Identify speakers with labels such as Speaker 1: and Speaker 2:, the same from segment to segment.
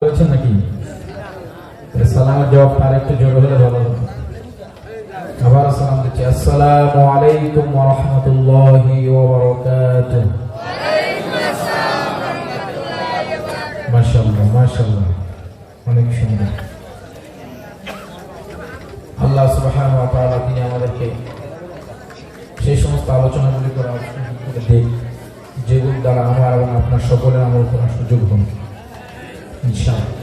Speaker 1: করেছেন নাকি? সালামের জবাব তার একটু জোরে হলে ভালো হতো। আবার সালাম দিচ্ছি, আসসালামু আলাইকুম ওয়া রাহমাতুল্লাহি ওয়া বারাকাতুহু। মাশাআল্লাহ মাশাআল্লাহ, অনেক সুন্দর। আল্লাহ সুবহানাহু ওয়া তাআলা তিনি আমাদেরকে সেই সমস্ত আলোচনাগুলি করার সুযোগ করে দেন যেগুলো দ্বারা আমার এবং আপনার সকলের আমল করার সুযোগ হবে ইনশাআল্লাহ,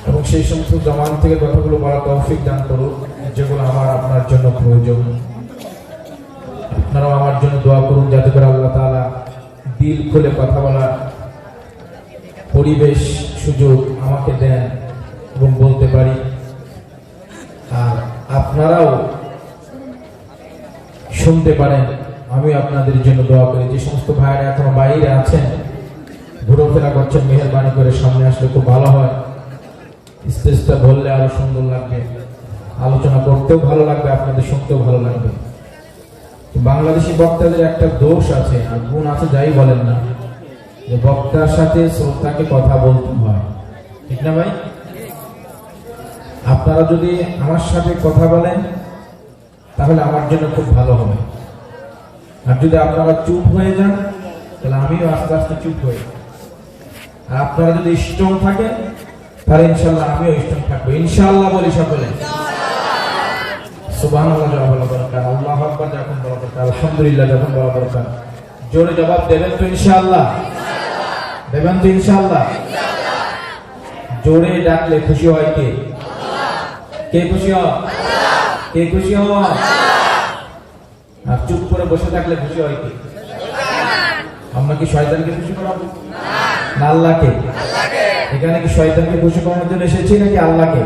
Speaker 1: এবং সেই সমস্ত জমান থেকে কথাগুলো বলার তৌফিক দান করুন যেগুলো আমার আপনার জন্য প্রয়োজন। আপনারাও আমার জন্য দোয়া করুন যাতে করে আল্লাহ তাআলা দিল খুলে কথা বলার পরিবেশ সুযোগ আমাকে দেন এবং বলতে পারি। আর আপনারাও শুনতে পারেন, আমি আপনাদের জন্য দোয়া করি। যে সমস্ত ভাইরা এখনো বাইরে আছেন, ঘোরাফেরা করছেন, মেহেরবানি করে সামনে আসলে খুব ভালো হয়। স্টেজটা বললে আরো সুন্দর লাগবে, আলোচনা করতেও ভালো লাগবে, আপনাদের শুনতেও ভালো লাগবে। বাংলাদেশি বক্তাদের একটা দোষ আছে আর গুণ আছে, যাই বলেন না, যে বক্তার সাথে শ্রোতাকে কথা বলতে হয়, ঠিক না ভাই? আপনারা যদি আমার সাথে কথা বলেন তাহলে আমার জন্য খুব ভালো হবে, আর যদি আপনারা চুপ হয়ে যান তাহলে আমিও আস্তে আস্তে চুপ হয়ে, আর আপনারা যদি স্ট্রং থাকেন তাহলে ইনশাআল্লাহ আমিও স্ট্রং থাকবো ইনশাআল্লাহ। বলি সকলে সুবহানাল্লাহ যখন বলা দরকার, আল্লাহু আকবার যখন বলা দরকার, আলহামদুলিল্লাহ যখন বলা দরকার, জোরে জবাব দেবেন তো ইনশাআল্লাহ? দেবেন তো ইনশাআল্লাহ? জোরে ডাকলে খুশি হয় কে? কে খুশি হয়? কে খুশি হয়? আর চুপ করে বসে থাকলে খুশি হয় কে? আমরা কি শয়তানকে খুশি করাবো না আল্লাহকে? এখানে কি শয়তানকে খুশি করানোর জন্য এসেছি নাকি আল্লাহকে?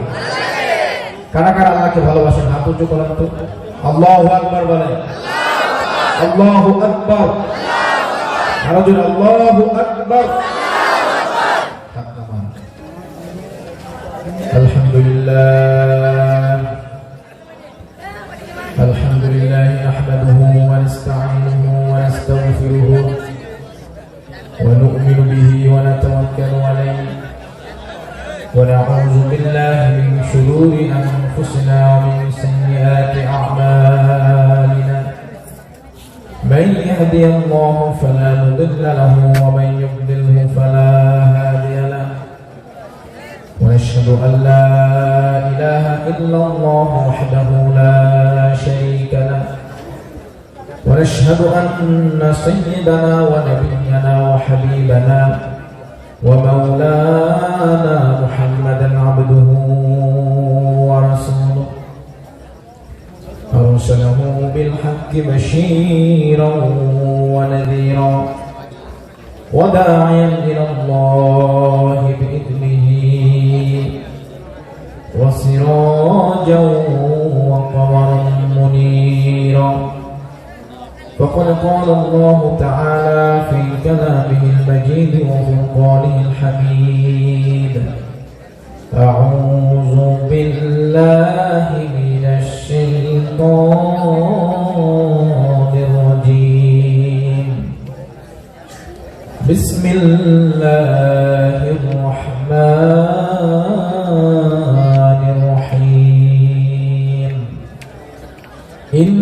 Speaker 1: কারা কারা আল্লাহকে ভালোবাসেন হাত উঁচু করেন তো। আল্লাহু আকবার বলেন। আল্লাহু আকবার। আরো জোরে আল্লাহু আকবার। আলহামদুলিল্লাহ আলহামদুলিল্লাহ নাহমাদুহু ওয়া নাস্তাঈনুহু ওয়া নাস্তাগফিরুহু ওয়া নু'মিনু বিহি ওয়া নাতাওয়াক্কালু আলাইহি ওয়া না'উযু বিল্লাহি মিন শুরুরি আনফুসিনা ওয়া মিন sayyiati a'malina man yahdihillahu fala mudilla lahu wa man yudlilhu fala hadiya lahu ونشهد أن لا إله إلا الله وحده لا شريك له ونشهد أن سيدنا ونبينا وحبيبنا ومولانا محمدا عبده ورسوله أرسله بالحق بشيرا ونذيرا وداعيا إلى الله بإذنه وسراجا وقمرا منيرا فقد قال الله تعالى في كلامه المجيد وفرقانه الحميد أعوذ بالله من الشيطان الرجيم بسم الله الرحمن الرحيم إن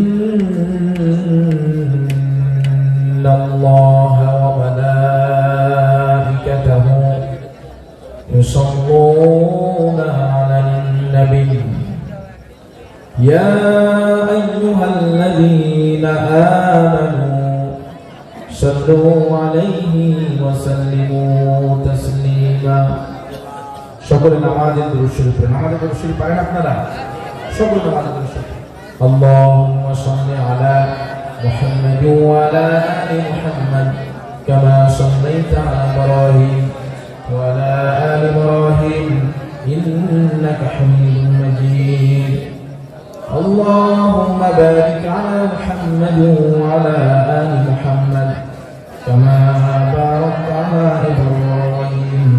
Speaker 1: الله وملائكته يصلون على النبي يا أيها الذين آمنوا صلوا عليه وسلموا تسليما সকলে নামাজে দুরূদ শরীফ পড়েন নামাজে দুরূদ শরীফ পড়েন আপনারা সকলে নামাজে দুরূদ শরীফ আল্লাহুম্মা সাল্লি আলা মুহাম্মাদ ওয়া আলা আলি মুহাম্মাদ কামা সাল্লাইতা আলা ইব্রাহিম ওয়া আলা আলি ইব্রাহিম ইন্নাকা হামিদুম মাজিদ اللهم بارك على محمد وعلى آل محمد كما باركت على إبراهيم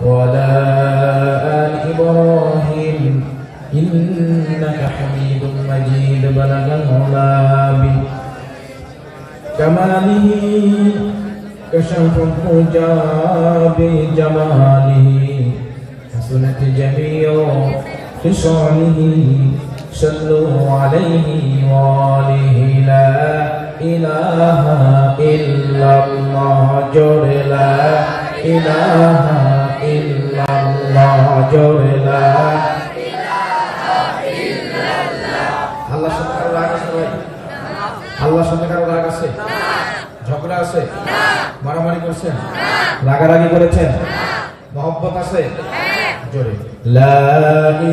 Speaker 1: وعلى آل إبراهيم إنك حميد مجيد بلغ العلا بكماله كشف الرجى بجماله حسنت جميع خصاله صلوا عليه وآله لا إله إلا الله جل لا إله إلا الله جل لا আল্লাহর সাথে কারো রাগ আছে ভাই? আল্লাহর সাথে কারো রাগ আছে? ঝগড়া আছে? মারামারি করছেন? রাগারাগি করেছেন? মহব্বত আছে? জোরে লা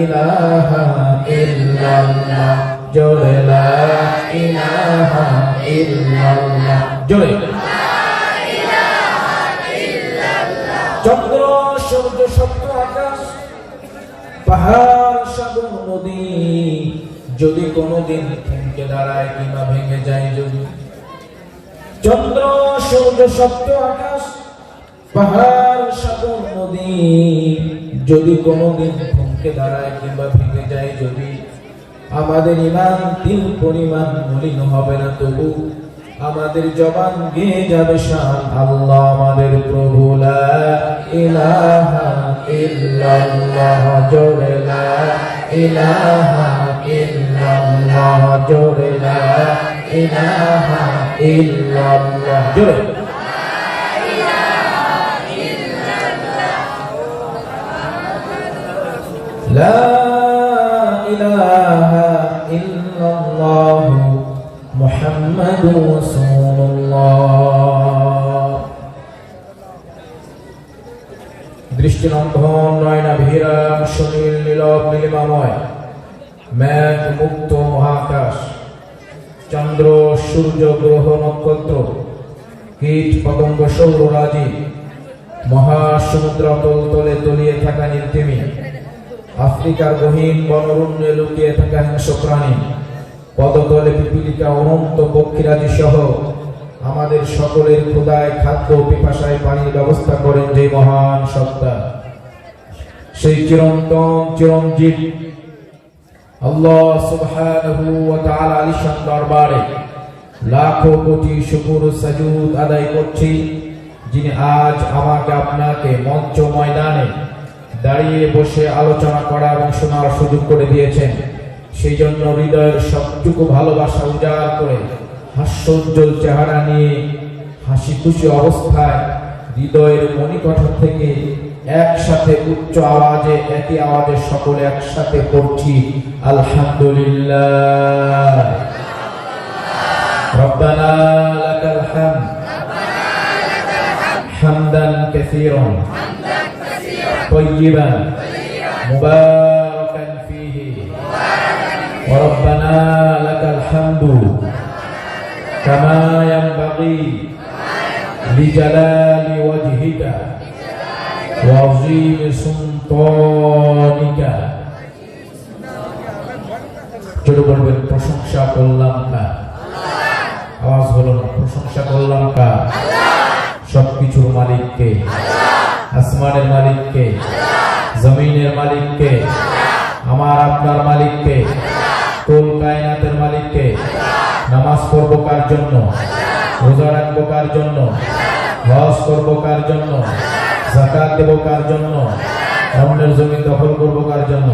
Speaker 1: ইলাহা ইল্লাল্লাহ জোরে লা ইলাহা ইল্লাল্লাহ জোরে চন্দ্র সূর্য সপ্ত আকাশ পাহাড় সাগর নদী যদি কোনোদিন থমকে দাঁড়ায় কিংবা ভেঙে যায়, যদি চন্দ্র সূর্য সপ্ত আকাশ পাহাড় সাগর নদী যদি কোনোদিন থমকে দাঁড়ায় কিংবা ভেঙে যায়, যদি আমাদের ঈমান তিল পরিমাণ মলিন হবে না, তবু আমাদের জবান গেয়ে যাবে শান আল্লাহ আমাদের প্রভু লা ইলাহা ইল্লাল্লাহ জোরে লা ইলাহা ইল্লাল্লাহ জোরে লা ইলাহা ইল্লাল্লাহ জোরে লা ইলাহা ইল্লাল্লাহ মুহাম্মাদুর রাসূলুল্লাহ। দৃষ্টিনন্দন নয়নাভিরাম সুনীল নীলব নীলিমাময় মেঘ মুক্ত মহাকাশ, চন্দ্র সূর্য গ্রহ নক্ষত্র কীট পতঙ্গ সৌররাজি, মহাসমুদ্র অতল তলে তলিয়ে থাকা নীলতিমি, আফ্রিকার গহীন বনরণ্যে লুকিয়ে থাকা হিংস্র প্রাণী, পদতলে পিপীলিকা অনন্ত পক্ষীরাজি সহ আমাদের সকলের ক্ষুধায় খাদ্য পিপাসায় পানির ব্যবস্থা করেন যে মহান সত্তা, সেই চিরন্তন চিরঞ্জীব আল্লাহ সুবহানাহু ওয়া তাআলা আলিশান দরবারে লাখো কোটি শুকর ও সাজুদ আদায় করছি, যিনি আজ আমাকে আপনাকে মঞ্চ ময়দানে দাঁড়িয়ে বসে আলোচনা করা এবং শোনার সুযোগ করে দিয়েছেন। সেই জন্য হৃদয়ের সবটুকু ভালোবাসা উজাড় করে হাস্যোজ্জ্বল চেহারা নিয়ে হাসি খুশি অবস্থায় হৃদয়ের মণিকঠোর থেকে একসাথে উচ্চ আওয়াজে একই আওয়াজে সকলে একসাথে পড়ছি আলহামদুলিল্লাহ রব্বানা লাকাল হামদ হামদান কাসীরান طيبا مباركا فيه وربنا لك الحمد كما ينبغي لجلال وجهك وعظيم سلطانك চলো বলবেন প্রশংসা করলাম কার? আওয়াজ হলো না। প্রশংসা করলাম কার? সবকিছুর মালিককে, আসমানের মালিককে, জমিনের মালিককে, আমার আপনার মালিককে, কুল কায়নাতের মালিককে। নামাজ পড়বো কার জন্য? রোজা রাখবো কার জন্য? হজ করবো কার জন্য? যাকাত দেবো কার জন্য? অন্যের জমি দখল করবো কার জন্য?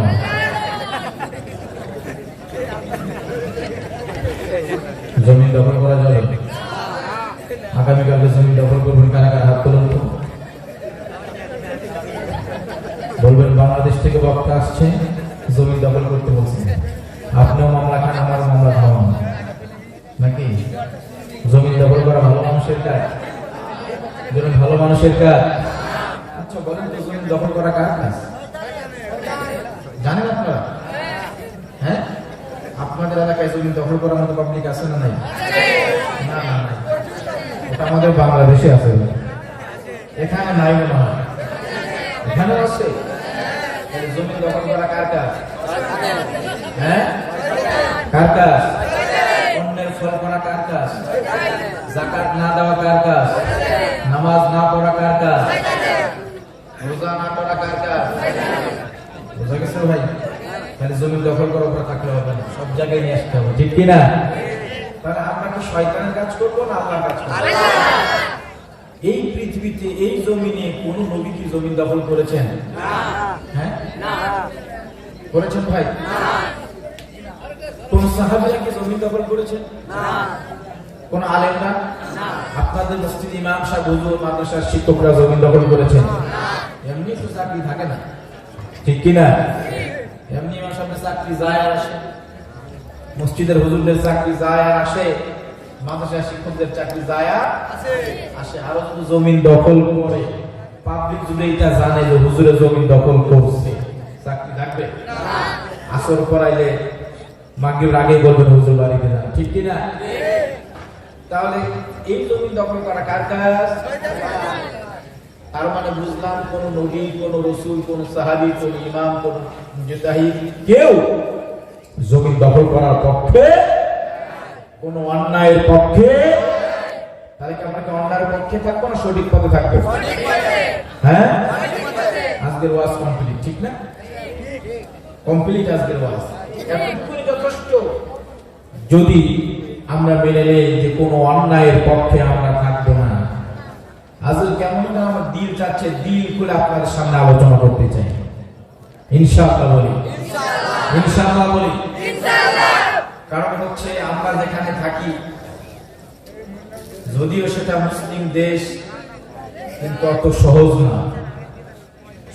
Speaker 1: জমি দখল করা যাবে? আগামীকালকে জমি দখল করবেন কারা কারা? হাত তুলুন তো। বলবেন বাংলাদেশ থেকে বক্তা আসছে, জমি দখল করতে বলছেন। আপনিও মামলা খান, আমারও মামলা খাওয়ান নাকি? জমি দখল করা ভালো মানুষের কাজ? ভালো মানুষের কাজ? আচ্ছা বলেন তো, জমি দখল করা কার কাজ জানেন আপনারা? হ্যাঁ, আপনাদের এলাকায় জমি দখল করার মতো পাবলিক আছে না নাই? না না না, এটা আমাদের বাংলাদেশে আছে, এখানে নাই মনে হয়। এখানে আছে। জমি দখল করা কার কাজ? হ্যাঁ, কার কাজ? অন্যের ফল করা কার কাজ? যাকাত না দেওয়া কার কাজ? নামাজ না পড়া কার কাজ? রোজা না করা কার কাজ? বুঝা গেছে ভাই? তাহলে জমি দখল করার উপরে থাকলে হবে না, সব জায়গায় নিয়ে আসতে হবে, ঠিক কিনা? তাহলে আমরা কি শয়তানের কাজ করবো না আল্লাহর কাজ করবো? এই পৃথিবীতে এই জমিনে কোন নবী কি জমিন দখল করেছেন? হ্যাঁ, করেছেন ভাই? কোন সাহাবীরা কি জমি দখল করেছেন? কোন আলেমরা? আপনাদের মসজিদ ইমাম সাহেব, হুজুর, মাদ্রাসার শিক্ষকরা জমি দখল করেছেন? এমনি তো চাকরি থাকে না, ঠিক কিনা? এমনি ইমাম সাহেবের চাকরি যায় আর আসে, মসজিদের হুজুরদের চাকরি যায় আর আসে, মাদ্রাসার শিক্ষকদের চাকরি যায় আর আসে। আরো যদি জমিন দখল করে পাবলিক যদি এটা জানে যে হুজুরে জমিন দখল করছে, চাকরি থাকবে? আসর করাইলে মাগরিবের আগে বলবেন হুজুর বাড়িতে না, ঠিক কিনা? তাহলে এই জমিন দখল করা কার কাজ? তার মানে বুঝলাম কোন নবী, কোন রাসূল, কোন সাহাবী, কোন ইমাম, কোন মুজতাহিদ কেউ জমিন দখল করার পক্ষে, কোন অন্যায়ের পক্ষে। তাহলে কি আমরা অন্যায়ের পক্ষে থাকবো না সঠিক পথে থাকবো? হ্যাঁ, আজকের ওয়াজ কমপ্লিট, ঠিক না? কমপ্লিট আজকের ওয়াজ, এতটুকুই যথেষ্ট। যদি আমরা মেনে নেই যে কোনো অন্যায়ের পক্ষে আমরা থাকবো না। আজকে কেমন না আমার দিল চাচ্ছে, দিল খুলে আপনাদের সামনে আলোচনা করতে চাই। ইনশাআল্লাহ বলি, ইনশাআল্লাহ বলি। কারণ হচ্ছে আমরা যেখানে থাকি, যদিও সেটা মুসলিম দেশ, কিন্তু অত সহজ না।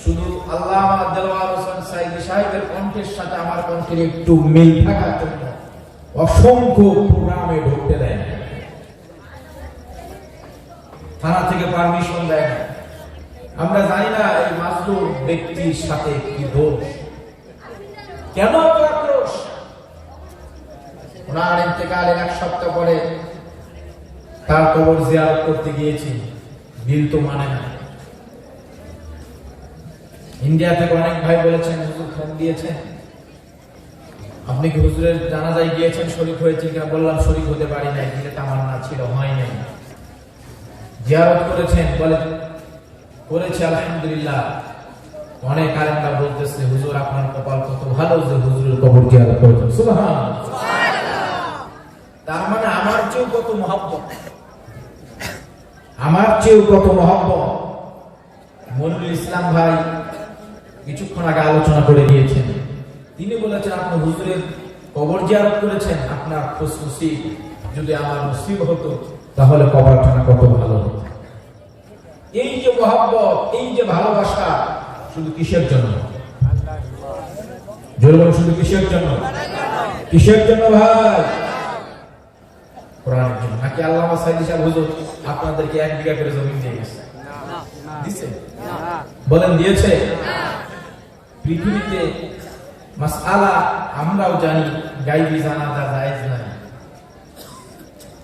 Speaker 1: শুধু আল্লামা দেওয়ার হোসেন সাইদি সাহেবের কণ্ঠের সাথে আমার কণ্ঠের একটু মিল থাকার জন্য অসংখ্য প্রোগ্রামে ঢুকতে দেয় না, থানা থেকে পারমিশন দেয় না। আমরা জানি না এই মাজলুম ব্যক্তির সাথে কি দোষ, কেন এত আক্রোশ। ওনার ইন্তেকালের এক সপ্তাহ পরে তার কবর জিয়ারত করতে গিয়েছি, বিল তো মানে না। ইন্ডিয়া থেকে অনেক ভাই বলেছেন, হুজুর ফোন দিয়েছেন, আপনি কি হুজুরের জানাজায় গিয়েছেন, শরীক হয়েছে কিনা? বললাম শরীক হতে পারি নাই, দিলে তামান্না ছিল, হয় নাই। জিয়ারত করেছেন? বলে করেছে, আলহামদুলিল্লাহ। অনেক আলেমরা বলতেছে, হুজুর আপনার কপাল কত ভালো যে হুজুরের কবর জিয়ারত করেছেন। সুবহানাল্লাহ। তার মানে আমার চেয়েও কত মহব্বত, আমার চেয়েও কত মহব্বত। মনিরুল ইসলাম ভাই কিছুক্ষণ আগে আলোচনা করে দিয়েছেন, তিনি বলেছেন আপনি হুজুরের কবর জিয়ারত করেছেন, আপনার খুশনসিব, যদি আমার নসিব হতো তাহলে কবরখানা কত ভালো হতো। এই যে মহব্বত, এই যে ভালোবাসা, শুধু কিসের জন্য? জোরে বলুন, শুধু কিসের জন্য? কিসের জন্য ভাই? কোরআনের জন্য। নাকি আল্লামা সাইদি সাহেব হুজুর আপনাদেরকে 1 বিঘা করে জমি দিয়ে গেছে? দিয়েছে? বলেন দিয়েছে? পৃথিবীতে মাসআলা আমরাও জানি, গায়বী জানাজা জায়েজ নাই,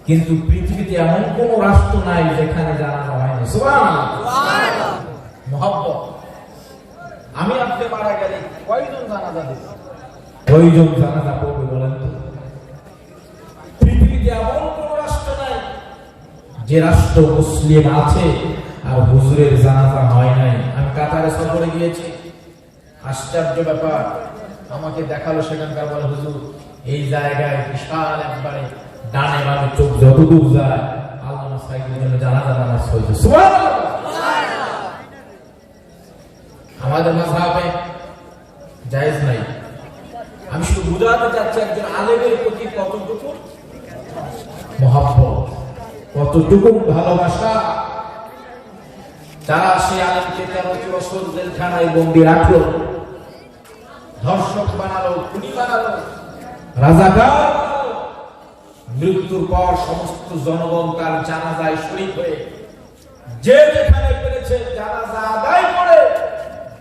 Speaker 1: কিন্তু পৃথিবীতে এমন কোন রাষ্ট্র নাই যেখানে জানাজা হয় না। সুবহানাল্লাহ, সুবহানাল্লাহ। মহব্বত। আমি আপনি মারা গেলে কয়জন জানাজা দেবে? কয়জন জানাজা পড়বে বলেন তো? পৃথিবীতে এমন কোন রাষ্ট্র নাই যে রাষ্ট্র মুসলিম আছে আর হুজুরের জানাজা হয় নাই। আমি কাতারে সফরে গিয়েছি, আশ্চর্য ব্যাপার, আমাকে দেখালো সেখানকার, বলে হুজুর এই জায়গায় বিশাল একবারে ডানে বামে চোখ যতদূর যায় আল্লামা সাইদির জন্য জানাজা নামাজ হয়েছে। সুবহানাল্লাহ, সুবহানাল্লাহ। আমাদের মাযহাবে জায়েজ নাই। আমি শুধু বুঝাতে চাচ্ছি একজন আলেমের প্রতি কতটুকু মহব্বত, কতটুকু ভালোবাসা। যারা সেই আলেমকে 13 বছর জেলখানায় বন্দী রাখলো, ধর্ষক বানালো, খুনি বানালো, রাজাকার বানালো, মৃত্যুর পর সমস্ত জনগণ তার জানাজায় শরীক হয়ে যে যেখানে পেরেছে জানাজা আদায় করে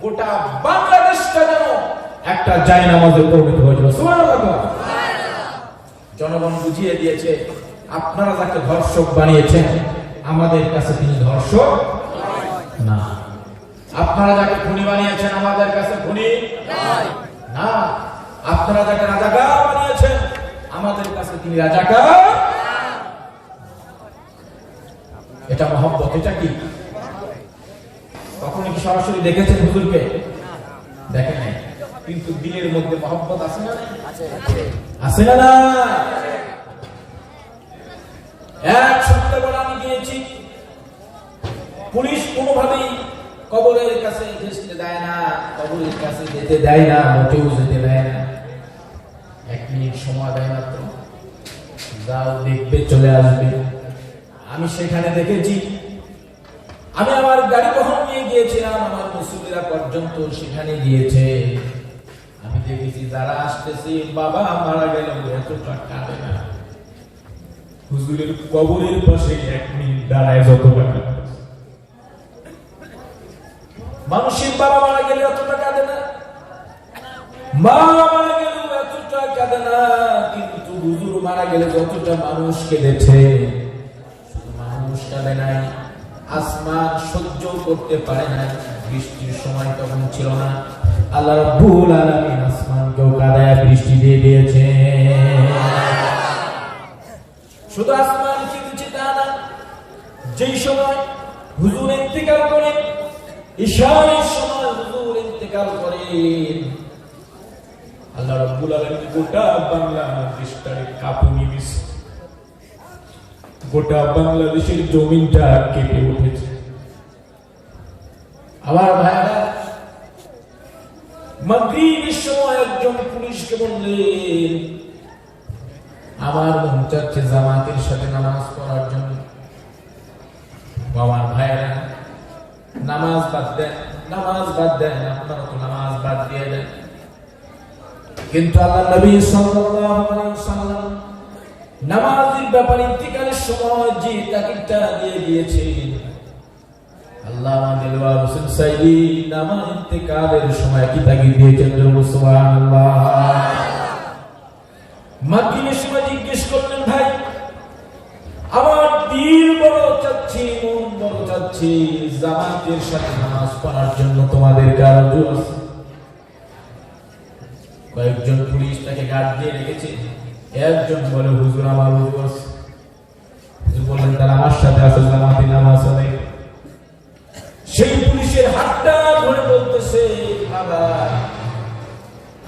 Speaker 1: গোটা বাংলাদেশটা যেন একটা জায়নামাজে পরিণত হয়েছিল। সুবহানাল্লাহ। জনগণ বুঝিয়ে দিয়েছে, আপনারা যাকে ধর্ষক বানিয়েছেন আমাদের কাছে তিনি ধর্ষক না, আপনারা যাকে খুনি বানিয়েছেন আমাদের কাছে খুনি না, আপনারা যাকে রাজাকার বানিয়েছেন আমাদের কাছে তিনি রাজাকার। এটা মহব্বত। এটা কি কখনো কি সরাসরি দেখেছেন হুজুরকে? দেখেন নাই, কিন্তু দিলের মধ্যে মহব্বত আছে না? আছে না? এক সপ্তাহ পর আমি গিয়েছি, পুলিশ কোনোভাবেই কবরের কাছে ঘেঁষতে দেয় না, কবরের কাছে যেতে দেয় না, মোটেও যেতে দেয় না। 1 মিনিট সময় দেয় মাত্র, যাও দেখবে চলে আসবে। আমি সেখানে দেখেছি, আমি আমার গাড়ি বহন নিয়ে গিয়েছিলাম, আমার মুসল্লিরা পর্যন্ত সেখানে গিয়েছে। আমি দেখেছি যারা আসতেছে বাবা মারা গেল এতটা কাঁদে না, হুজুরের কবরের পাশে 1 মিনিট দাঁড়ায় যত টাকা। মানুষের বাবা মারা গেলে অতটা কাঁদে না, মা মারা গেলে এতটা কাঁদে না, কিন্তু হুজুর মারা গেলে যতটা মানুষ কেঁদেছে, মানুষ কাঁদে নাই। আসমান সহ্য করতে পারে না, বৃষ্টির সময় তখন ছিল না, আল্লাহ রাব্বুল আলামিন আসমানকেও কাঁদায় বৃষ্টি দিয়ে দিয়েছে। শুধু আসমান কি দিচ্ছে তা না, যেই সময় হুজুর ইন্তেকাল করেন, ঈশানের সময় হুজুর ইন্তেকাল করেন, আল্লাহ রাব্বুল আলামিন গোটা বাংলাদেশটাকে কাঁপুনি দিছে, গোটা বাংলাদেশের জমিনটা কেঁপে উঠেছে। আমার ভাইরা, মাগরিবের সময় একজন পুলিশকে বললেন, আমার মন চাচ্ছে জামাতের সাথে নামাজ পড়ার জন্য। আমার ভাইরা, নামাজ বাদ দেন, নামাজ বাদ দেন, আপনারা তো নামাজ বাদ দিয়ে দেন, কিন্তু আল্লাহ নবী সাল্লাল্লাহু আলাইহি ওয়াসাল্লাম নামাজের ব্যাপারে ইন্তিকালের সময় যে তাকিদটা দিয়ে দিয়েছেন, আল্লাহ আমাদের হোসেন সাইদি নামাজ ইন্তিকালের সময় কি তাকিদ দিয়েছেন? সুবহানাল্লাহ। মাগরিবের সময় জিজ্ঞেস করলেন, ভাই আমার দিল বড় চাচ্ছি, মন বড় চাচ্ছি, জামাতের সাথে নামাজ পড়ার জন্য তোমাদের কারণ আছে? কয়েকজন পুলিশ তাকে গার্ড দিয়ে রেখেছে। একজন বলে, হুজুর আমার হুজুর আছে। হুজুর বললেন, তারা আমার সাথে আসলে জামাতে নামাজ হবে। সেই পুলিশের হাতটা ধরে বলতেছে, বাবা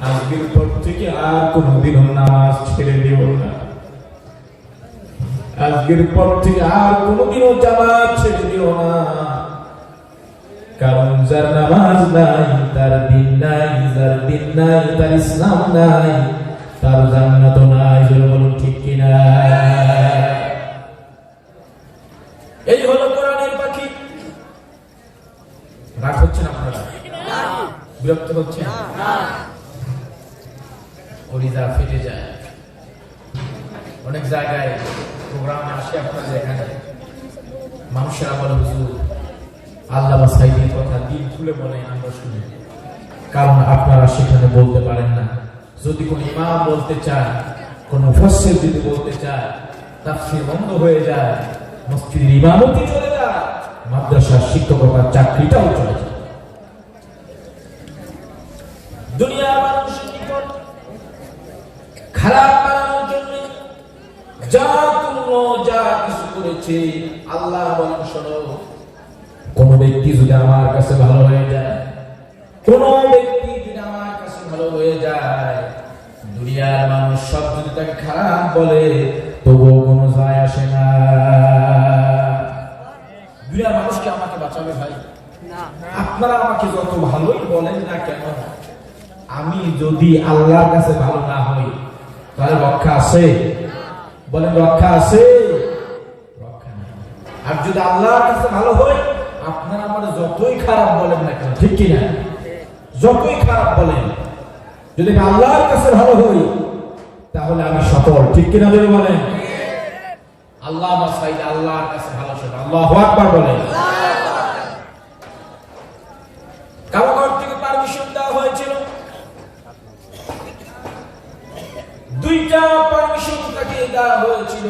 Speaker 1: আজকের পর থেকে আর কোনদিনও নামাজ ছেড়ে দিও না, আজকের পর থেকে আর কোনদিনও জামাত ছেড়ে দিও না, কারণ যার নামাজ নাই তার দিন নাই, যার দিন নাই তার ইসলাম নাই, তার জান্নাত নাই। বলুন ঠিক কিনা? এই হলো কোরআনের পাখি। রাগ হচ্ছে না আপনারা? বিরক্ত হচ্ছে না? কলিজা ফেটে যায়। অনেক জায়গায় প্রোগ্রামে আসে আপনাদের এখানে, মানুষেরা বলে, হুজুর আল্লামা সাইদির কথা দিল খুলে বলে আমরা শুনি, কারণ আপনারা সেখানে বলতে পারেন না। যদি কোন ইমাম বলতে চায়, কোন মুফাসসির যদি বলতে চায়, তাফসীর বন্ধ হয়ে যায়, মসজিদের ইমামতি চলে যায়, মাদ্রাসার শিক্ষকতার চাকরিটাও চলে যায়। দুনিয়ার মানুষের নিকট খারাপ বানানোর জন্য যা কিছু করেছে, আল্লাহ বলেন শোনো, কোন ব্যক্তি যদি আমার কাছে ভালো হয়ে যায়, কোন ব্যক্তি যদি আমার কাছে ভালো হয়ে যায়, দুনিয়ার মানুষ সব যদি তাকে খারাপ বলে, তবুও কোনো যায় আসে না। দুনিয়ার মানুষকে আমাকে বাঁচাবে ভাই? আপনারা আমাকে যত ভালোই বলেন না কেন, আমি যদি আল্লাহর কাছে ভালো না হই, তাহলে রক্ষা আছে? বলেন রক্ষা আছে? রক্ষা নেই। আর যদি আল্লাহর কাছে ভালো হই, আপনারা আমার যতই খারাপ বলেন না কেন, ঠিক কিনা? যতই খারাপ বলেন, যদি আমি আল্লাহর কাছে ভালো হই, তাহলে আমি সফল, ঠিক কিনা? যদি বলেন আল্লাহ সাইদ আল্লাহর কাছে ভালো ছিল। আল্লাহু আকবার বলেন। কাবাগর থেকে পারমিশন দেওয়া হয়েছিল, দুইটা পারমিশন তাকে দেওয়া হয়েছিল।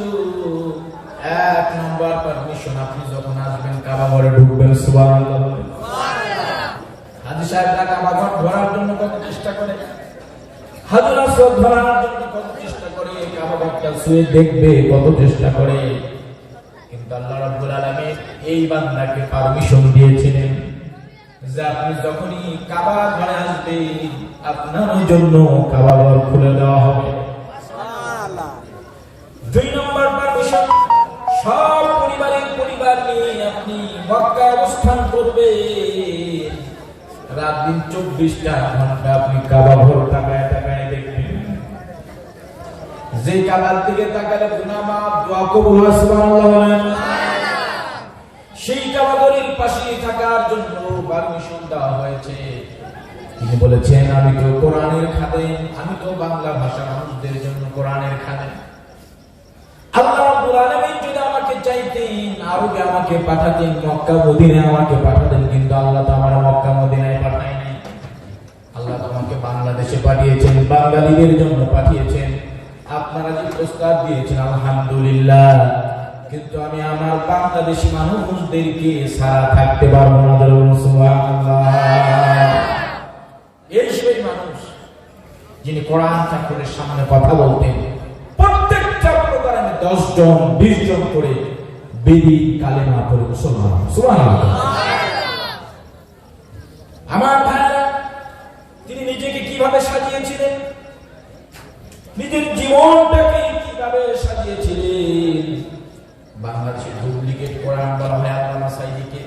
Speaker 1: 1 নম্বর পারমিশন, আপনি যখন আসবেন কাবাগরে ঢুকবেন, সুবহানাল্লাহ বলেন। হাজী সাহেবরা কাবাগর ধরার জন্য কত চেষ্টা করে, হাজর আসওয়াদ ধরার জন্য কত চেষ্টা করে, কাবাগরটা ছুঁয়ে দেখবে কত চেষ্টা করে, কিন্তু আল্লাহ রাব্বুল আলামিন এই বান্দাকে পারমিশন দিয়েছিলেন যে আপনি যখনই কাবা ঘরে আসবেন, আপনার জন্য কাবাগর খুলে দেওয়া হবে। 2 নম্বর পারমিশন, সব পরিবার নিয়ে আপনি মক্কায় অবস্থান করবেন। সারাদিন 24টা ঘন্টা আপনি কাবা ঘর তাকায় তাকায় দেখবেন, যে কাবার দিকে তাকালে গুনাহ মাফ, দোয়া কবুল হয়, সুবহানাল্লাহ বলেন। সেই কাবা ঘরের পাশে থাকার জন্য পারমিশন দেওয়া হয়েছে। তিনি বলেছেন, আমি তো কোরআনের খাদেম, আমি তো বাংলা ভাষা মানুষদের জন্য কোরআনের খাদেম। আল্লাহ রাব্বুল আলামিন যদি আমাকে চাইতেন, আরবে আমাকে পাঠাতেন, মক্কা মদিনায় আমাকে পাঠাতেন, কিন্তু আল্লাহ তো আমার মক্কা মদিনায় পাঠায় নাই। আল্লাহ তো আমাকে বাংলাদেশে পাঠিয়েছেন, বাঙালিদের জন্য পাঠিয়েছেন। আপনারা যে প্রস্তাব দিয়েছেন আলহামদুলিল্লাহ, কিন্তু আমি আমার বাংলাদেশি মানুষদেরকে সারা থাকতে পারবো না। সুবহানাল্লাহ। এই সেই মানুষ যিনি কোরআন ঠাকুরের সামনে কথা বলতেন, প্রত্যেকটা প্রোগ্রামে 10 জন 20 জন করে বেদি কালেমা পড়ে মুসলমান। সুবহানাল্লাহ। আমার ভাইরা, তিনি নিজেকে কিভাবে সাজিয়েছিলেন, নিজের জীবনটাকে কিভাবে সাজিয়েছিলেন। বাংলাদেশের ডুপ্লিকেট কোরআন বলা হয় আল্লামা সাঈদীকে।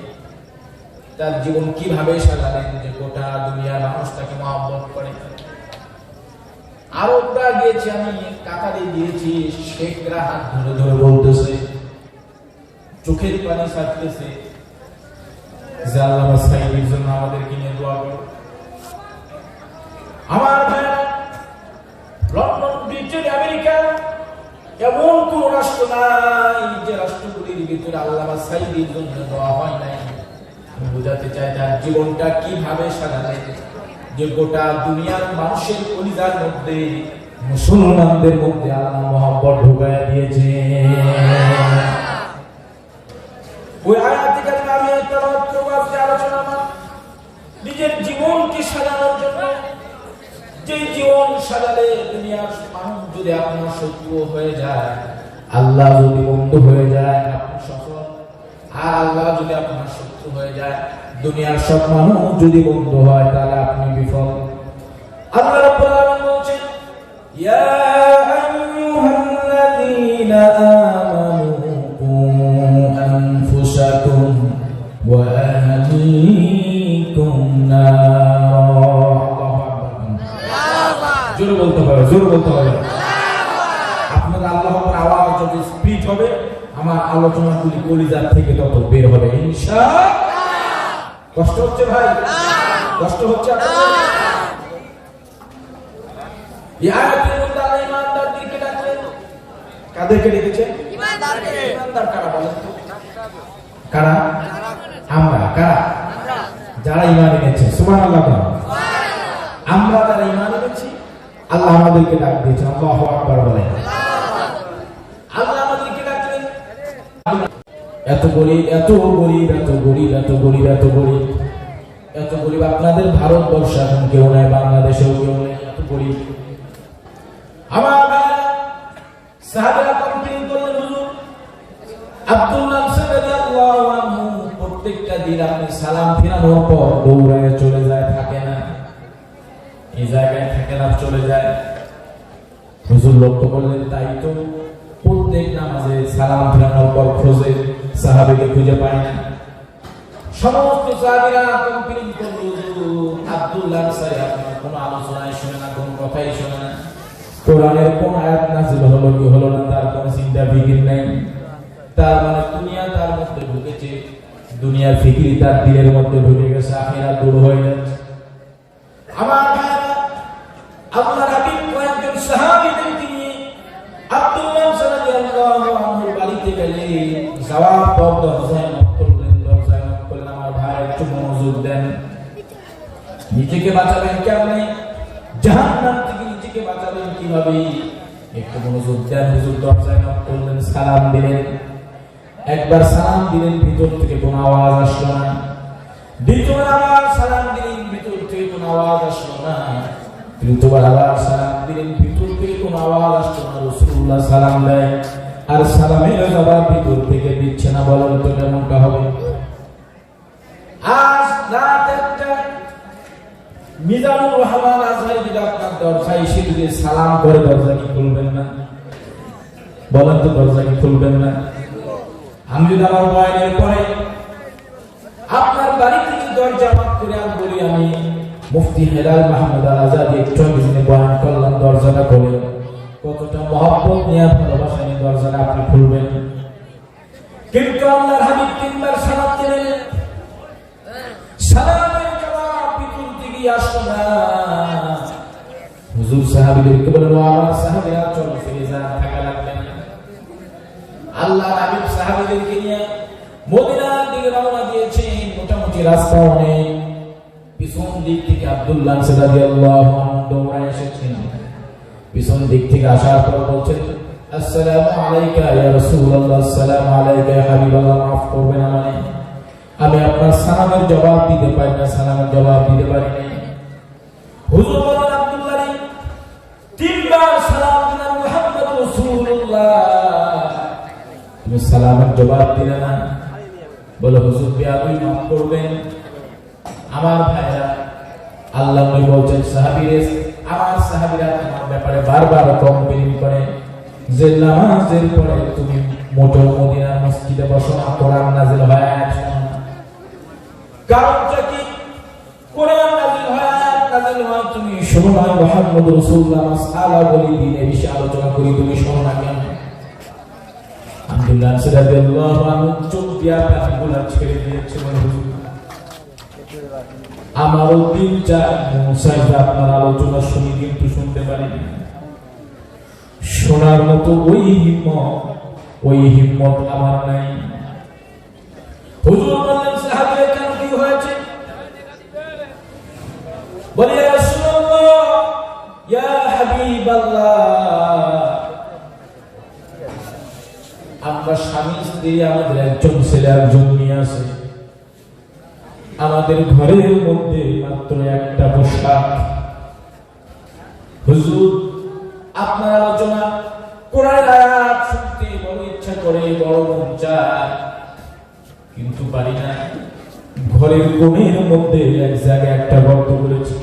Speaker 1: তার জীবন কিভাবে সাজালেন যে গোটা দুনিয়ার মানুষ তাকে মহব্বত করে। আরবরা গিয়েছে, আমি কাতারে গিয়েছি, শেখরা হাত ধরে ধরে বলতেছে, চোখের পানি ছাড়তেছে যে আল্লামা সাঈদীর জন্য আমাদেরকে নিয়ে দোয়া করো। আমার ভাইরা, লন্ডন, ব্রিটেন, আমেরিকা এমন কোন রাষ্ট্র নাই যে রাষ্ট্রগুলির ভিতরে আল্লামা সাঈদীর জন্য দোয়া হয় নাই। আমি বোঝাতে চাই তার জীবনটা কিভাবে সাজালেন যে গোটা দুনিয়ার মানুষের কলিজার মধ্যে, মুসলমানদের মধ্যে আল্লাহ মহব্বত ঢুকায় দিয়েছে। ওই আয়াতে কারিমা আমি তেলাওয়াত করব, আজকে আলোচনা আমার নিজের জীবনকে সাজানোর জন্য। যে জীবন সাজালে দুনিয়ার মানুষ যদি আপনার শত্রু হয়ে যায়, আল্লাহ যদি বন্ধু হয়ে যায়, আপনি সফল। আর আল্লাহ যদি আপনার শত্রু হয়ে যায়, দুনিয়ার সব মানুষ যদি বন্ধু হয়, তাহলে আপনি বিফল। আল্লাহ রাব্বুল আলামিন বলেন, ইয়া আইয়ুহাল্লাযীনা আমানু কু আনফুসাকুম ওয়া আহলিকুম নার। জোরে বলতে হবে, জোরে বলতে হবে। আপনার আল্লাহর আওয়াজ যত স্পিড হবে, আমার আলোচনাগুলি কলিজার থেকে তত বের হবে ইনশাআল্লাহ। কষ্ট হচ্ছে ভাই? কষ্ট হচ্ছে আপনাদের? এই আয়াতের মধ্যে আল্লাহ ঈমানদারদেরকে ডাকলেন। কাদেরকে ডেকেছেন? ঈমানদারকে। ঈমানদার কারা বলেন তো? কারা? আমরা। কারা? যারা ঈমান এনেছে। সুবহানাল্লাহ। আমরা যারা ঈমান এনেছি, আল্লাহ আমাদেরকে ডাক দিয়েছেন। আল্লাহু আকবার বলেন। আল্লাহ আমাদেরকে ডাকলেন। এত গরিব, এত গরিব, এত গরিব, এত গরিব, এত গরিব, এত গরিব আপনাদের ভারতবর্ষে এখন কেউ নাই, বাংলাদেশেও কেউ নেই, এত গরিব। আমার সাহাবারা কমপ্লেইন করলেন, হুজুর আব্দুল্লাহ রাদিয়াল্লাহু আনহু প্রত্যেকটা দিন আপনি সালাম ফিরানোর পর দৌড়ায় চলে যায়, থাকে না, এই জায়গায় থেকে না, চলে যায়। হুজুর লক্ষ্য করলেন, তাই তো প্রত্যেক নামাজে সালাম ফিরানোর পর খোঁজে, সাহাবীকে খুঁজে পায় না। সমস্ত সাহাবীরা কমপ্লেইন করল, আব্দুল্লাহ সাহেব আপনার কোনো আলোচনায় শুনে না, কোনো কথাই শুনে না, কোরআনের কোন আয়াত নাযিল হলো কি হলো না তার কোনো চিন্তা ফিকির নাই। তার মানে দুনিয়া তার মধ্যে ঢুকেছে, দুনিয়ার ফিকির তার দিলের মধ্যে ঢুকে গেছে, আখিরাত দূর হয়ে যাচ্ছে। আমার ভাইরা, আল্লাহর হাবিব কয়েকজন সাহাবীদেরকে নিয়ে আব্দুল্লাহ রাদিয়াল্লাহু আনহুর বাড়িতে গেলেন। যাওয়ার পর দরজায় নক করলেন, দরজায় নক করলেন, আমার ভাই একটু মনোযোগ দেন, নিজেকে বাঁচাবেন কেমনে, জাহান্নাম থেকে নিজেকে বাঁচাবেন কিভাবে, একটু মনোযোগ দেন। হুজুর দরজায় নক করলেন, সালাম দিলেন। একবার সালাম দিলেন, ভিতর থেকে কোনো আওয়াজ আসলো না। দ্বিতীয়বার আবার সালাম দিলেন, ভিতর থেকে কোনো আওয়াজ আসলো না। তৃতীয়বার আবার সালাম দিলেন, ভিতর থেকে কোনো আওয়াজ আসলো না। রাসূলুল্লাহ সালাম দেয়, আর সালামের জবাব ভিতর থেকে দিচ্ছে না। বলেন তো কেমনটা হবে? আজ রাত একটায় মিজানুর রহমান আজহারি যদি আপনার দরজায় এসে যদি সালাম করে, দরজা কি খুলবেন না? বলেন তো, দরজা কি খুলবেন না? আমি যদি আমার বয়ানের পরে আপনার বাড়ি থেকে দরজা মাক করে আর বলি, আমি মুফতি হেলাল মাহমুদ আল আজাদি একটু যিনি বয়ান করলেন দরজাটা করে কতটা মহব্বত নিয়ে ভালোবাসা নিয়ে দরজাটা আপনি খুলবেন, কিন্তু আল্লাহর হাবিব তিনবার সালাত দিলেন, সালামের জবাব তুলতে গিয়ে আসলো না। হুজুর সাহাবীদেরকে বললেন, আমার সাহাবীরা চল ফিরে যান, থাকা লাগবে না। আল্লাহর হাবিব সাহাবীদেরকে নিয়ে মদিনার দিকে রওনা দিয়েছেন। মোটামুটি রাস্তা অনেক, পিছন দিক থেকে আব্দুল্লাহ রাদিয়াল্লাহু আনহু দৌড়ায় এসেছেন। পিছন দিক থেকে আসার পর বলছেন, আসসালামু আলাইকা ইয়া রাসূলুল্লাহ, আসসালামু আলাইকা ইয়া হাবিবাল্লাহ, মাফ করবেন আমাকে, আমি আপনার সালামের জবাব দিতে পারি না, সালামের জবাব দিতে পারি না। হুজুর বলেন, আব্দুল্লাহ তিনবার সালাম দিলেন, মুহাম্মদ রাসূলুল্লাহ তুমি সালামের জবাব দিলে না। বলে, হুজুর আপনি মাফ করবেন। আমার ভাইরা, আল্লাহ নবী বলেন সাহাবীরা, আমার সাহাবীরা তোমার ব্যাপারে বারবার কমপ্লেইন করে যে নামাজের পরে তুমি মোটো মদিনার মসজিদে বসো না, কোরআন নাযিল হয়, কারণটা কি? কোরআন নাযিল হয় তুমি শোনো না, মুহাম্মদ রাসূলুল্লাহ মাসআলা বলি দিনে বিষয়ে আলোচনা করি, তুমি শোনো না কেন? আব্দুল্লাহ রাদিয়াল্লাহু আনহু চোখ দিয়া পানিগুলো ছেড়ে দিয়েছে। আমারও দিন চাই মুসাইদ আপনার আলোচনা শুনি, কিন্তু শুনতে পারি না। শোনার মতো ওই হিম্মত আমার নাই। হুজুর বললেন, সাহাবীরা কেন, কি হয়েছে? বলে, ইয়া রাসূলুল্লাহ, ইয়া হাবিবাল্লাহ, আমরা স্বামী স্ত্রী, আমাদের একজন ছেলে একজন মেয়ে আছে, আমাদের ঘরের মধ্যে মাত্র একটা পোশাক। হুজুর আপনার আলোচনা কোরআনের আয়াত শুনতে বড় ইচ্ছা করে, বড় মন চায়, কিন্তু পারি না। ঘরের কোণের মধ্যে এক জায়গায় একটা গর্ত করেছি,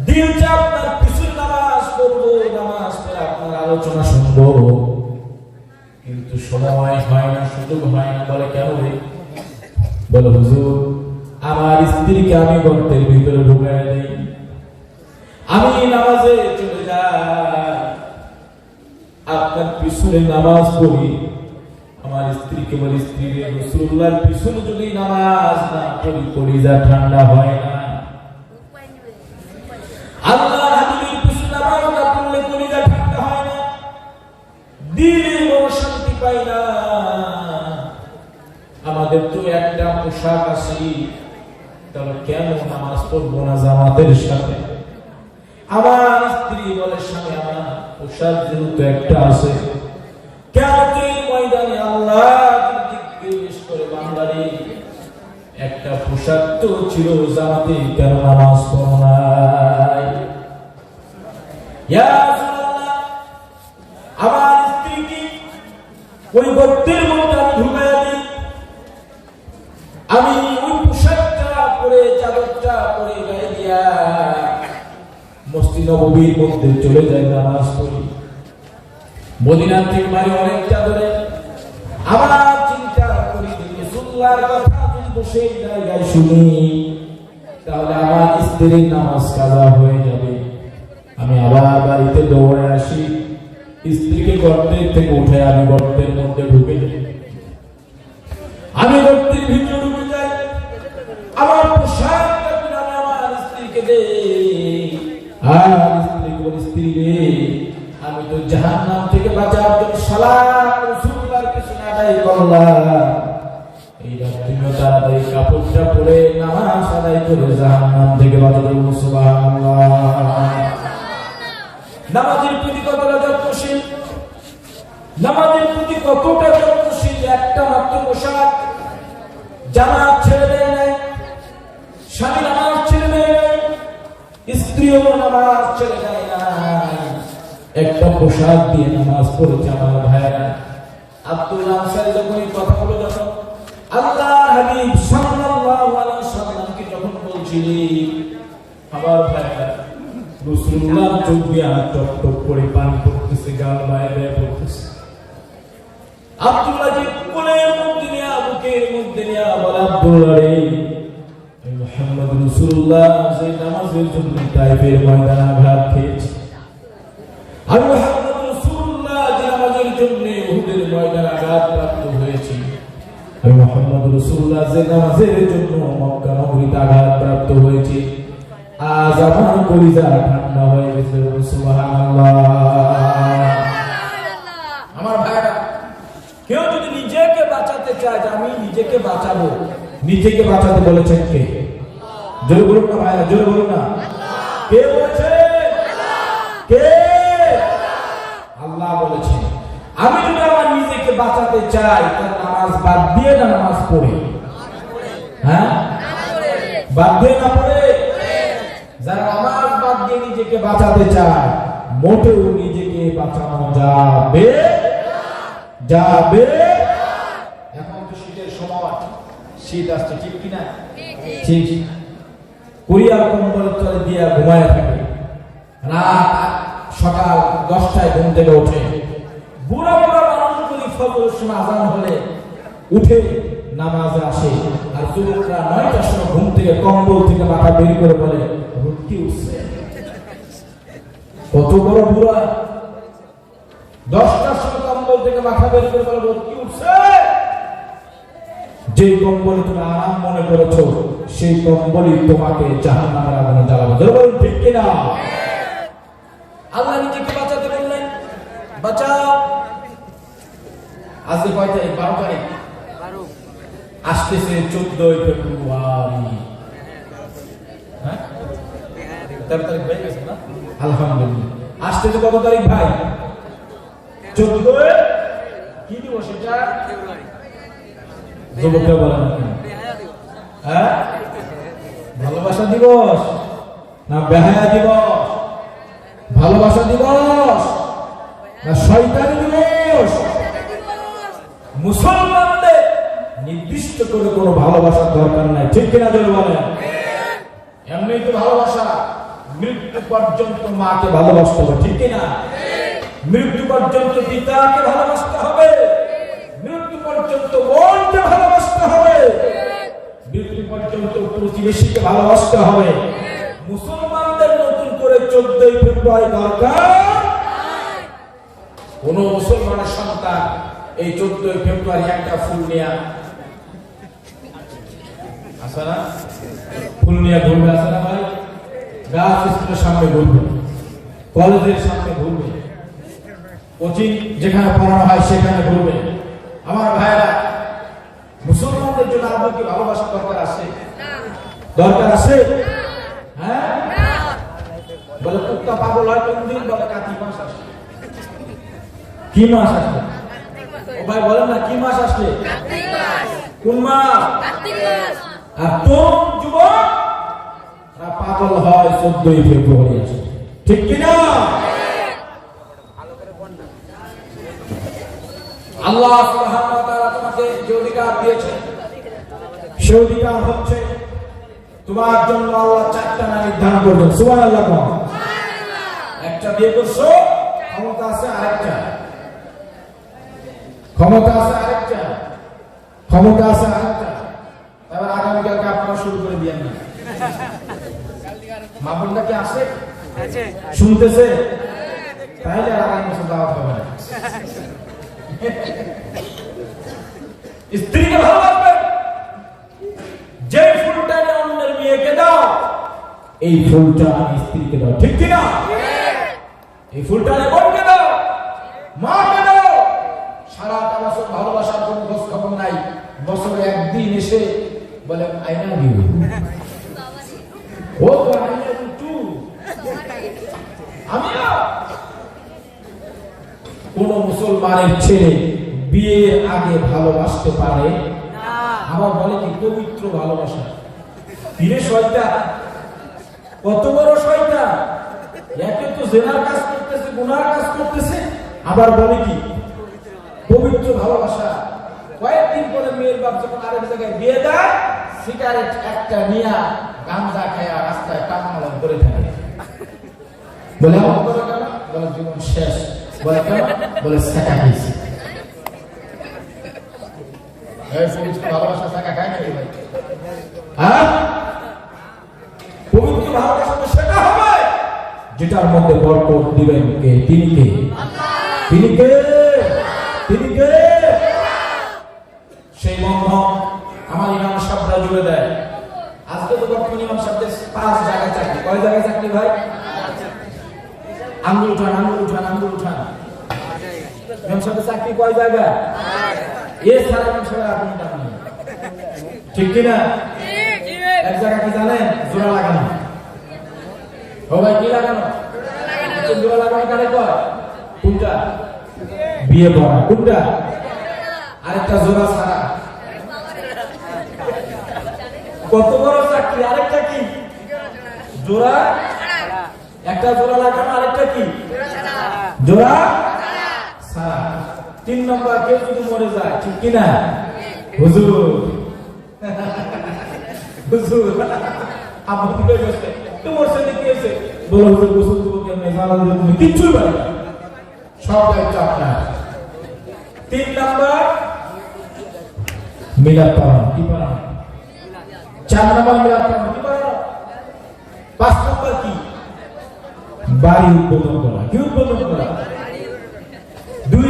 Speaker 1: দিল চায় আপনার পিছনে নামাজ পড়বো, নামাজ পড়ে আপনার আলোচনা শুনবো, কিন্তু সময় হয় না, সুযোগ হয় না। বলে, কেন রে? বলে, হুজুর আমার স্ত্রীকে আমি গর্তের ভিতরে ঢুকায় দেই, আমি নামাজে চলে যাই, আপনার পিছনে নামাজ পড়ি, আমার স্ত্রীকে বলি, স্ত্রী রে, রাসূলুল্লাহর পিছনে যদি নামাজ না পড়ি কলিজা ঠান্ডা হয় না। আল্লাহর হাবিবের পিছনে নামাজ না পড়লে কলিজা ঠান্ডা হয় না, দিলে মন শান্তি পায় না। আমাদের তো একটা পোশাক আছে, তাহলে কেন নামাজ পড়বো না জামাতের সাথে? আমার স্ত্রী বলে, স্বামী আমার পোশাক যেহেতু একটা আছে, কিয়ামতের ময়দানে আল্লাহ জিজ্ঞেস করে, বান্দারে একটা পোশাক তো ছিল জামাতে, কেন নামাজ পড়ো নাই? ইয়া রাসূলুল্লাহ, আমার স্ত্রীকে ওই গর্তের মধ্যে আমি ঢুকাইয়া দিই, আমি ওই পোশাকটা পরে, চাদরটা পরে গায়ে দিয়া মসজিদ নববীর মধ্যে চলে যাই, নামাজ পড়ি। মদিনার থেকে বাড়ি অনেক চাদরে, আবার চিন্তা করি রাসূলুল্লাহর কথা যদি বসে জায়গায় শুনি, তাহলে আমার স্ত্রীর নামাজ কাজা হয়ে যাবে। আমি আবার বাড়িতে দৌড়ে আসি, স্ত্রীকে গর্তের থেকে উঠে আমি গর্তের মধ্যে ঢুকে যাই। আমি গর্তের ভিতরে ঢুকে যাই, আমার পোশাকটা আমি আমার স্ত্রীকে দেই, আর স্ত্রীকে বলি, স্ত্রী রে, আমি তো জাহান্নাম থেকে বাঁচার জন্য সালাত রাসূলুল্লাহর পিছনে আদায় করলাম, এই রাত্রিও তাড়াতাড়ি কাপড়টা পরে নামাজ আদায় করে জাহান্নাম থেকে বাঁচাতে। সুবহানাল্লাহ। নামাজের প্রতি কতটা যত্নশীল, নামাজের প্রতি কতটা যত্নশীল। একটা মাত্র পোশাক, জামাত ছেড়ে দেয় নাই, স্বামী নামাজ ছেড়ে দেয় নাই, স্ত্রীও নামাজ ছেড়ে দেয় না, একটা পোশাক দিয়ে নামাজ পড়েছে। আমার ভাইরা, আব্দুল্লাহ আনসারী যখন এই কথাগুলো যখন আল্লাহর হাবিব সাল্লাল্লাহু আলাইহি ওয়াসাল্লামকে যখন বলছিলেন, আমার ভাইরা, রাসূলুল্লাহ চোখ দিয়ে টপ টপ করে পানি পড়তেছে, গাল বাইরে পড়তেছে। আব্দুল্লাহকে কোলের মধ্যে নিয়ে, বুকের মধ্যে নিয়ে বলে, আব্দুল্লাহ রে, মুহাম্মদ রাসূলুল্লাহ যে নামাজের জন্য তায়েফের ময়দানে আঘাত খেয়েছে, আমি মুহাম্মদ রাসূলুল্লাহ যে নামাজের জন্য উহুদের ময়দানে আঘাত প্রাপ্ত হয়েছি, আমি মুহাম্মদ রাসূলুল্লাহ যে নামাজের জন্য মক্কা নগরীতে আঘাত প্রাপ্ত হয়েছি, আজ আমার কলিজা ঠান্ডা হয়ে গেছে। সুবহানাল্লাহ। আমার ভাইরা, কেউ যদি নিজেকে বাঁচাতে চায় যে আমি নিজেকে বাঁচাবো, নিজেকে বাঁচাতে বলেছেন কে? জোরে বলুন না ভাইরা, জোরে বলুন না। কে বলেছে? কে? আল্লাহ বলেছেন। আমি যদি আমার নিজেকে বাঁচাতে চাই, তাহলে নামাজ বাদ দিয়ে না নামাজ পড়ে? হ্যাঁ, বাদ দিয়ে না পড়ে? যারা নামাজ বাদ দিয়ে নিজেকে বাঁচাতে চায়, মোটেও নিজেকে বাঁচানো যাবে যাবে। এখন তো শীতের সময়, শীত আসছে, ঠিক কিনা? ঠিক। কোরিয়ার কম্বলের তলে দিয়ে ঘুমায় থাকে, রাত সকাল 10টায় ঘুম থেকে ওঠে। বুড়া বুড়া মানুষগুলি ফজরের সময় আযান হলে উঠে নামাজে আসে, আর যুবকরা 9টার সময় ঘুম থেকে কম্বল থেকে মাথা বের করে বলে রুটি উঠছে। কত বড় বুড়া! 10টার সময় কম্বল থেকে মাথা বের করে বলে রুটি উঠছে। যে কম্বলে তুমি আরাম মনে করেছো, সেই কম্বলই তোমাকে জাহান্নামের আগুনে জ্বালাবে। বলুন ঠিক কিনা? আল্লাহ নিজেকে বাঁচাতে বললেন, বাঁচাও। আজকে কয় তারিখ? 12 তারিখ। আসতেছে 14 ফেব্রুয়ারি। হ্যাঁ, 13 তারিখ হয়ে গেছে না? আলহামদুলিল্লাহ। আসতেছে কত তারিখ ভাই? 14। কি দিবস এটা? যুবকরা বলেন হ্যাঁ, ভালোবাসা দিবস না বেহায়া দিবস? ভালোবাসা দিবস না শয়তানি দিবস? মুসলমানদের নির্দিষ্ট করে কোনো ভালোবাসার দরকার নাই, ঠিক কিনা জোরে বলেন? এমনি তো ভালোবাসা মৃত্যু পর্যন্ত মাকে ভালোবাসতে হবে, ঠিক কিনা? মৃত্যু পর্যন্ত পিতাকে ভালোবাসতে হবে, মৃত্যু পর্যন্ত বোনকে ভালোবাসতে হবে, মৃত্যু পর্যন্ত প্রতিবেশীকে ভালোবাসতে হবে। মুসলমানদের নতুন করে 14 ফেব্রুয়ারি দরকার। কোন মুসলমানের সন্তান এই 14 ফেব্রুয়ারি একটা ফুল নিয়ে আসে না? ফুল নিয়ে ঘুরবে, আসে না ভাই? গাছ স্কুলের সামনে ঘুরবে, কলেজের সামনে ঘুরবে, কোচিং যেখানে পড়ানো হয় সেখানে ঘুরবে। আমার ভাইরা, মুসলমানদের জন্য আপনার কি ভালোবাসা দরকার আছে? দরকার আছে? হ্যাঁ, বলে কুত্তা পাগল হয় কোন দিন? বলে কার্তিক মাস আসলে। কি মাস আসলে? ও ভাই বলেন না, কি মাস আসলে? কোন মাস? আর তোর যুবক পাগল হয় 14 ফেব্রুয়ারি আসলে, ঠিক কিনা? আল্লাহ সুবহানাহু ওয়া তাআলা তোমাকে যে অধিকার দিয়েছে, সে অধিকার হচ্ছে তোমার জন্য আল্লাহ 4টা নাম নির্ধারণ করবেন। সুবহানাল্লাহ। একটা বিয়ে করছো, ক্ষমতা আছে আরেকটা, ক্ষমতা আছে আরেকটা, ক্ষমতা আছে আরেকটা। এবার আগামীকালকে আপনারা শুরু করে দিয়েন না। মা বোনটা কি আসে? শুনতেছে? তাহলে আগামী বছর দাওয়াত হবে না। স্ত্রীকে ভালোবাসবেন, যে ফুলটা অন্যের মেয়েকে দাও, এই ফুলটা আমি স্ত্রীকে দাও, ঠিক কিনা? এই ফুলটা বোনকে দাও, মাকে দাও। সারাটা বছর ভালোবাসার কোনো খোঁজ খবর নাই, বছরে একদিন এসে বলে আই লাভ ইউ। ও তো আই লাভ ইউ টু। আমিও। কোন মুসলমানের ছেলে বিয়ের আগে ভালোবাসতে পারে না। আবার বলে কি পবিত্র ভালোবাসা। ফিরে শয়তান, কত বড় শয়তান! একে তো জেনার কাজ করতেছে, গুনার কাজ করতেছে, আবার বলে কি পবিত্র ভালোবাসা। কয়েকদিন পরে মেয়ের বাপ যখন আরেক জায়গায় বিয়ে দেয়, সিগারেট একটা নিয়ে গাঁজা খায়া রাস্তায় টাকামালা করে থাকে। বলে আমার করে কেন? বলে জীবন শেষ। বলে কেন? বলে শেখা হয়েছে। ভালোবাসা শেখা খায় নাকি ভাই? কিন্তু ভালোবাসা তো সেটা হবে যেটার মধ্যে বরকত দিবেন কে? তিনি কে? তিনি কে? তিনি কে? সেই বন্ধন আমার ইমাম সাহেবরা জুড়ে দেয়। আজকে তো বর্তমান ইমাম সাহেবদের 5 জায়গায় চাকরি। কয় জায়গায় চাকরি ভাই? আঙ্গুল উঠান, আঙ্গুল উঠান, আঙ্গুল উঠান। ইমাম সাহেবের চাকরি কয় জায়গায়? এ সারা ইমাম সাহেবের আপনি জানেন ঠিক কিনা? এক জায়গা কি জানেন? জোড়া লাগানো। ও ভাই কি লাগানো? জোড়া লাগানো কারে কয়? কোনটা? বিয়ে পড়া। কোনটা? আরেকটা জোড়া ছাড়া। কত বড় চাকরি! আরেকটা কি? জোড়া। একটা জোড়া লাগানো, আরেকটা কি? জোড়া ছাড়া। 3 নম্বর কেউ যদি মরে যায়, ঠিক কিনা? হুজুর হুজুর আমার কি হয়েছে? তোমার সাথে কি হয়েছে? বলো হুজুর গোসল দেবো কেমনে? জানালা দেবো? তুমি কিচ্ছুই পারবে না, সব দায়িত্ব আপনার। 3 নম্বর মিলাদ পড়ানো। কি পড়ানো? 4 নম্বর মিলাদ পড়ানো। কি পড়ানো? 5 নম্বর কি? বাড়ি উদ্বোধন করা। কি উদ্বোধন করা? 2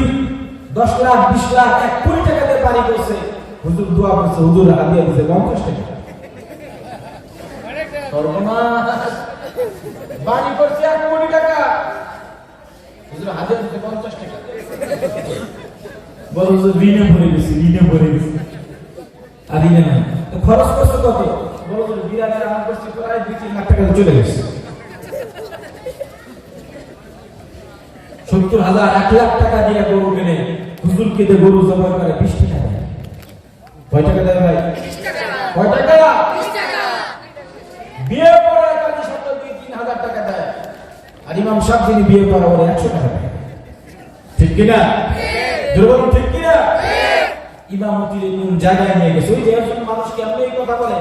Speaker 1: 10 লাখ 20 লাখ 1 কোটি টাকা দিয়ে বাড়ি করছে, হুজুর দোয়া করছে, হুজুর হাদিয়া দিয়েছে 50 টাকা। সর্বনাশ! বাড়ি করছে 1 কোটি টাকা, হুজুর হাদিয়া দিয়েছে 50 টাকা। বল হুজুর ঋণে ভরে গেছি, ঋণে ভরে গেছি। আর ঋণে নাই তো খরচ করছে কত? বল হুজুর বিরাটের আমার করছে প্রায় 2-3 লাখ টাকা চলে গেছে। 70,000 1 লাখ টাকা দিয়ে গরু কিনে হুজুরকে দিয়ে গরু জবাই করে 20 টাকা দেয়। কয় টাকা দেয় ভাই? 20 টাকা। কয় টাকা? 20 টাকা। বিয়ে করার কাজে শত 2-3,000 টাকা দেয়। আর ইমাম সাহেব যিনি বিয়ে করা ওরে 100 টাকা দেয়। ঠিক কিনা? দুর্বল ঠিক কিনা? ইমামতির কোন জায়গায় নিয়ে গেছে? ওই যে একজন মানুষ কেমন এই কথা বলে,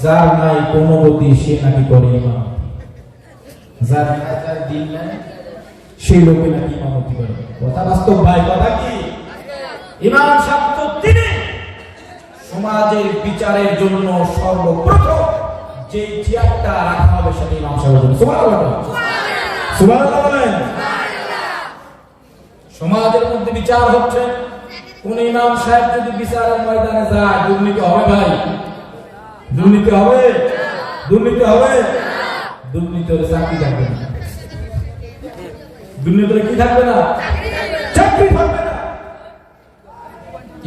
Speaker 1: যার নাই কোনো গতি সে নাকি করে ইমাম, যার নাই দিন নাই সেই লোকে নাকি ইমামতি করে। কথা বাস্তব ভাই, কথা কি? ইমাম সাহেব তো তিনি সমাজের বিচারের জন্য সর্বপ্রথম যে চেয়ারটা রাখা হবে সেটা ইমাম সাহেবের জন্য। সুবহানাল্লাহ, সুবহানাল্লাহ। সমাজের মধ্যে বিচার হচ্ছে, কোন ইমাম সাহেব যদি বিচারের ময়দানে যায়, দুর্নীতি হবে ভাই? দুর্নীতি হবে? দুর্নীতি হবে? দুর্নীতি হলে চাকরি থাকবে না। দুর্নীতি কি থাকবে না? চাকরি থাকবে না।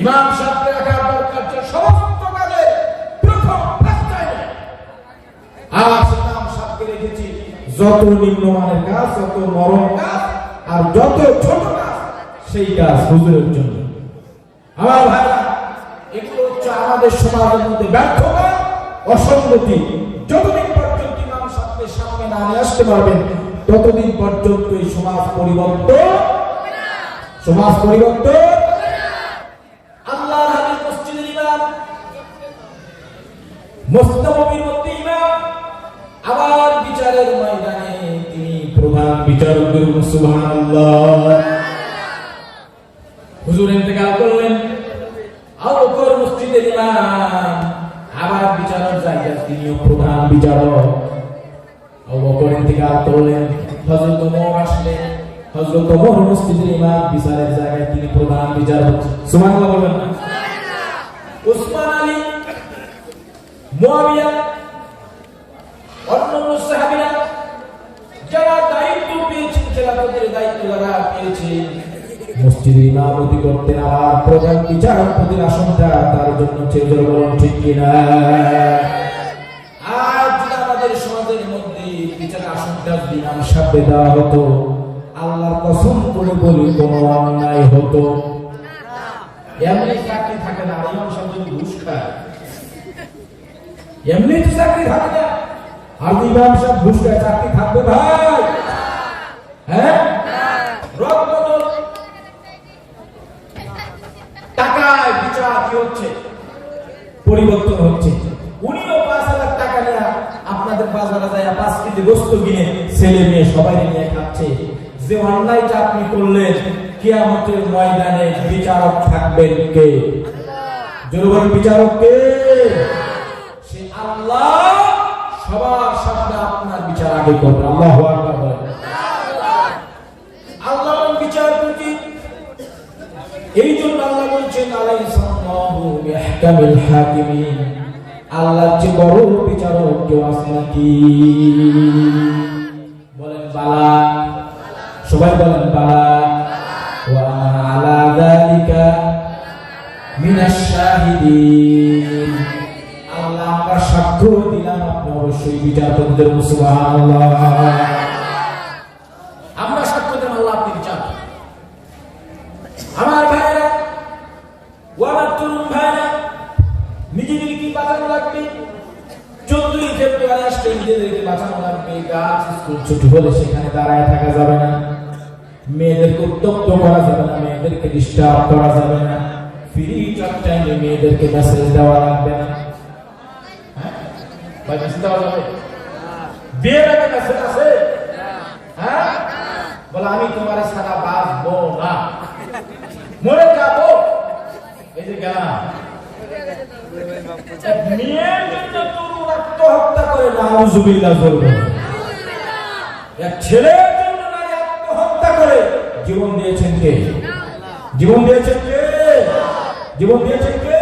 Speaker 1: ইমাম সাহেবকে রাখার দরকার যে সমস্ত কাজে প্রথম ফার্স্ট টাইমে। আর ইমাম সাহেবকে রেখেছি যত নিম্নমানের কাজ, যত নরম কাজ, আর যত ছোট কাজ, সেই কাজ হুজুরের জন্য। আমার ভাইরা, এগুলো হচ্ছে আমাদের সমাজের মধ্যে ব্যর্থতা, অসঙ্গতি। যতদিন পর্যন্ত ইমাম সাহেবকে সামনে না নিয়ে আসতে পারবেন, ততদিন পর্যন্ত এই সমাজ পরিবর্তন, সমাজ পরিবর্তন। আল্লাহর হাবিব মসজিদের ইমাম, মুস্তানবির মধ্যে ইমাম, আবার বিচারের ময়দানে তিনি প্রধান বিচারক। সুবহানাল্লাহ। হুজুর ইন্তেকাল করলেন, আবু বকর মসজিদের ইমাম, আবার বিচারক জায়গায় তিনিও প্রধান বিচারক। আবু বকর ইন্তেকাল করলেন, হযরত ওমর আসলেন, হযরত ওমর মসজিদের ইমাম, বিচারের জায়গায় তিনি প্রধান বিচারক। সুবহানাল্লাহ বলবেন না? উসমান আলী, মুয়াবিয়া, অন্যান্য সাহাবীরা যারা দায়িত্ব পেয়েছেন, খেলাফতের দায়িত্ব যারা পেয়েছেন, মসজিদে ইমামতি করতেন, আর প্রধান বিচারপতির আসনটা তার জন্য চেয়ে বলুন ঠিক কিনা? আজ যদি আমাদের সমাজের মধ্যে বিচারের আসনটা ইমাম সাহেবকে দেওয়া হতো, আল্লাহর কসম করে বলি কোনো অন্যায় হতো না। এমনি চাকরি থাকে না, ইমাম সাহেব যদি ঘুষ খায়, এমনি তো চাকরি থাকে না। আর ইমাম সাহেব ঘুষ খায়, চাকরি থাকবে ভাই? হ্যাঁ, টাকায় বিচার কি হচ্ছে? পরিবর্তন হচ্ছে। উনিও 5,000 টাকা নিয়ে আপনাদের বাজারে যায় 5 কেজি গোশত কিনে ছেলে মেয়ে সবাই নিয়ে খাচ্ছে। যে অন্যায়টা আপনি করলেন, কিয়ামতের ময়দানে বিচারক থাকবেন কে? জনগণ বিচারক কে? সে আল্লাহ সবার সামনে আপনার বিচার আগে করবে। আল্লাহু আকবার বলেন। আল্লাহ বিচার করতে এই জন্য আল্লাহ বলছেন আলাইসাল্লাহু বিআহকামিল হাকিমিন, আল্লাহর চেয়ে বড় বিচারক কেউ আছে নাকি? বলেন বালা, সবাই বলেন বালা। ওয়া আনা আলা যালিকা মিনাশ শাহিদিন, আল্লাহ আমরা সাক্ষ্য দিলাম আপনি অবশ্যই বিচারপতিদের। সুবহানাল্লাহ, আমরা সাক্ষ্য দিলাম আল্লাহ আপনি বিচার। আমার ভাইরা, ও আমার তরুণ ভাইরা, নিজেদেরকে কি বাঁচানো লাগবে? 14 ফেব্রুয়ারি আসলে নিজেদেরকে বাঁচানো লাগবে। গাছ স্কুল ছুটি হলে সেখানে দাঁড়ায় থাকা যাবে না, মেয়েদেরকে উত্তপ্ত করা যাবে না, মেয়েদেরকে ডিস্টার্ব করা যাবে না, ফ্রি অফ টাইমে মেয়েদেরকে মেসেজ দেওয়া লাগবে না। হ্যাঁ ভাই, মেসেজ দেওয়া যাবে? বিয়ের আগে মেসেজ আছে? হ্যাঁ, বলে আমি তোমার সারা বাঁচবো না, মরে যাবো, এই যে গেলাম। মেয়ের জন্য তরুণ আত্মহত্যা করে, নাউজুবিল্লাহ বলবেন। এক ছেলের জন্য নারী আত্মহত্যা করে, জীবন দিয়েছেন কে? জীবন দিয়েছেন কে? জীবন দিয়েছেন কে?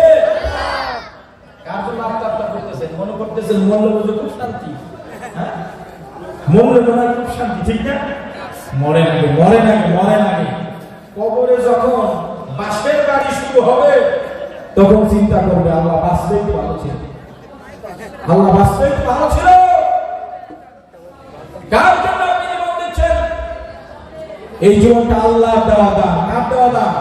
Speaker 1: কার জন্য আত্মহত্যা করতেছেন? মনে করতেছেন মূল্যবোধে খুব শান্তি। হ্যাঁ, মূল্যবোধে খুব শান্তি, ঠিক না? মরে নাকি, মরে নাকি, মরে নাকি। কবরে যখন বাসের গাড়ি শুরু হবে তখন চিন্তা করবে আল্লাহ বাঁচলেই ভালো ছিল, আল্লাহ বাঁচলেই ভালো ছিল। কার জন্য আপনি জীবন দিচ্ছেন? এই জীবনটা আল্লাহর দেওয়া দান। কার দেওয়া দান?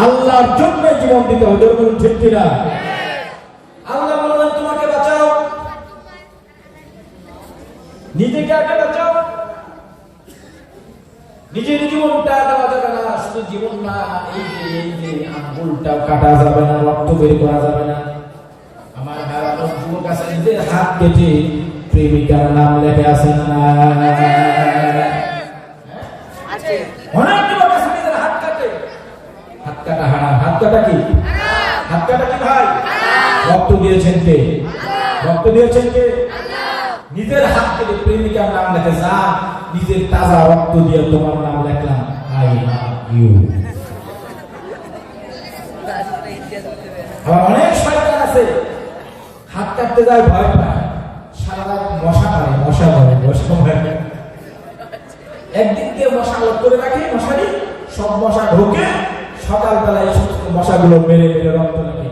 Speaker 1: আল্লাহর জন্য জীবন দিতে হবে, বলুন ঠিক কিনা? আল্লাহ বললেন তোমাকে বাঁচাও, নিজেকে আগে বাঁচাও। নিজের জীবনটা দেওয়া যাবে না, শুধু জীবন না, এই যে আঙ্গুলটাও কাটা যাবে না, রক্ত বের করা যাবে না। আমার ভাইরা যুবক আছে, নিজের হাত কেটে প্রেমিকার নাম লেখে আছে না? অনেক যুবক আছে নিজের হাত কাটে। হাত কাটা হারাম। হাত কাটা কি? হাত কাটা কি ভাই? রক্ত দিয়েছেন কে? রক্ত দিয়েছেন কে? নিজের হাত থেকে প্রেমিকার নাম লেখে। যা নিজের তাজা রক্ত দিয়ে তোমার নাম লেখলাম, আই লাভ ইউ। অনেক শয়তান আছে, হাত কাটতে যায় ভয় পায়, সারা রাত মশা মারে, মশা মারে, মশা মারে। একদিক দিয়ে মশা আলোক করে রাখে, মশারি সব মশা ঢোকে, সকালবেলা এই সমস্ত মশাগুলো মেরে মেরে রক্ত রাখে,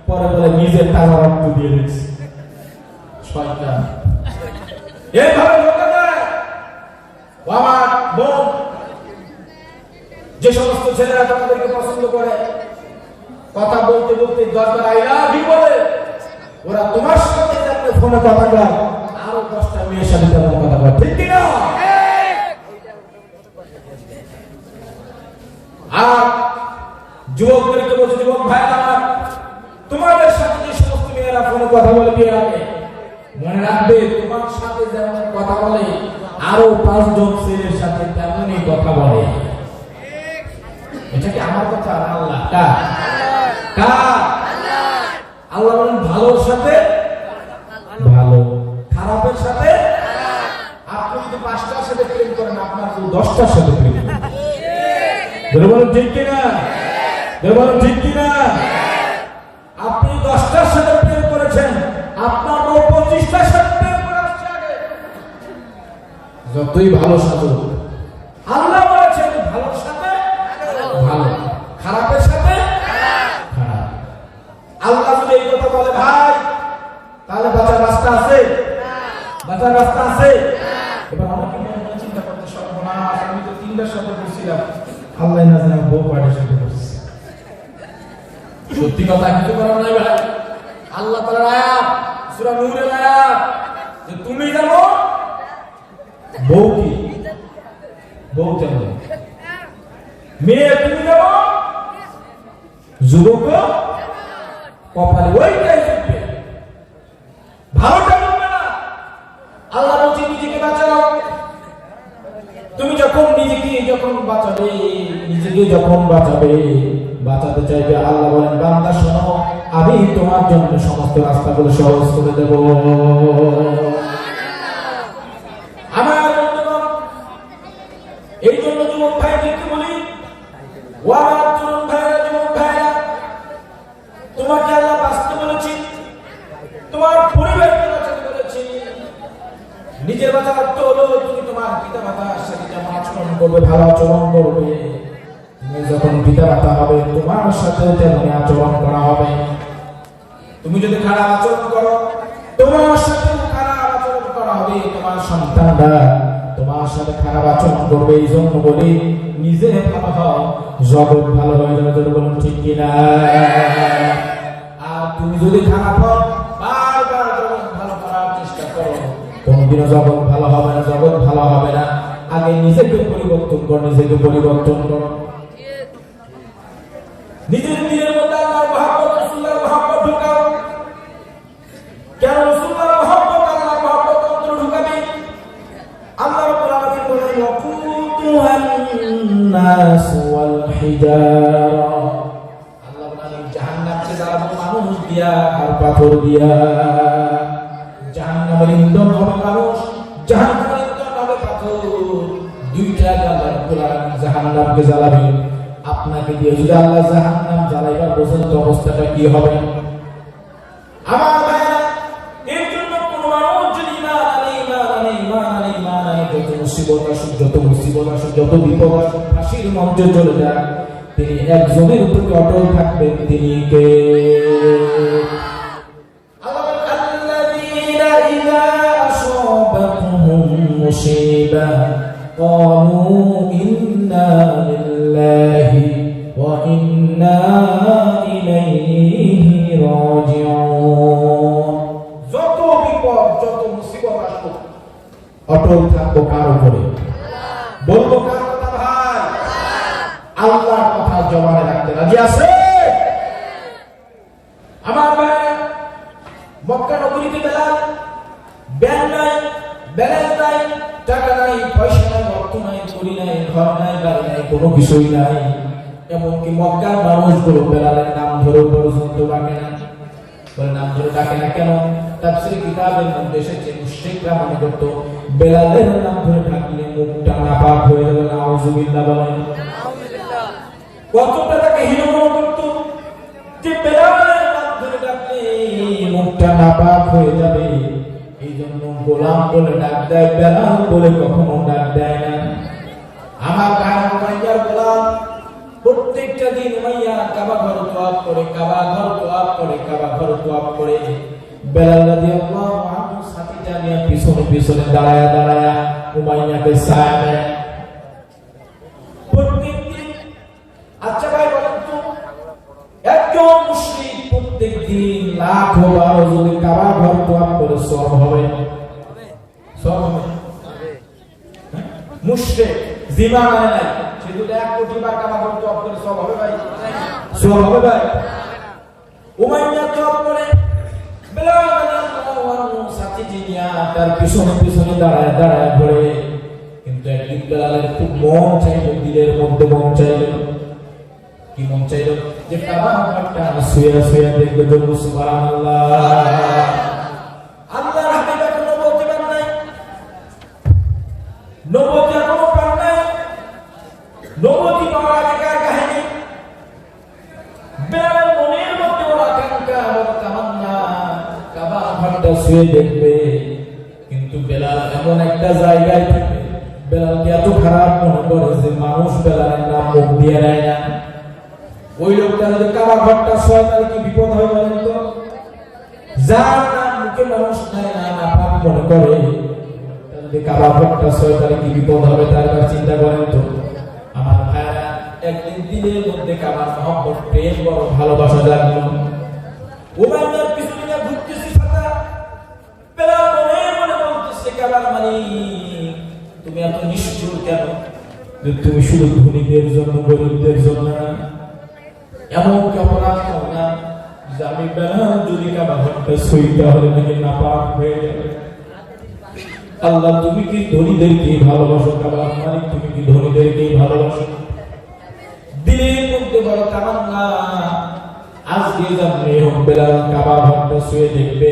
Speaker 1: পরে বলে নিজের তাজা রক্ত দিয়ে দিচ্ছে। শয়তান এইভাবে ধোঁকা দেয়। আমার বোন, যে সমস্ত ছেলেরা তোমাদেরকে পছন্দ করে, কথা বলতে বলতে 10 বার আই লাভ ইউ বলে, ওরা তোমার সাথে যাতে ফোনে কথা বলে আরো 10টা মেয়ের সাথে তেমন কথা বলে, ঠিক কিনা? আর যুবকদেরকে বলছে, যুবক ভাই আমার, তোমাদের সাথে যে সমস্ত মেয়েরা ফোনে কথা বলে বিয়ের আগে, মনে রাখবে তোমার সাথে যেমন কথা বলে আরো 5 জন ছেলের সাথে তেমনই কথা বলে। এটা কি আমার কথা? আল্লাহ। কার? কার? আল্লাহ বলেন ভালোর সাথে ভালো, খারাপের সাথে খারাপ। আপনি যদি 5টার সাথে প্রেম করেন, আপনার 10টার সাথে প্রেম করেন। বলুন ঠিক কিনা? বলুন ঠিক কিনা? আপনি 10টার সাথে প্রেম করেছেন, আপনার 25টার সাথে প্রেম করে আসছে আগে। যতই ভালো সাথে, আল্লাহ বলেছেন ভালোর সাথে ভালো, খারাপের সাথে খারাপ। আল্লাহ যদি এই কথা বলে ভাই, তাহলে বাঁচার রাস্তা আছে? বাঁচার রাস্তা আছে? এবার আমাকে মনে চিন্তা করতে, সর্বনাশ, আমি তো 3টার সাথে বলছিলাম, আল্লাহ না জানে বউ পাড়ের সাথে বলছি। সত্যি কথা, কিছু করার নাই ভাই। আল্লাহ তাআলার আয়াত, সূরা নূরের আয়াত, যে তুমি জানো বউ কি, বউ জানো, মেয়ে তুমি জানো, যুবক কপালে ওইটাই থাকবে, ভালোটা করবে না। আল্লাহ বলছে নিজেকে বাঁচাও। তুমি যখন নিজেকে বাঁচাবে, নিজেকে যখন বাঁচাবে, বাঁচাতে চাইবে, আল্লাহ বলেন বান্দা শোনো, আমি তোমার জন্য সমস্ত রাস্তাগুলো সহজ করে দেব। আমার বন্ধুগণ, এই জন্য যুবক ভাইদেরকে বলি, ও আমার তরুণ ভাইরা, যুবক ভাইরা, তোমাকে আল্লাহ বাঁচতে বলেছি, তোমার পরিবারকে বাঁচাতে বলেছি। নিজের বাঁচার অর্থ হলো তুমি তোমার পিতা মাতার সাথে যেমন আচরণ করবে, ভালো আচরণ করবে। তুমি যখন পিতা মাতা হবে, তোমার সাথেও তেমনি আচরণ করা হবে। তুমি যদি খারাপ আচরণ করো, তোমার সাথে খারাপ আচরণ করা হবে। তোমার সন্তানরা তোমার সাথে খারাপ আচরণ করবে। এই জন্য বলি, নিজে ভালো হও, জগৎ ভালো হয়ে যাবে। বলুন ঠিক কিনা? আর তুমি যদি খারাপ হও, বারবার জগৎ ভালো করার চেষ্টা করো, কোনদিনও জগৎ ভালো হবে না, জগৎ ভালো হবে না। আগে নিজেকে পরিবর্তন করো, নিজেকে পরিবর্তন করো। নিজের দিলের মধ্যে আল্লাহর মহব্বত, রাসূলুল্লাহর মহব্বত ঢুকাও। কেন রাসূলুল্লাহর মহব্বত, আল্লাহর মহব্বত অন্তরে ঢুকাবে? আল্লাহ রাব্বুল আলামিন বলেন, ওয়াকুতুহান নাস ওয়াল হিজারা। আল্লাহ বলেন, জাহান্নামকে জ্বালাবো মানুষ দিয়া আর পাথর দিয়া। জাহান্নামের ইন্ধন হবে মানুষ, জাহান্নামের ইন্ধন হবে পাথর। দুইটা আল্লাহ রাব্বুল আলামিন জাহান্নামকে জ্বালাবে। আপনাকে দিয়ে যদি আল্লাহ জাহান্নাম জ্বালাইবার পর্যন্ত অবস্থাটা কি হবে? আমার ভাইরা, এর জন্য কোন মানুষ যদি ঈমান আনে, যত মুসিবত আসুক, যত বিপদ আসুক, ফাঁসির মঞ্চে চলে যান, তিনি একজনের উপর অটল থাকবেন। তিনি কে? আল্লাযীনা ইযা আসাবাতহুম মুসিবা ক্বালু ইন্না লিল্লাহি ওয়া ইন্না ইলাইহি রাজিউন। যত বিপদ, যত মুসিবত আসুক, অটল থাকবো কার উপরে? বলবো কার কথা? ভাই, আল্লাহর কথা জবানে রাখতে রাজি আছে? আমার ভাই, মক্কা নগরীতে বেলাল, ব্যাংক নাই, ব্যালেন্স নাই, টাকা নাই, পয়সা নাই, অর্থ নাই, করি নাই, ঘর নাই, গাড়ি নাই, কোনো বিষয় নাই। এমনকি মক্কার মানুষগুলো বেলালের নাম ধরে পর্যন্ত ডাকে না। বলে, নাম ধরে ডাকে না কেন? তাফসীর কিতাবের মধ্যে এসেছে, মুশরিকরা মনে করত বেলালের নাম ধরে ডাকলে মুখটা নাপাক হয়ে যাবে। নাউযুবিল্লাহ বলেন। কতটা তাকে হীন মনে করত যে বেলালের নাম ধরে ডাকলে মুখটা নাপাক হয়ে যাবে। এই জন্য গোলাম বলে ডাক দেয়, বেলাল বলে কখনো ডাক দেয় না। আমার ভাই উমাইয়ার গোলাম প্রত্যেকটা দিন উমাইয়া কাবা ঘর তওয়াফ করে, কাবা ঘর তওয়াফ করে, কাবা ঘর তওয়াফ করে। বেলাল রাদিয়াল্লাহু আনহু সাথীটা নিয়ে পিছনে পিছনে দাঁড়ায়া দাঁড়ায়া উমাইয়াকে সায়া দেয় প্রত্যেকদিন। আচ্ছা ভাই বলেন তো, একজন মুশরিক প্রত্যেকদিন লাখো বার যদি কাবা ঘর তওয়াফ করে সওয়াব হবে? সওয়াব হবে? মুশরিক জিমা মানে নাই, সে যদি 1 কোটি বার কাবা ঘর তওয়াফ করে সওয়াব হবে ভাই? সওয়াব হবে ভাই? উমাইয়া তওয়াফ করে, বেলাল রাদিয়াল্লাহু আনহু সাথী জিনিয়া তার পিছনে পিছনে দাঁড়ায় দাঁড়ায় ঘুরে। কিন্তু একদিন বেলালের খুব মন চাইল, দিলের মধ্যে মন চাইল। কি মন চাইল? যে কাবা ঘরটা শুয়ে শুয়ে দেখবে তো সুবহানাল্লাহ। আল্লাহর হাবিব এখনো নবুয়ত পান নাই, নবুয়ত এখনো পান নাই। নবুয়ত পাওয়ার আগেকার কাহিনী। বেলালের মনের মধ্যে বড় আকাঙ্ক্ষা, বড় তামান্না, কাবা ঘরটা শুয়ে দেখবে। কিন্তু বেলাল এমন একটা জায়গায় থাকে, বেলালকে এত খারাপ মনে করে যে মানুষ বেলালের নাম মুখ দিয়ে নেয় না। ওই লোকটা যদি কাবা ঘরটা শোয়, তাহলে কি বিপদ হয় বলেন তো? যার নাম মুখে মানুষ নেয় না, নাপাক মনে করে, যদি কাবা ঘরটা শোয় তাহলে কি বিপদ হবে? তার চিন্তা করেন তো। আমার ভাইরা, একদিন দিনের মধ্যে কাবার মহব্বত, প্রেম, বড় ভালোবাসা জাগলো। উমাইয়ার পিছনে ঘুরতেছে সাদা, বেলাল মনে মনে বলতেছে, কাবার মালিক তুমি এত নিষ্ঠুর কেন? তুমি শুধু ধনীদের জন্য, গরিবদের জন্য না, এমন অপরাধ করো না যে আমি বেলাল যদি কাবা ঘরটা সই তাহলে নাকি নাপাক হয়ে যাবে। আল্লাহ তুমি কি ধনীদেরকেই ভালোবাসো? কাবার মালিক তুমি কি ধনীদেরকেই ভালোবাসো? দিলের মধ্যে বড় তামান্না, আজকে জানলে বেলাল কাবা ঘরটা শুয়ে দেখবে,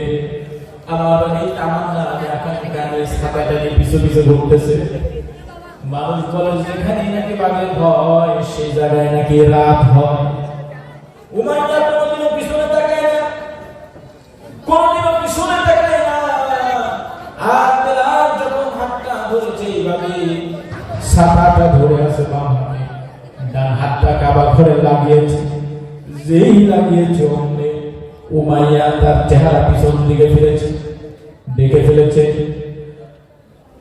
Speaker 1: আমার এই তামান্না আমি এখন গানে ছাতাটাকে পিছু পিছু ঘুরতেছে। মানুষ বলে যেখানে নাকি বাঘের ভয় সেই জায়গায় নাকি রাত হয়। উমাইয়া কোনদিনও পিছনে তাকায় না, কোনদিনও পিছনে তাকায় না। আর বেলাল যখন হাতটা ধরেছে এইভাবে ছাতাটা ধরে আছে বাম হাতে, ডান হাতটা কাবা ঘরে লাগিয়েছে। যেই লাগিয়েছে অমনে উমাইয়া তার চেহারা পিছন দিকে ফিরেছে, দেখে ফেলেছে।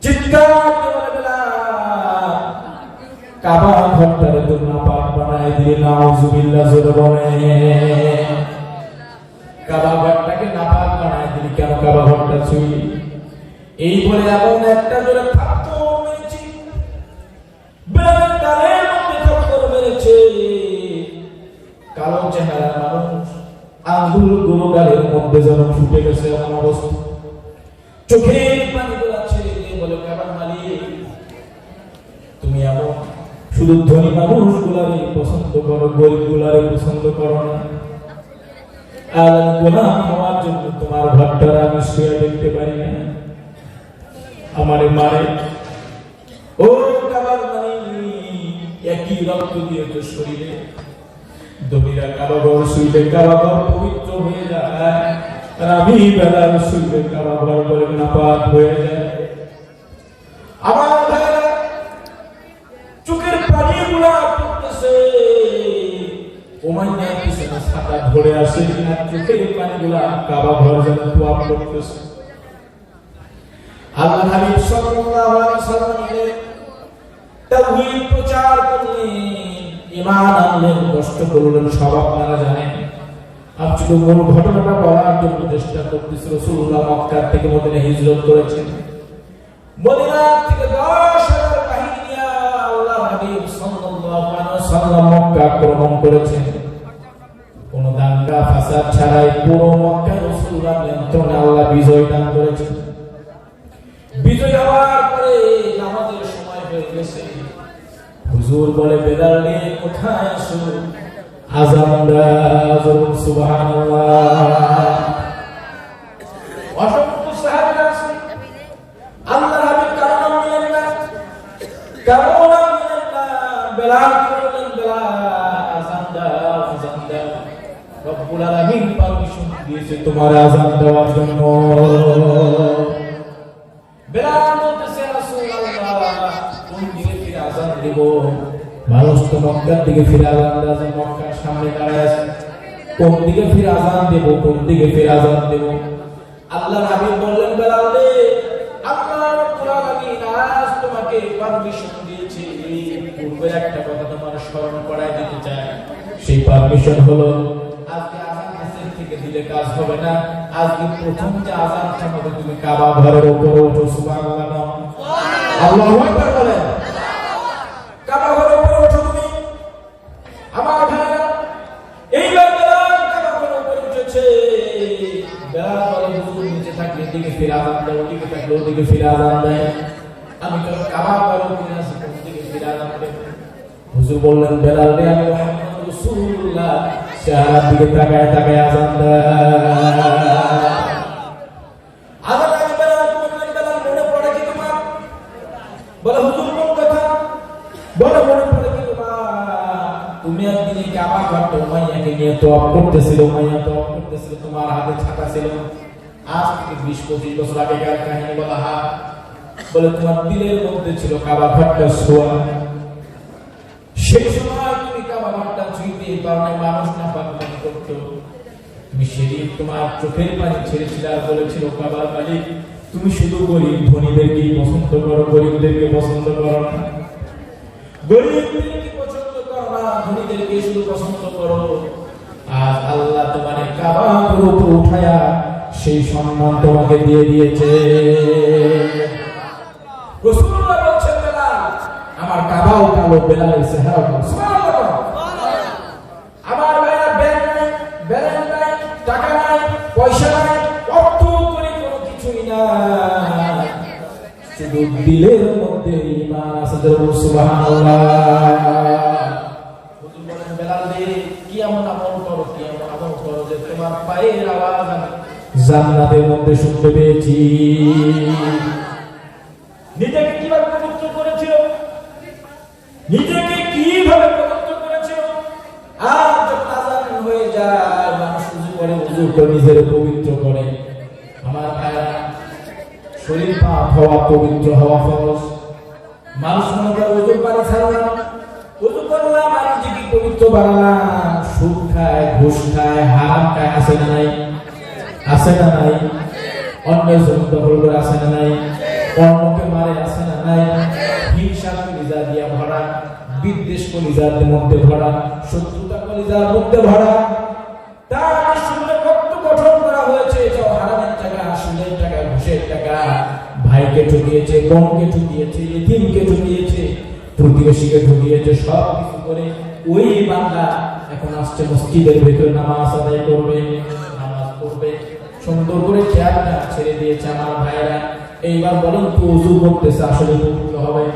Speaker 1: চিৎকার করে বেলাল কাবা ঘরটারে তো নাপাক বানায় দিয়ে নাউজুবিল্লাহ জোরে বলে। কাবা ঘরটাকে নাপাক বানায় দিলি কেন? কাবা ঘরটা ছুঁই এই বলে এমন একটা জোরে থাপ্পড় মেরেছে, বেলালের গালের মধ্যে থাপ্পড় মেরেছে। কালো চেহারা মানুষ, আঙ্গুল গুলো গালের মধ্যে যেন ফুটে গেছে এমন অবস্থা। চোখের পানি গড়াচ্ছে, বলে কাবার মালিক তুমি এমন শুধু ধনী মানুষ গুলারে পছন্দ করো, গরিব গুলারে পছন্দ করো না। আর গোলাম হওয়ার জন্য তোমার ঘরটা আমি শুয়ে দেখতে পারি না, আমারে মারে। ও কাবার মালিক, একই রক্ত দিয়ে তো শরীরে ধনীরা কাবা ঘর শুইলে কাবা ঘর পবিত্র হয়ে যায়, আর আমি বেলাল শুইলে কাবা ঘর বলে নাপাক হয়ে যায়। আমার ভাইরা চোখের পানি গুলা পড়তেছে, উমাইয়া পিছনে ছাতা ধরে আসে কিনা চোখের পানি গুলা কাবা ঘর যেন তোয়াব করতেছে। আল্লাহ হাবিব সাল্লাল্লাহু আলাইহি ওয়াসাল্লাম তাওহীদ প্রচার করলেন, ঈমান আনলেন, কষ্ট করলেন, সব আপনারা জানেন। আমি শুধু মূল ঘটনাটা বলার জন্য চেষ্টা করতেছি। রাসূলুল্লাহ মক্কা থেকে মদিনায় হিজরত করেছেন। মদিনা থেকে 10,000 বাহিনী নিয়ে আল্লাহ হাবিব সাল্লাল্লাহু আলাইহি ওয়াসাল্লাম মক্কা আক্রমণ করেছেন। কোন দাঙ্গা ফাসাদ ছাড়াই পুরো মক্কা রাসূলুল্লাহ নিয়ন্ত্রণে আল্লাহ বিজয় দান করেছেন। বিজয় হওয়ার পরে নামাজের সময় হয়ে গেছে। হুজুর বলে বেলাল রে কোথায় আছো? আযান দাও, সুবহানাল্লাহ। অসংখ্য সাহাবীরা আছে, আল্লাহ হাবিব কারণ নিলেন না, কারণ নিলেন না। বেলাল বললেন বেলাল আযান দাও, আযান দাও। রব্বুল আলামিন পারমিশন দিয়েছে তোমার আযান দেওয়ার জন্য। বেলাল বলতেছে রাসূলুল্লাহ কোন দিকে ফিরে আযান দেব? মানুষ তো মক্কার দিকে ফিরে আযান দেয়, মক্কার সামনে দাঁড়ায় আছে, কোন দিকে ফিরে আযান দেব, কোন দিকে ফিরে আযান দেব? আল্লাহর হাবিব বললেন বেলাল রে, আল্লাহ রাব্বুল আলামিন আজ তোমাকে পারমিশন দিয়েছে। পূর্বের একটা কথা তোমার স্মরণ করায় দিতে চাই। সেই পারমিশন হলো আজকে আযান হাসিল থেকে দিলে কাজ হবে না। আজকে প্রথম যে আযানটা হবে তুমি কাবা ঘরের উপরে ওঠো, সুবহানাল্লাহ, আল্লাহু আকবার বলেন। কাবা ঘরের উপরে ওঠো তুমি। আমার ভাইরা এইবার বেলাল কাবা ঘরের উপরে উঠেছে। বেলাল বলে হুজুর নিচে থাকলে দিকে ফিরে আযান দেয়, ওদিকে থাকলে ওদিকে ফিরে আযান দেয়। আমি তো কাবা ঘরের উপরে আছি, কোন দিকে ফিরে আযান দেব? হুজুর বললেন বেলাল রে আমি মুহাম্মদ রাসূলুল্লাহ চেহারার দিকে তাকায় তাকায় আযান দেয়। আযান আগে বেলাল বললেন বেলাল মনে পড়ে কি তোমার? বলে হুজুর কোন কথা? বলে মনে পড়ে কি তোমার? তুমি একদিন এই কাবা ঘরটা উমাইয়াকে নিয়ে তোয়াব করতেছিল, উমাইয়া তোয়াব করতেছিল, তোমার হাতে ছাতা ছিল। আজ থেকে 20-25 বছর আগেকার কাহিনী বলা হয়। বলে তোমার দিলের মধ্যে ছিল কাবা ঘরটা ছোঁয়া। সেই সময় তুমি কাবা ঘরটা ছুঁইতে পারো, মানুষ না পাকপানি করতো। তুমি সেদিন তোমার চোখের পানি ছেড়েছিল আর বলেছিল কাবার মালিক তুমি শুধু গরিব ধনীদেরকেই পছন্দ করো, গরিবদেরকে পছন্দ করো না। গরিবদেরকে পছন্দ করো না, ধনীদেরকে শুধু পছন্দ করো। আজ আল্লাহ তোমার কাবার উপর উঠায়া সেই সম্মান তোমাকে দিয়ে দিয়েছে। রাসূলুল্লাহ বলছেন বেলাল আমার কাবাও কালো, বেলালের চেহারাও কালো। সুবহানাল্লাহ। আমার ভাইরা ব্যাংক নাই, টাকা নাই, পয়সা নাই, অর্থ করে কোনো কিছুই নাই, শুধু দিলের মধ্যে ঈমান আছে। সুবহানাল্লাহ। হুজুর বলেন বেলাল রে কি এমন আমল করো, কি এমন আমল তোমার পায়ের আওয়াজ আমি জান্নাতের মধ্যে শুনতে পেয়েছি। নিজেকে কিভাবে পবিত্র করেছিল, নিজেকে কিভাবে পবিত্র করেছিল। আর যখন আযান হয়ে যায় মানুষ উযু করে, উযু করে নিজের পবিত্র করে। আমার ভাইরা, শরীর পাক হওয়া, পবিত্র হওয়া ফরজ। মানুষ মনে করে উযুর পানি ছাড়লাম, উযু করলাম আর নিজেকে পবিত্র বানালাম। সুদ খায়, ঘুষ খায়, হারাম খায়, আছে না নাই? আছে না নাই? অন্যের জমি দখল করে আছে না নাই? অন্যকে মারে আছে না নাই? হিংসা কলিজা দিয়া ভরা, বিদ্বেষ কলিজার মধ্যে ভরা, শত্রুতা কলিজার মধ্যে ভরা। তার শুনলে কত গঠন করা হয়েছে, যে হারামের টাকা, সুদের টাকা, ঘুষের টাকা, ভাইকে ঠকিয়েছে, বোনকে ঠকিয়েছে, এতিমকে ঠকিয়েছে, প্রতিবেশীকে ঠকিয়েছে, সব কিছু করে ওই বান্দা এখন আসছে মসজিদের ভেতরে নামাজ আদায় করবে, নামাজ পড়বে, সুন্দর করে খেয়ালটা ছেড়ে দিয়েছে। আমার ভাইরা, এইবার বলেন তো ওযু করতেছে আসলে পবিত্র হবে না?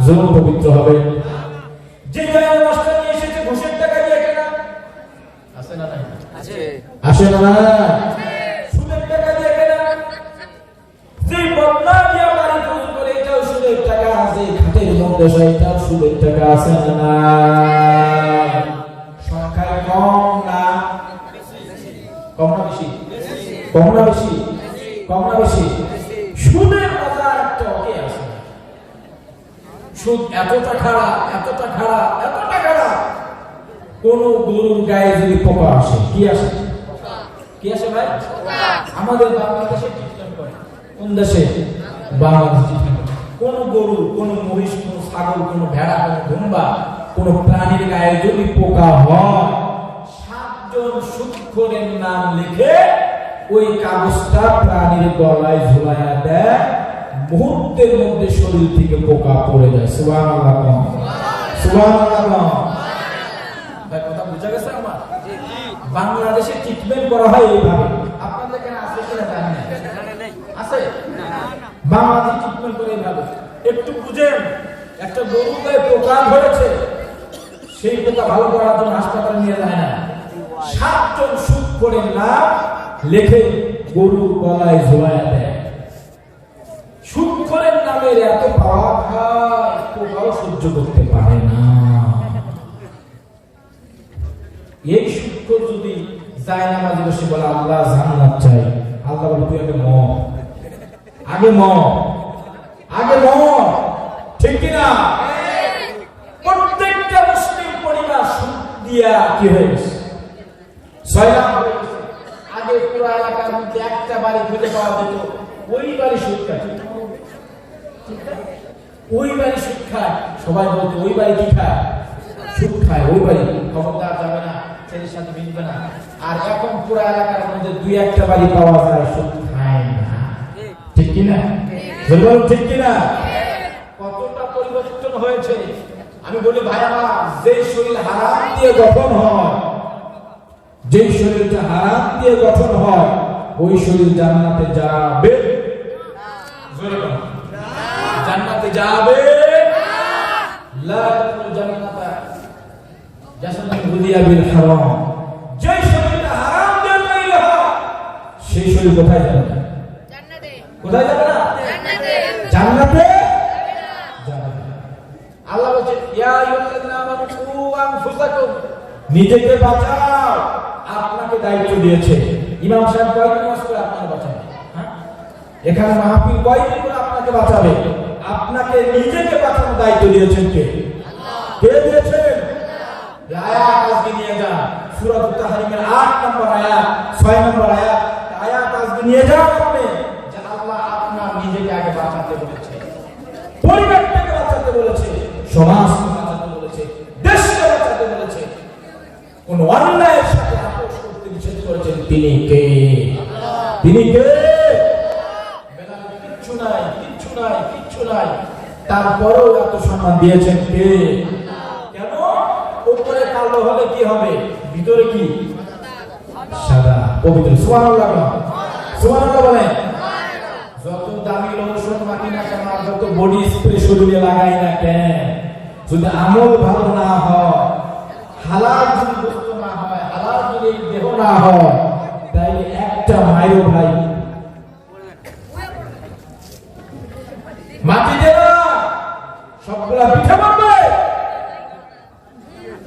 Speaker 1: জোর পবিত্র হবে। যে জায়গায় নষ্ট নিয়ে এসেছে ঘুষের টাকা দিয়ে কেনা, আছে না নাই? আছে। আসে না না? সুদের টাকা দিয়ে কেনা। যে বদনা দিয়া বাড়ি ওযু করে, এটাও সুদের টাকা আছে। খাটের মধ্যে সেটাও সুদের টাকা আছে না না? সংখ্যায় কম না কম না বেশি? কম না বেশি? কম না বেশি? সুদের বাজার টকে আছে। সুদ এতটা খারাপ, এতটা খারাপ, এতটা খারাপ। কোন গরুর গায়ে যদি পোকা আসে, কি আসে? কি আসে ভাই? আমাদের বাংলাদেশে ট্রিটমেন্ট করে। কোন দেশে? বাংলাদেশে ট্রিটমেন্ট করে। কোন গরু, কোন মহিষ, কোন ছাগল, কোন ভেড়া, কোন দুম্বা, কোন প্রাণীর গায়ে যদি পোকা হয়, 7 জন সুদখোরের নাম লিখে ওই কাগজটা প্রাণীর গলায় ঝুলাইয়া দেয়। মুহূর্তের মধ্যে শরীর থেকে পোকা পড়ে যায়। সুবহানাল্লাহ, সুবহানাল্লাহ। ভাই কথা বুঝা গেছে আমার? বাংলাদেশে ট্রিটমেন্ট করা হয় এইভাবে। আপনাদের এখানে আছে কিনা জানি না? আছে? বাংলাদেশে ট্রিটমেন্ট করে এইভাবে। একটু বুঝেন, একটা গরুর গায়ে পোকা ধরেছে, সেই পোকা ভালো করার জন্য হাসপাতালে নিয়ে যায় না। 7 জন সুদখোরের নাম লেখে গরুর গলায় ঝোলায়া দেয়। সুদখোরের নামের এত পাওয়া খায়, পোকাও সহ্য করতে পারে না। এই সুদখোর যদি যায় নামাজে বসে বলে আল্লাহ জান্নাত চাই, আল্লাহ বলে তুই আগে মর, আগে মর, আগে মর। ঠিক কিনা? প্রত্যেকটা মুসলিম পরিবার সুদ দিয়া কি হয়েছে? সয়লাভ হয়ে গেছে। আগে পুরো এলাকার মধ্যে একটা বাড়ি খুঁজে পাওয়া যেত, ওই বাড়ি সুদ খায়, ওই বাড়ি সুদ খায়। সবাই বলতো ওই বাড়ি কি খায়? সুদ খায়। ওই বাড়ি খবরদার যাবে না, ছেলের সাথে মিলবে না। আর এখন পুরো এলাকার মধ্যে 2-1টা বাড়ি পাওয়া যায়, সুদ খায় না। ঠিক কিনা? ঠিক কিনা? কতটা পরিবর্তন হয়েছে। আমি বলি ভাই আমার, যে শরীর হারাম দিয়ে গঠন হয়, যে শরীরটা হারাম দিয়ে গঠন হয়, ওই শরীর জান্নাতে যাবে না। জান্নাতে যাবে লা তাদখুলুল জান্নাতা জাসাদান হুদিয়া বিল হারাম। যে শরীরটা হারাম দিয়ে তৈরি হয়, সেই শরীর কোথায় যাবে? জান্নাতে। কোথায় যাবে না? জান্নাতে। জান্নাতে যাবে। আল্লাহ বলেন ইয়া আইয়ুহাল্লাযিনা আমানু কু আনফুসাকুম, নিজেকে বাঁচাও, আপনাকে দায়িত্ব দিয়েছে। ইমাম সাহেব কয়দিন নামাজ পড়ে আপনাকে বাঁচাবে? হ্যাঁ, এখানে মাহফিল কয়দিন করে আপনাকে বাঁচাবে? আপনাকে নিজেকে বাঁচানোর দায়িত্ব দিয়েছেন কে? কে দিয়েছেন? আয়াত আজকে নিয়ে যান, সূরা তাহরিমের 8 নম্বর আয়াত, 6 নম্বর আয়াত। আয়াত আজকে নিয়ে যান আপনি, যে আল্লাহ আপনার নিজেকে আগে বাঁচাতে বলেছে, পরিবারটাকে বাঁচাতে বলেছে, সমাজকে বাঁচাতে বলেছে, দেশকে বাঁচাতে বলেছে। কোন অন্যায়ের সাথে আপোষ করতে নিষেধ করেছেন তিনি কে? তিনি কে? কিচ্ছু নাই, কিচ্ছু নাই, কিচ্ছু নাই। তারপরেও এত সম্মান দিয়েছেন কে? কেন? উপরে কালো হলে কি হবে, ভিতরে কি সাদা পবিত্র। সুবহানাল্লাহ, সুবহানাল্লাহ বলেন। যত দামি লোশন মাখি না কেন, যত বডি স্প্রে শরীরে লাগাই না কেন, যদি আমল ভালো না হয়, হালাল যদি বস্তু না হয়, হালাল যদি দেহ না হয় তাইলে একটা মায়ের ভাই মাটি দেবে না, সবগুলা পিঠে মারবে।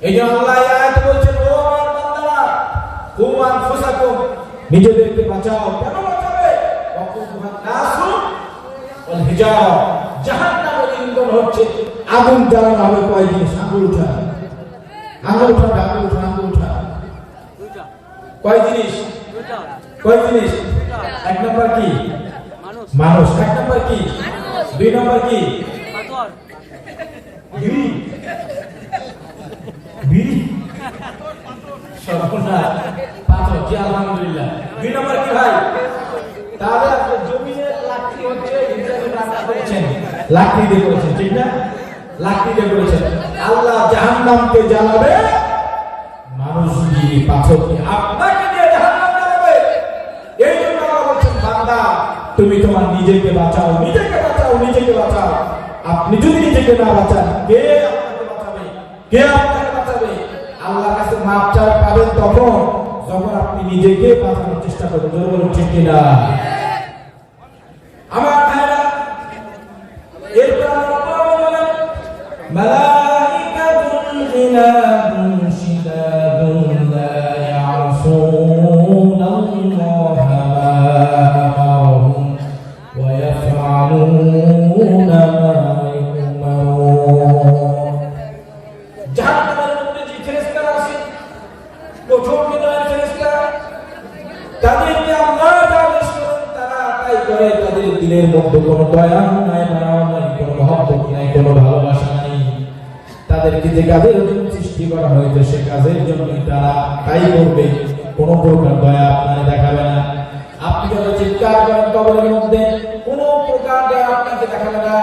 Speaker 1: এই জন্য আল্লাহ আয়াত বলছেন, ও আমার বান্দারা, কু আনফুসাকুম, নিজেদেরকে বাঁচাও। কেন বাঁচাবে? ওয়াকুদুহান নাসু ওয়াল হিজারা, জাহান্নামের ইন্ধন হচ্ছে আগুন। জ্বালানো হবে কয় জিনিস? আগুন উঠা, আগুন উঠা, আগুন উঠা, আগুন উঠা। কয় জিনিস? কয় জিনিস? এক নম্বর কি? মানুষ। এক নম্বর কি? দুই নম্বর কি? বিড়ি। বিড়ি সর্বনাশ, পাথর। জি আলহামদুলিল্লাহ। দুই নম্বর কি ভাই? তাহলে আপনি জমিনের লাকড়ি হচ্ছে লাকড়ি দিয়ে করেছেন, ঠিক না? লাকড়ি দিয়ে করেছেন। আল্লাহ জাহান্নামকে জ্বালাবে মানুষ দিয়ে, পাথর দিয়ে, আপনাকে দিয়ে জাহান্নাম জ্বালাবে। এই জন্য আল্লাহ বলছেন, বান্দা তুমি তোমার নিজেকে বাঁচাও, নিজেকে বাঁচাও, নিজেকে বাঁচাও। আপনি যদি নিজেকে না বাঁচান, কে আপনাকে বাঁচাবে? কে আপনাকে বাঁচাবে? আল্লাহর কাছে মাপ চাওয়া পাবেন তখন যখন আপনি নিজেকে বাঁচানোর চেষ্টা করবেন। জোরে বলুন ঠিক কিনা? আমার ভাইরা, এরপর আল্লাহ বলেন, মালাইকাতুন গিলাদুন শিদাদুন লা ইয়াসুনাল্লাহা মা আমারহুম ওয়া ইয়াফআলুনা মা ইউমারুন। জাহান্নামের মধ্যে যে ফেরেশতারা আছে, কঠোর বিনয়ের ফেরেশতা, তাদেরকে আল্লাহ আদেশ করেন, তারা তাই করে। তাদের দিলের মধ্যে কোনো দয়া নাই, মায়া নাই, কোনো মহব্বত নাই, কোনো ভালোবাসা নাই। তাদেরকে যে কাজের জন্য সৃষ্টি করা হয়েছে সে কাজের জন্যই তারা তাই করবে, কোনো প্রকার দয়া আপনার দেখাবে না। আপনি যত চিৎকার করেন কবরের মধ্যে, কোনো প্রকার দয়া আপনাকে দেখাবে না।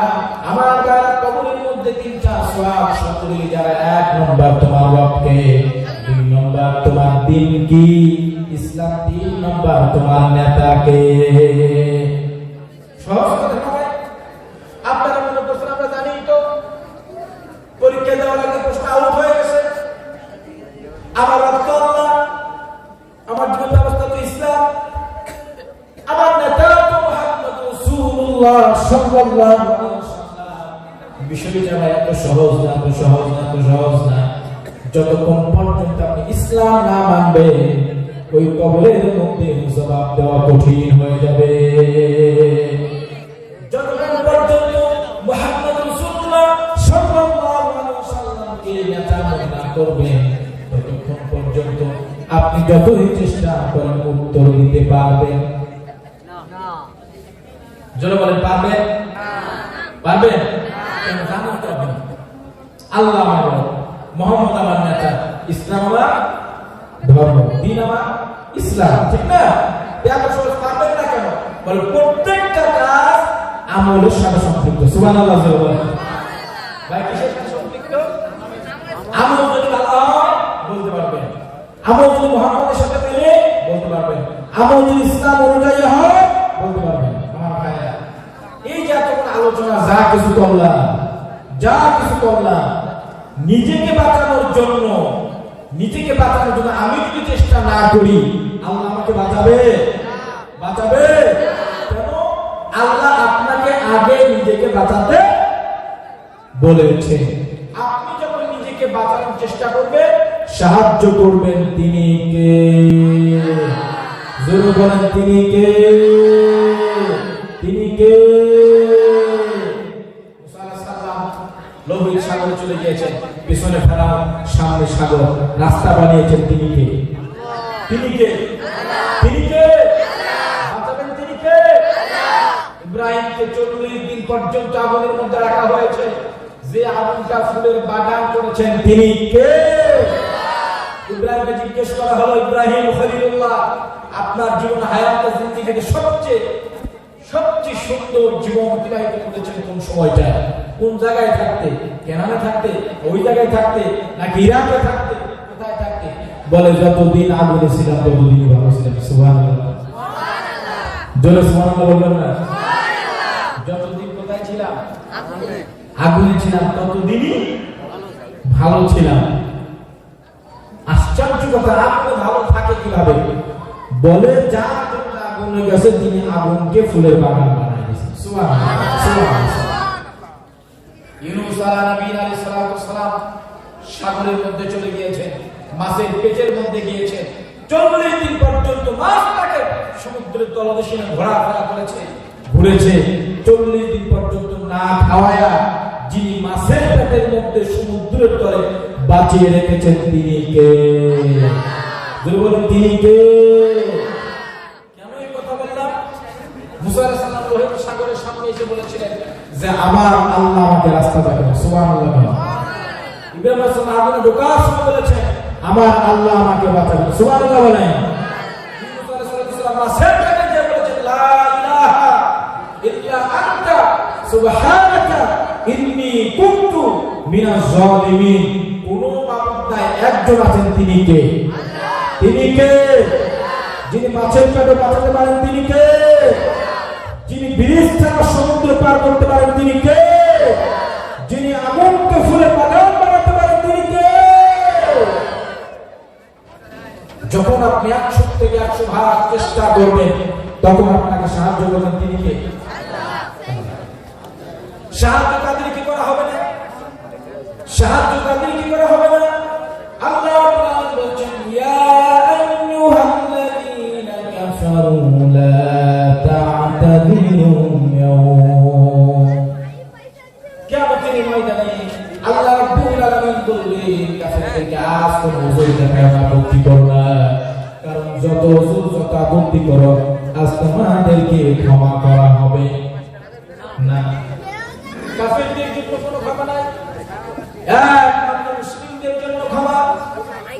Speaker 1: আমার দ্বারা কবরের মধ্যে তিনটা সওয়াব সকলে যারা, এক নম্বর তোমার রবকে, দুই নম্বর তোমার দিন কি ইসলাম, তিন নম্বর তোমার নেতাকে। সহজ কথা নয়। আপনারা মনে করছেন আমরা জানি তো, পরীক্ষা দেওয়ার আগে প্রশ্ন আউট হয়ে গেছে। আমার রব তো আল্লাহ, আমার জীবন ব্যবস্থা তো ইসলাম, আমার নেতা তো মুহাম্মদ রাসূলুল্লাহ সাল্লাল্লাহু আলাইহি ওয়াসাল্লাম। বিষয়টা এত সহজ না, এত সহজ না, এত সহজ না। যতক্ষণ পর্যন্ত আপনি ইসলাম না মানবেন, ওই কবরের মধ্যে জবাব দেওয়া কঠিন হয়ে যাবে। যতক্ষণ পর্যন্ত মুহাম্মদ রাসূলুল্লাহ সাল্লাল্লাহু আলাইহি ওয়াসাল্লামকে নেতা মনে না করবেন, ততক্ষণ পর্যন্ত আপনি যতই চেষ্টা করেন উত্তর দিতে পারবেন না। জোরে বলেন, পারবেন? পারবেন? কেন জানেন তো? আল্লাহ আমার রব, মুহাম্মদ আমার নেতা, ইসলাম আমার ধর্ম, দিন আমার ইসলাম, ঠিক না? এত সহজ পারবেন না কেন? বলে প্রত্যেকটা কাজ আমলের সাথে সম্পৃক্ত। সুবহানাল্লাহ বলেন। ভাই কিসের সাথে সম্পৃক্ত? আমল যদি ভালো হয় বলতে পারবেন, আমল যদি মুহাম্মদের সাথে মিলে বলতে পারবেন, আমল যদি ইসলাম অনুযায়ী হয় বলতে পারবেন। আমার ভাইরা, এই যে এতক্ষণ আলোচনা যা কিছু করলাম, যা কিছু করলাম, নিজেকে বাঁচানোর জন্য, নিজেকে বাঁচানোর জন্য আমি যদি চেষ্টা না করি, আল্লাহ আমাকে বাঁচাবে? বাঁচাবে? কেন? আল্লাহ আপনাকে আগে নিজেকে বাঁচাতে বলেছে। আপনি যখন নিজেকে বাঁচানোর চেষ্টা করবেন, সাহায্য করবেন তিনি কে? জোরে বলেন, তিনি কে? তিনি কে? মুসা আলাইহিস সালাম লোহিত সাগরে চলে গিয়েছেন, পিছনে ফেরাও, সামনে সাগর, রাস্তা বানিয়েছেন তিনি কে? তিনি কে? তিনি কে? বাঁচাবেন তিনি কে? ইব্রাহিমকে 40 দিন পর্যন্ত আগুনের মধ্যে রাখা হয়েছে, যে আগুনটা ফুলের বাগান করেছেন তিনি কে? ইব্রাহিমকে জিজ্ঞেস করা হলো, ইব্রাহিম খলিলুল্লাহ, আপনার জীবন হায়াতে জিন্দেগিতে সবচেয়ে সুন্দর জীবন অতিবাহিত করেছেন কোন সময়টা? কোন জায়গায় থাকতে? কেনানে থাকতে, ওই জায়গায় থাকতে, নাকি ইরাকে থাকতে, কোথায় থাকতে? বলে যতদিন আগুনে ছিলাম ততদিনই ভালো ছিলাম। সুবহানাল্লাহ, জোরে সুবহানাল্লাহ বলবেন না? যতদিন কোথায় ছিলাম? আগুনে ছিলাম, ততদিনই ভালো ছিলাম। আশ্চর্য সত্যি কথা, আগুনে ভালো থাকে কিভাবে? বলে যা আগুনে গেছে তিনি আগুনকে ফুলের বাগান বানাই দিয়েছেন। সুবহানাল্লাহ, সুবহানাল্লাহ। ইউনূস আলাইহিস সালাম সাগরের মধ্যে চলে গিয়েছেন, মাছের পেটের মধ্যে গিয়েছেন। 40 দিন পর্যন্ত মাছ তাকে সমুদ্রের তলদেশে ঘোরাফেরা করেছে, ঘুরেছে। 40 দিন পর্যন্ত না খাওয়ায়া যিনি মাছের পেটের মধ্যে সমুদ্রের তলে বাঁচিয়ে রেখেছেন তিনি কে? বলুন তিনি কে? কেন এই কথা বললাম? মুসা আলাইহিস সালাম লোহিত সাগরের সামনে এসে বলেছিলেন যে আমার আল্লাহ আমাকে রাস্তা দেখাবেন। সুবহানাল্লাহ। ইব্রাহিম আলাইহিস সালাম আগুনে ঢোকার সময় বলেছেন আমার আল্লাহ আমাকে বাঁচাবেন। সুবহানাল্লাহ বলেন। মুসা আলাইহিস সালাম মাছের পেটে যে বলেছেন লা ইলাহা ইল্লা আনতা সুবহানাকা ইন্নী কুনতু মিনাজ জালিমিন। কোন মাবুদ নাই, একজন আছেন, তিনি কে? তিনি কে? যিনি মাছের পেটে বাঁচাতে পারেন তিনি কে? যিনি ব্রিজ ছাড়া সমুদ্র পার করতে পারেন তিনি কে? যিনি আগুনকে ফুলের বাগান বানাতে পারেন তিনি কে? যখন আপনি 100 থেকে 100 ভাগ চেষ্টা করবেন তখন আপনাকে সাহায্য করবেন তিনি কে? সাহায্য তাদের কি করা হবে না? সাহায্য তাদের কি করা হবে না? আল্লাহ তাআলা বলেন ইয়া আইয়ুহাল্লাযীনা কাফারু লা তা'তাযিরু ইয়াওম। কিয়ামতের ময়দানে আল্লাহ রাব্বুল আলামিন বলবেন কাফেরদেরকে আজ কোন ওজর দেখায় না, আপত্তি করো না, কারণ যত ওজর যত আপত্তি করো আজ তোমাদেরকে ক্ষমা করা হবে না। কাফেরদের জন্য কোনো ক্ষমা নাই, একমাত্র মুসলিমদের জন্য ক্ষমা।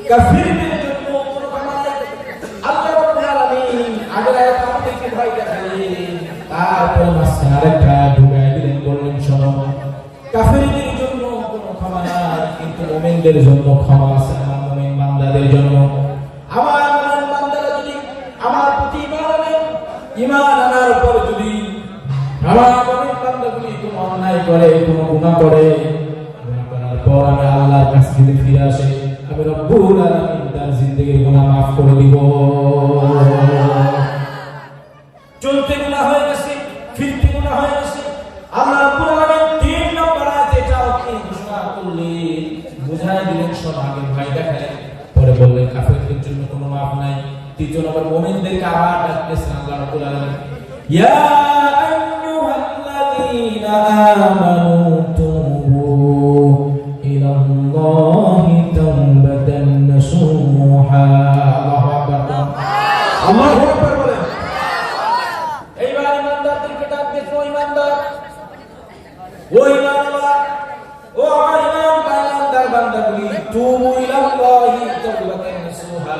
Speaker 1: কাফেরদের জন্য কোনো ক্ষমা নাই। আল্লাহ রাব্বুল আলামিন আগের আয়াতে আমাদেরকে ভয় দেখালেন, তারপর মাঝখানে আরেকটা ঢুকাই দিলেন, বললেন শোনো কাফেরদের জন্য কোনো ক্ষমা নাই, কিন্তু মুমিনদের জন্য ক্ষমা আছে। আমার মুমিন বান্দাদের জন্য, আমার মুমিন বান্দারা যদি আমার প্রতি ঈমান আনে, ঈমান আনার পর যদি আমার মুমিন বান্দাগুলি কোনো অন্যায় করে, কোনো গুনাহ করে, গুনাহ করার পর আমি আল্লাহর কাছে যদি ফিরে আসে, আমি রব্বুল আলামিন তার জিন্দেগির গুনাহ মাফ করে দিব। চলতে গুনাহ হয়ে গেছে, ফিরতে গুনাহ হয়ে গেছে, আল্লাহ রব্বুল আলামিন 3 নম্বর আয়াতে এটাও কি ঘোষণা করলেন, বুঝায় দিলেন, সব আগে ভয় দেখালেন, পরে বললেন কাফেরদের জন্য কোনো মাফ নাই। 3 নম্বর মুমিনদেরকে আবার ডাকতেছেন আল্লাহ রব্বুল আলামিন, ইয়া আইয়ুহাল্লাযীনা আমানু তুবু ইলাল্লাহি তাওবাতান নাসুহা। আল্লাহু আকবার, আল্লাহু আকবার বলেন। এইবার ইমানদারদেরকে ডাকতেছেন, ও ইমানদার, ও ইমানওয়ালা, ও আমার ইমানদার বান্দাগুলি, তুবু ইলাল্লাহি তাওবাতান নাসুহা,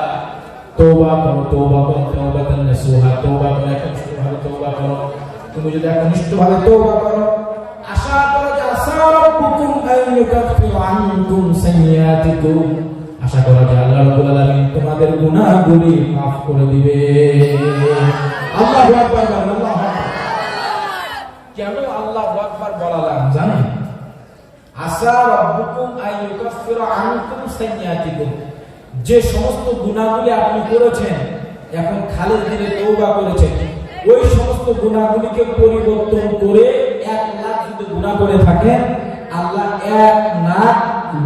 Speaker 1: তওবা করো, তওবা করো, তাওবাতান নাসুহা, তওবা করো, একনিষ্ঠভাবে তওবা করো। তুমি যদি একনিষ্ঠভাবে তওবা করো, আশা করো যে আসা রাব্বুকুম আন ইউকাফিরু আনকুম সাইয়্যাতিকুম, আশা করো যে আল্লাহ রাব্বুল আলামিন তোমাদের গুনাহগুলি maaf করে দিবে। আল্লাহু আকবার, আল্লাহু আকবার। কেন আল্লাহু আকবার বলালাম জানেন? আসা রাব্বুকুম আন ইউকাফিরু আনকুম সাইয়্যাতিকুম, যে সমস্ত গুনাহগুলি আপনি করেছেন, এখন খালেদ দিলে তওবা করেছেন, ওই সমস্ত গুনাহগুলিকে পরিবর্তন করে 1 লাখ যদি গুনাহ করে থাকেন, আল্লাহ 1 লাখ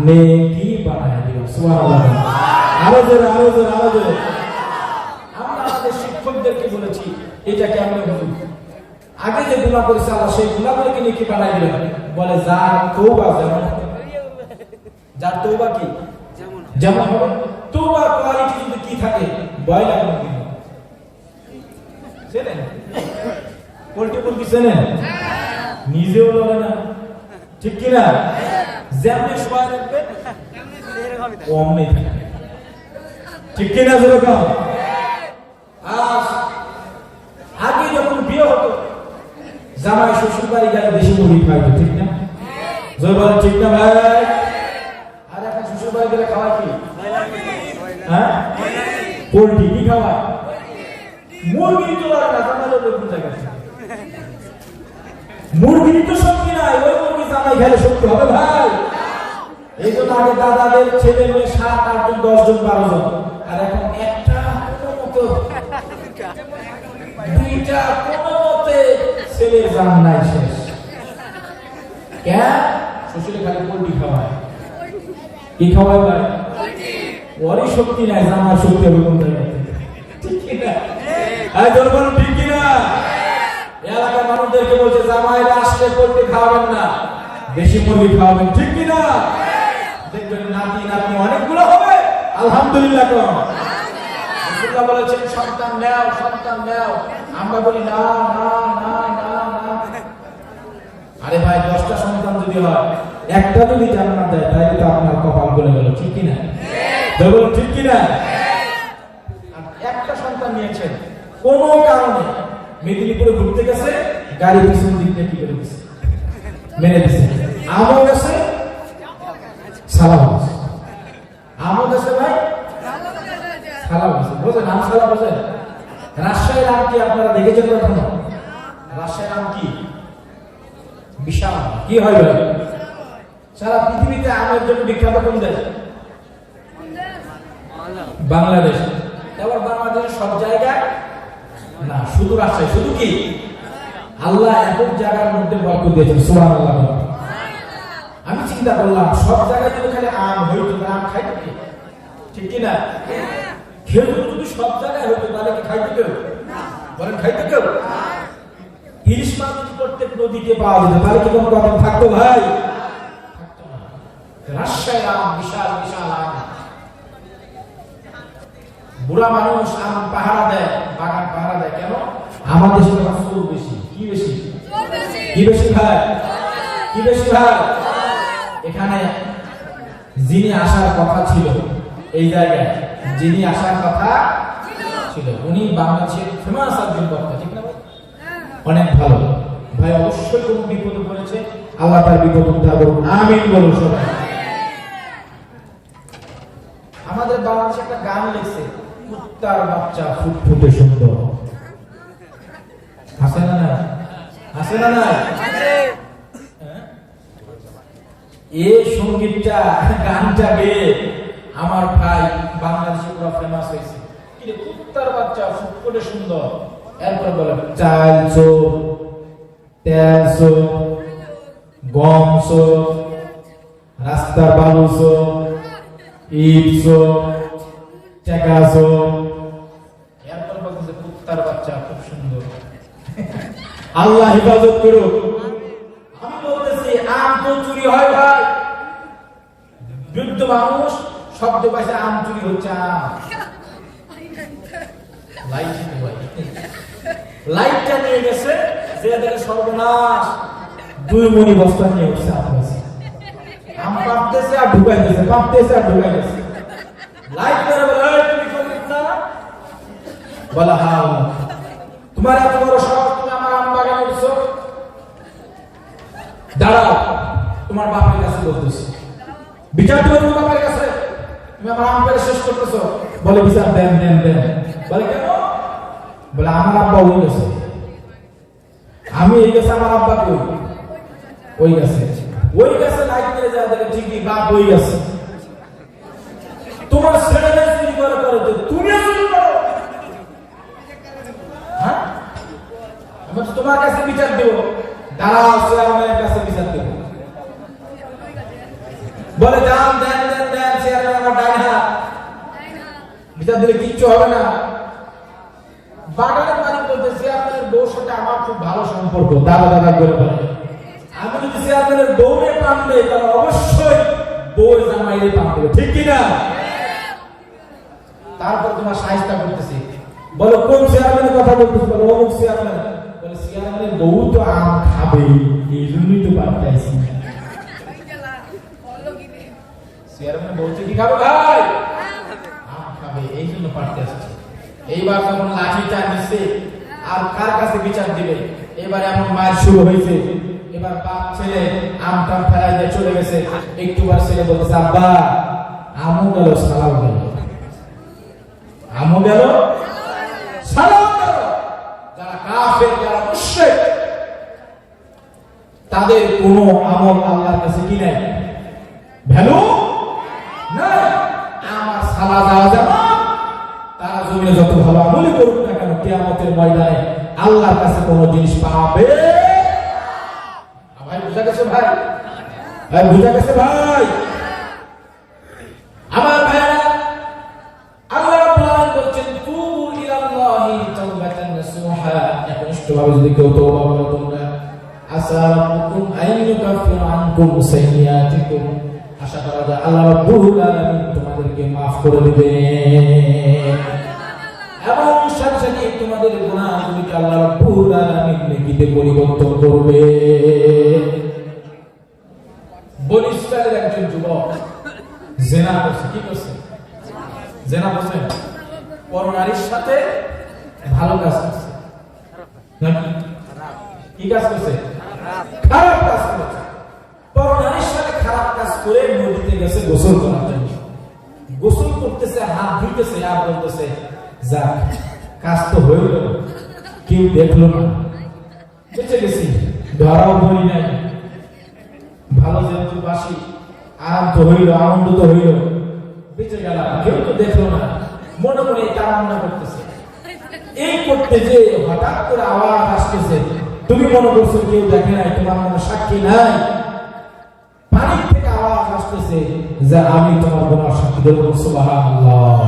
Speaker 1: নেকি বানায় দিবেন। সুবহানাল্লাহ। আরো জোরে, আরো জোরে, আরো জোরে। আমরা আমাদের শিক্ষকদেরকে বলেছি এটা কেমন হবে, আগে যে গুনাহ করেছে আল্লাহ সেই গুনাহগুলোকে নেকি বানায় দিবেন। বলে যার তওবা যেমন, যার তওবা কি যেমন হবে, তওবার কোয়ালিটি যদি কি থাকে, ভয় লাগে না। চেনেন পোল্ট্রি মুরগি চেনেন? নিজেও লড়ে না, ঠিক কিনা? যেমনি সবাই রাখবে অমনি থাকে, ঠিক কিনা? যেরকম আগে যখন বিয়ে হতো, জামাই শ্বশুর বাড়ি গেলে বেশি মুরগি খাইতো, ঠিক না? জোর ঠিক না ভাই? আর এখন শ্বশুর বাড়ি গেলে খাওয়া কি? হ্যাঁ, পোল্ট্রি কি খাওয়া? মুরগি তো আর না, জামাইও বেগুন জায়গা, মুরগি তো শক্তি নাই, ওই মুরগি জামাই খেলে শক্তি হবে ভাই? এই জন্য আগে দাদাদের ছেলে মেয়ে 7, 8 জন, 10 জন, 12 জন বিবিরা কোনো মতে ছেলের জান নাই শেষ। কেন? শ্বশুরে খালি পোল্ট্রি খাওয়ায়। কি খাওয়ায় ভাই? ওরই শক্তি নাই, জামার শক্তি হবে কোন জায়গায়? ঠিক কিনা? এই দরবার ঠিক কিনা? এলাকার মানুষদেরকে বলছে জামাইরা আসলে পোল্ট্রি খাওয়াবেন না, দেশি মুরগি খাওয়াবেন। ঠিক কিনা? দেখবেন নাতি নাতনি অনেকগুলো হবে। আলহামদুলিল্লাহ কম। রাসূলুল্লাহ বলেছেন সন্তান নাও, সন্তান নাও। আমরা বলি না না না না না। আরে ভাই 10টা সন্তান যদি হয়, একটা যদি জান্নাত দেয় তাহলে তো আপনার কপাল গলে গেল। ঠিক কি না? বলুন ঠিক কি না? একটা সন্তান নিয়েছেন, কোন কারণে মেদিনীপুরে ঘুরতে গেছে, গাড়ি পিছন দিক দিয়ে কি করে দিছে, মেরে দিছে। আমও গেছে, সালাম গেছে। আমও গেছে ভাই, সালাম গেছে। বোঝেন আম সালাম বোঝেন? রাজশাহীর আম কি আপনারা দেখেছেন কখনো? রাজশাহীর আম কি বিশাল। কি হয় ভাই? সারা পৃথিবীতে আমের জন্য বিখ্যাত কোন দেশ? বাংলাদেশ। এবার বাংলাদেশের সব জায়গায় না, শুধু রাজশাহী। শুধু কি? আল্লাহ একক জায়গার মধ্যে বরকত দিয়েছেন। সুবহানাল্লাহ। আমি চিন্তা করলাম সব জায়গায় যদি খালি আম হইতো, আম খাইতো কি? ঠিক কি না? খেজুর যদি সব জায়গায় হইতো তাহলে কি খাইতো কেউ? বলেন খাইতো কেউ? ইলিশ মাছ যদি প্রত্যেক নদীতে পাওয়া যেত তাহলে কি কোনো কথা থাকতো ভাই? থাকতো না। রাজশাহীর আম বিশাল বিশাল আম। বুড়া মানুষ আম পাহারা দেয়, বাগান পাহারা দেয়। কেন? আমাদের দেশে চোর বেশি। কি বেশি? কি বেশি ভাই? কি বেশি ভাই? এখানে যিনি আসার কথা ছিল, এই জায়গায় যিনি আসার কথা ছিল, উনি বাংলাদেশের ফেমাস একজন বক্তা। ঠিক না ভাই? অনেক ভালো ভাই। অবশ্যই কোন বিপদে পড়েছে, আল্লাহ তার বিপদ উদ্ধার করুন। আমিন বলুন সবাই। আমাদের বাংলাদেশে একটা গান লিখছে, কুত্তার বাচ্চা ফুটফুটে সুন্দর। হাসে না না? হাসে না না? এই সঙ্গীতটা, গানটা গেয়ে আমার ভাই বাংলাদেশে পুরো ফেমাস হয়েছে। কি কুত্তার বাচ্চা ফুটফুটে সুন্দর। এরপর বলে চাল চোর, তেল চোর, গম চোর, রাস্তার বালু চোর, ইট চোর, টাকা চোর। এরপর বলতেছে কুত্তার বাচ্চা খুব সুন্দর। আল্লাহ হেফাজত করুক। আমি বলতেছি আম তো চুরি হয় ভাই। বৃদ্ধ মানুষ শব্দ পাইছে আম চুরি হচ্ছে। আম লাইটটা নিয়ে গেছে, যে দেখে সর্বনাশ 2 মণি বস্তা নিয়ে উঠছে। আম পাপতেছে আর ঢুকাইতেছে, পাপতেছে আর ঢুকাইতেছে। লাইট মেরে বলে তুমি সঙ্গীত না? বলা হ্যাঁ। তোমার এত বড় সাহস, তুমি আমার আম বাগানে উঠছো? দাঁড়াও, তোমার বাপের কাছে বলতেছি। বিচার দেবো তোমার বাপের কাছে? তুমি আমার আম পেরে শেষ করতেছো। বলে বিচার দেন দেন দেন। বলে কেন? বলে আমার আব্বা ওই গেছে। আমি এই গেছে, আমার আব্বা কই? ওই গেছে। ওই গেছে লাইট মেরে যায়, দেখে ঠিকই বাপ ওই গেছে। তোমার ছেলেরা চুরি করে করে তুমিও চুরি করো। হ্যাঁ, আমি তোমার কাছে বিচার দেব। দাঁড়াও, চেয়ারম্যানের কাছে বিচার দেব। বলে যান দেন দেন দেন। চেয়ারম্যান আমার ডাইন হাত। বিচার দিলে কিচ্ছু হবে না। বাগানের মালিক বলতে চেয়ারম্যানের বউর সাথে আমার খুব ভালো সম্পর্ক, দাদা দাদা করে বলে। আমি যদি চেয়ারম্যানের বউরে পান দেই তাহলে অবশ্যই বউয়ের জামাইরে পান দেবে। ঠিক কিনা? তারপর তোমার সাহায্য করতেছি। বলো কোন চেয়ারম্যানের কথা বলতেছি? বলো অমুক চেয়ারম্যান। বলে চেয়ারম্যানের বউ তো আম খাবে, এই জন্যই তো পাঠাইছি। চেয়ারম্যানের বউ কি খাবে ভাই? আম খাবে, এই জন্য পাঠাতে আসছে। এইবার যখন লাঠিটা নিচ্ছে, আর কার কাছে বিচার দিবে? এবার এমন মায়ের শুরু হয়েছে। এবার বাপ ছেলে আমটা ফেলাই দিয়ে চলে গেছে। একটুবার ছেলে বলতেছে আব্বা আমও গেল সালাও গেল। আমও গেল সালাও গেল। যারা কাফের, যারা মুশরিক, তাদের কোনো আমল আল্লাহর কাছে কি নাই, ভ্যালু নাই। আমার সালা যাওয়া যাবে, তারা জমিনে যত ভালো আমলই করুক না কেন, কিয়ামতের ময়দানে আল্লাহর কাছে কোন জিনিস পাবে ভাই বুঝা গেছে ভাই ভাই বুঝা গেছে ভাই আমার ভাইরা আল্লাহ রাব্বুল আলামিন বলেন তুবু ইলাল্লাহি তাওবাতান নাসুহা একনিষ্ঠভাবে যদি কেউ তওবা করে তোমরা আসা রাব্বুকুম আইয়ুকাফিরা আনকুম সাইয়্যাতিকুম আশা করা যায় আল্লাহ রাব্বুল আলামিন তোমাদেরকে maaf করে দিবেন এবং সাথে সাথে তোমাদের গুনাহগুলোকে আল্লাহ রাব্বুল আলামিন নেকিতে পরিবর্তন করবে বনি ইসরায়েলের একজন যুবক জিনা করছে কি করছে জিনা করছে পরনারীর সাথে ভালো কাজ করছে নাকি কি কাজ করছে খারাপ কাজ করছে পরনারীর সাথে খারাপ কাজ করে নদীতে গেছে গোসল করার জন্য গোসল করতেছে হাত ধুইতেছে আর বলতেছে যাক কাজ তো হয়ে গেল কেউ দেখলো না বেঁচে গেছি ধরাও বলি নাই ভালো যেহেতু বাসি আরাম তো হইল আনন্দ তো হইল বেঁচে গেলাম কেউ তো দেখলো না মনে মনে কামনা করতেছে এই করতে যে হঠাৎ করে আওয়াজ আসতেছে তুমি মনে করছো কেউ দেখে নাই তোমার মনে সাক্ষী নাই পানি থেকে আওয়াজ আসতেছে যে আমি তোমার গুনাহ সাক্ষী দেব সুবহানাল্লাহ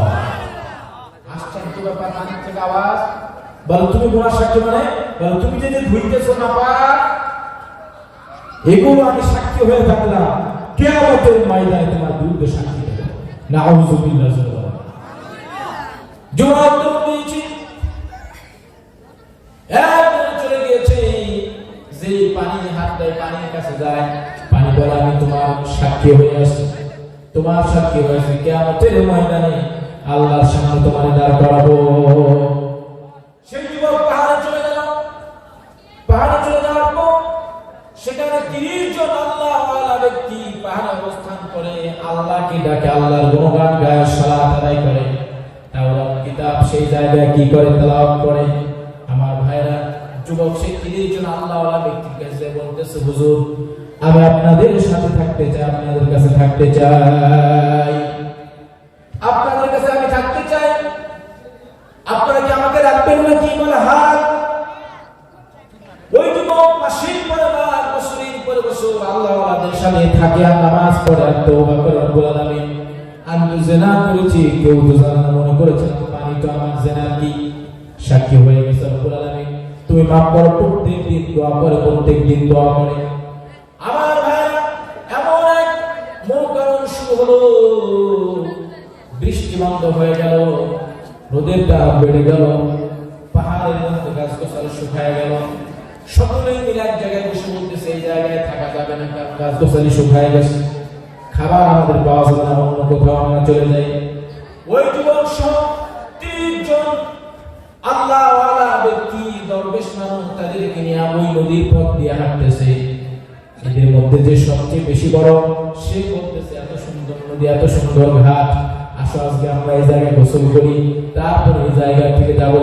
Speaker 1: আশ্চর্য ব্যাপার পানি থেকে আওয়াজ বল তুমি গুনাহ সাক্ষী মানে বল তুমি যে ধুইতেছো না পা এগুলো আমি সাক্ষী হয়ে থাকলাম কিয়ামতের ময়দানে তোমার বিরুদ্ধে সাক্ষী দেব নাউযুবিল্লাহ জবাব দিয়েছি একদম চলে গিয়েছে যে পানি হাত দেয় পানির কাছে যায় পানি বলে আমি তোমার সাক্ষী হয়ে আসছি তোমার সাক্ষী হয়েছে কিয়ামতের ময়দানে আল্লাহর সামনে তোমার দাঁড় করাবো সেই যুবক পাহাড়ে চলে গেল পাহাড়ে চলে যাওয়ার পর সেখানে 30 জন আল্লাহওয়ালা ব্যক্তি পাহাড়ে অবস্থান করে আল্লাহকে ডাকে আল্লাহর গুণগান গায় সালাত আদায় করে তাওরাত কিতাব সেই জায়গায় কি করে তেলাওয়াত করে আমার ভাইরা যুবক সেই 30 জন আল্লাহওয়ালা ব্যক্তির কাছে বলতেছে হুজুর আমি আপনাদের সাথে থাকতে চাই আপনাদের কাছে থাকতে চাই আপনাদের কাছে আমি থাকতে চাই আপনারা কি আমাকে রাখবেন না কি বলে হাত ওই যুবক মাসির পরে মাস বছরের পরে বছর আল্লাহওয়ালাদের সাথে থাকে আর নামাজ পড়ে আর তওবা করে রব্বুল আলামিন আমি তো জিনা করেছি কেউ তো জানে না মনে করেছে পানি তো আমার জিনার কি সাক্ষী হয়ে গেছে রব্বুল আলামিন তুমি মাফ করো প্রত্যেক দিন দোয়া করে প্রত্যেক দিন দোয়া করে আমার ভাইরা এমন এক মৌকারণ শুরু হলো বৃষ্টি বন্ধ হয়ে গেল রোদের তাপ বেড়ে গেল পাহাড়ের মধ্যে গাছগাছালি শুকায় গেল সকলেই মিলে এক জায়গায় বসে বলতেছে এই জায়গায় থাকা যাবে না কারণ গাছগাছালি শুকায় গেছে খাবার আমাদের পাওয়া যাবে না অন্য কোথাও আমরা চলে যাই ওই যুবক সহ 30 জন আল্লাহওয়ালা ব্যক্তি দরবেশ মানুষ তাদেরকে নিয়ে ওই নদীর পথ দিয়ে হাঁটতেছে এদের মধ্যে যে সবচেয়ে বেশি বড় সে বলতেছে এত সুন্দর নদী এত সুন্দর ঘাট আসো আজকে আমরা এই জায়গায় গোসল করি তারপর এই জায়গা থেকে যাব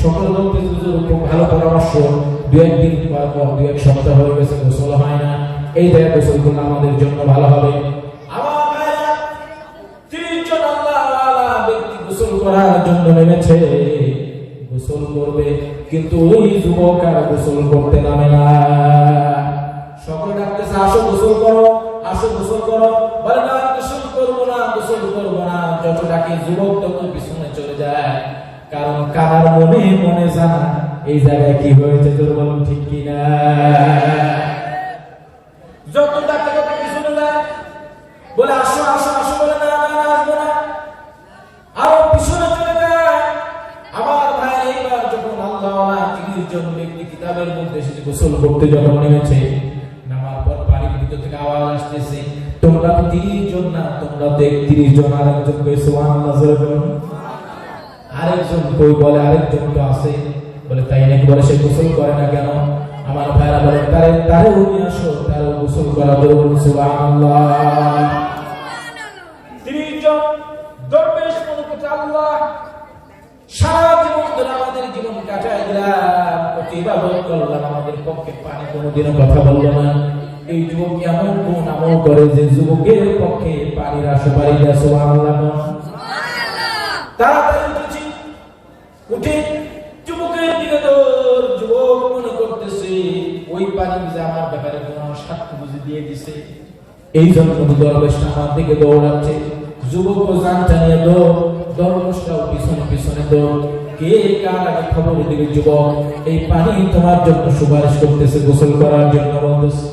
Speaker 1: সকল বলতে খুব ভালো পরামর্শ 2-1 দিন পর 2-1 সপ্তাহ হয়ে গেছে গোসল হয় না এই জায়গায় গোসল করলে আমাদের জন্য ভালো হবে আমার ভাইরা 30 জন আল্লাহওয়ালা ব্যক্তি গোসল করার জন্য নেমেছে গোসল করবে কিন্তু ওই যুবক আর গোসল করতে নামে না সকলে ডাকতেছে আসো গোসল করো বলে না গোসল করবো না যত ডাকে যুবক তত পিছনে চলে যায় কারণ কার মনে মনে জানা এই জায়গায় কি হয়েছে তোর বলুন ঠিক কিনা যত ডাকে তত পিছনে যায় বলে আসো বলে না আসবো না আরো পিছনে চলে যায় আমার ভাই এইবার যখন আল্লাহওয়ালা 30 জন ব্যক্তি কিতাবের মধ্যে এসে গোসল করতে যখন নেমেছে নামার পর পানির ভিতর থেকে আওয়াজ আসতেছে তোমরা তো 30 জন না তোমরা তো 31 জন আরেকজন কই সুবহানাল্লাহ আরেকজন কই বলে আরেকজন তো আছে বলে তাই নাকি বলে সে গোসল করে না কেন আমার ভাইরা বলে তারে উনি আসো তারে গোসল করা বলুন সুবহানাল্লাহ 30 জন দরবেশ মনে করছে আল্লাহ সারা জীবন ধরে আমাদের জীবন কাটায় দিলাম ইবাদত করলাম আমাদের পক্ষে পানি কোনোদিনও কথা বললো না এই যুবক এমন কোন আমল করে যে যুবকের পক্ষে পানির আশেপাশে দেয় সুবহানাল্লাহ তাড়াতাড়ি উঠে যুবকের দিকে দৌড় ওই পানি বুঝে আমার ব্যাপারে কোনো সাক্ষ্য বুঝে দিয়ে দিছে। এই জন্য দরবেশটা আমার দিকে দৌড়াচ্ছে। যুবক জানটা নিয়ে দরবেশটাও পিছনে পিছনে দৌড়। কে কার আগে খবর দিবে? যুবক, এই পানি তোমার জন্য সুপারিশ করতেছে, গোসল করার জন্য বলতেছে।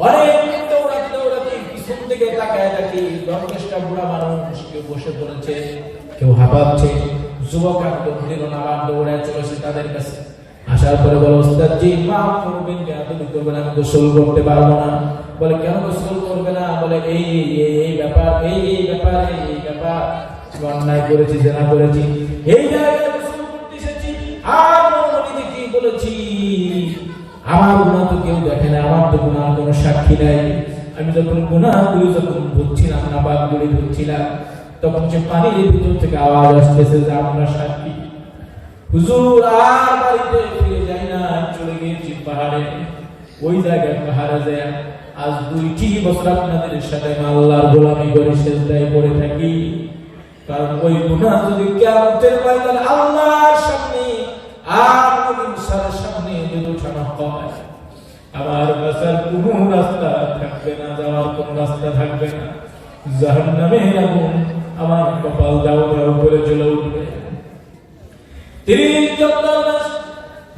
Speaker 1: অনেক দৌড়াতে দৌড়াতে পিছন থেকে তাকায় দেখি দরবেশটা বুড়া মানুষ, কেউ বসে পড়েছে, কেউ হাঁপাচ্ছে। যুবক একদম নিরনাবার দৌড়ায় চলেছে তাদের কাছে। আসার পরে বলে, ওস্তাদ জি মাফ করবেন, কেন তুমি করবেন? আমি গোসল করতে পারবো না। বলে, কেন গোসল করবে না? বলে, এই ব্যাপার, এই ব্যাপার, এই ব্যাপার, অন্যায় করেছি, জেনা করেছি, এই জায়গায় গোসল করতে এসেছি। আর নবীজি কি বলেছি? আমার গুনাহ তো কেউ দেখে না, আমার তো গুনাহ কোনো সাক্ষী নাই। আমি যখন গুনাহগুলো যখন বুঝছিলাম, নাপাকগুলো বুঝছিলাম, তখন যে পানির ভিতর থেকে আওয়াজ আসতেছে যে আপনার সাক্ষী। হুজুর, আর বাড়িতে ফিরে যাই না, চলে গিয়েছি পাহাড়ে। ওই জায়গায় পাহাড়ে যায় আজ 2টি বছর আপনাদের সাথে আল্লাহর গোলামি করে সেজদায় পড়ে থাকি। কারণ ওই গুনাহ যদি কিয়ামতের ময়দানে আল্লাহর সামনে আর নবী মুসার সামনে যদি উঠানো হয়, আমার বাঁচার কোনো রাস্তা থাকবে না, যাওয়ার কোনো রাস্তা থাকবে না। জাহান্নামের আগুন আমার কপাল দাও দাও করে জ্বলে উঠবে। 30 জন মানুষ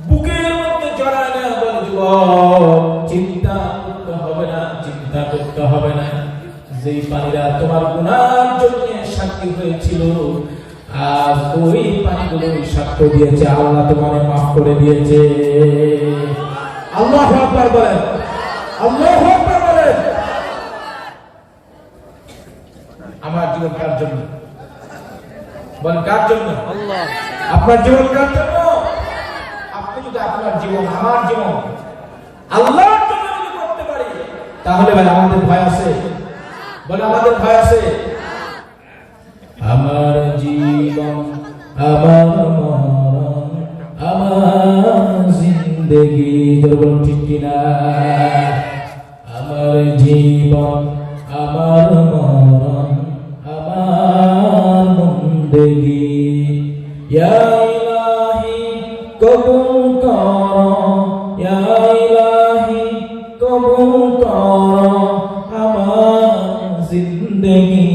Speaker 1: বুকের মধ্যে জড়ায় না। বলে, যুবক, চিন্তা করতে হবে না, চিন্তা করতে হবে না। যেই পানিরা তোমার গুনার জন্য সাক্ষী হয়েছিল, আজ ওই পানিগুলো সাক্ষ্য দিয়েছে, আল্লাহ তোমাকে মাফ করে দিয়েছে। আল্লাহু আকবার বলেন, আল্লাহু আকবার বলেন। আমার জীবন কার জন্য? বলেন, কার জন্য? আল্লাহ। আপনার জীবন কার জন্য? আপনি যদি আপনার জীবন, আমার জীবন আল্লাহর জন্য যদি করতে পারি, তাহলে বলে আমাদের ভয় আছে? বলে, আমাদের ভয় আছে? আমার জীবন, আমার মরণ, আমার জিন্দেগি, বলুন ঠিক কিনা? আমার জীবন, আমার মরণ, আমার জিন্দেগি, ইয়া ইলাহি কবুল করো, ইয়া ইলাহি কবুল করো আমার জিন্দেগি।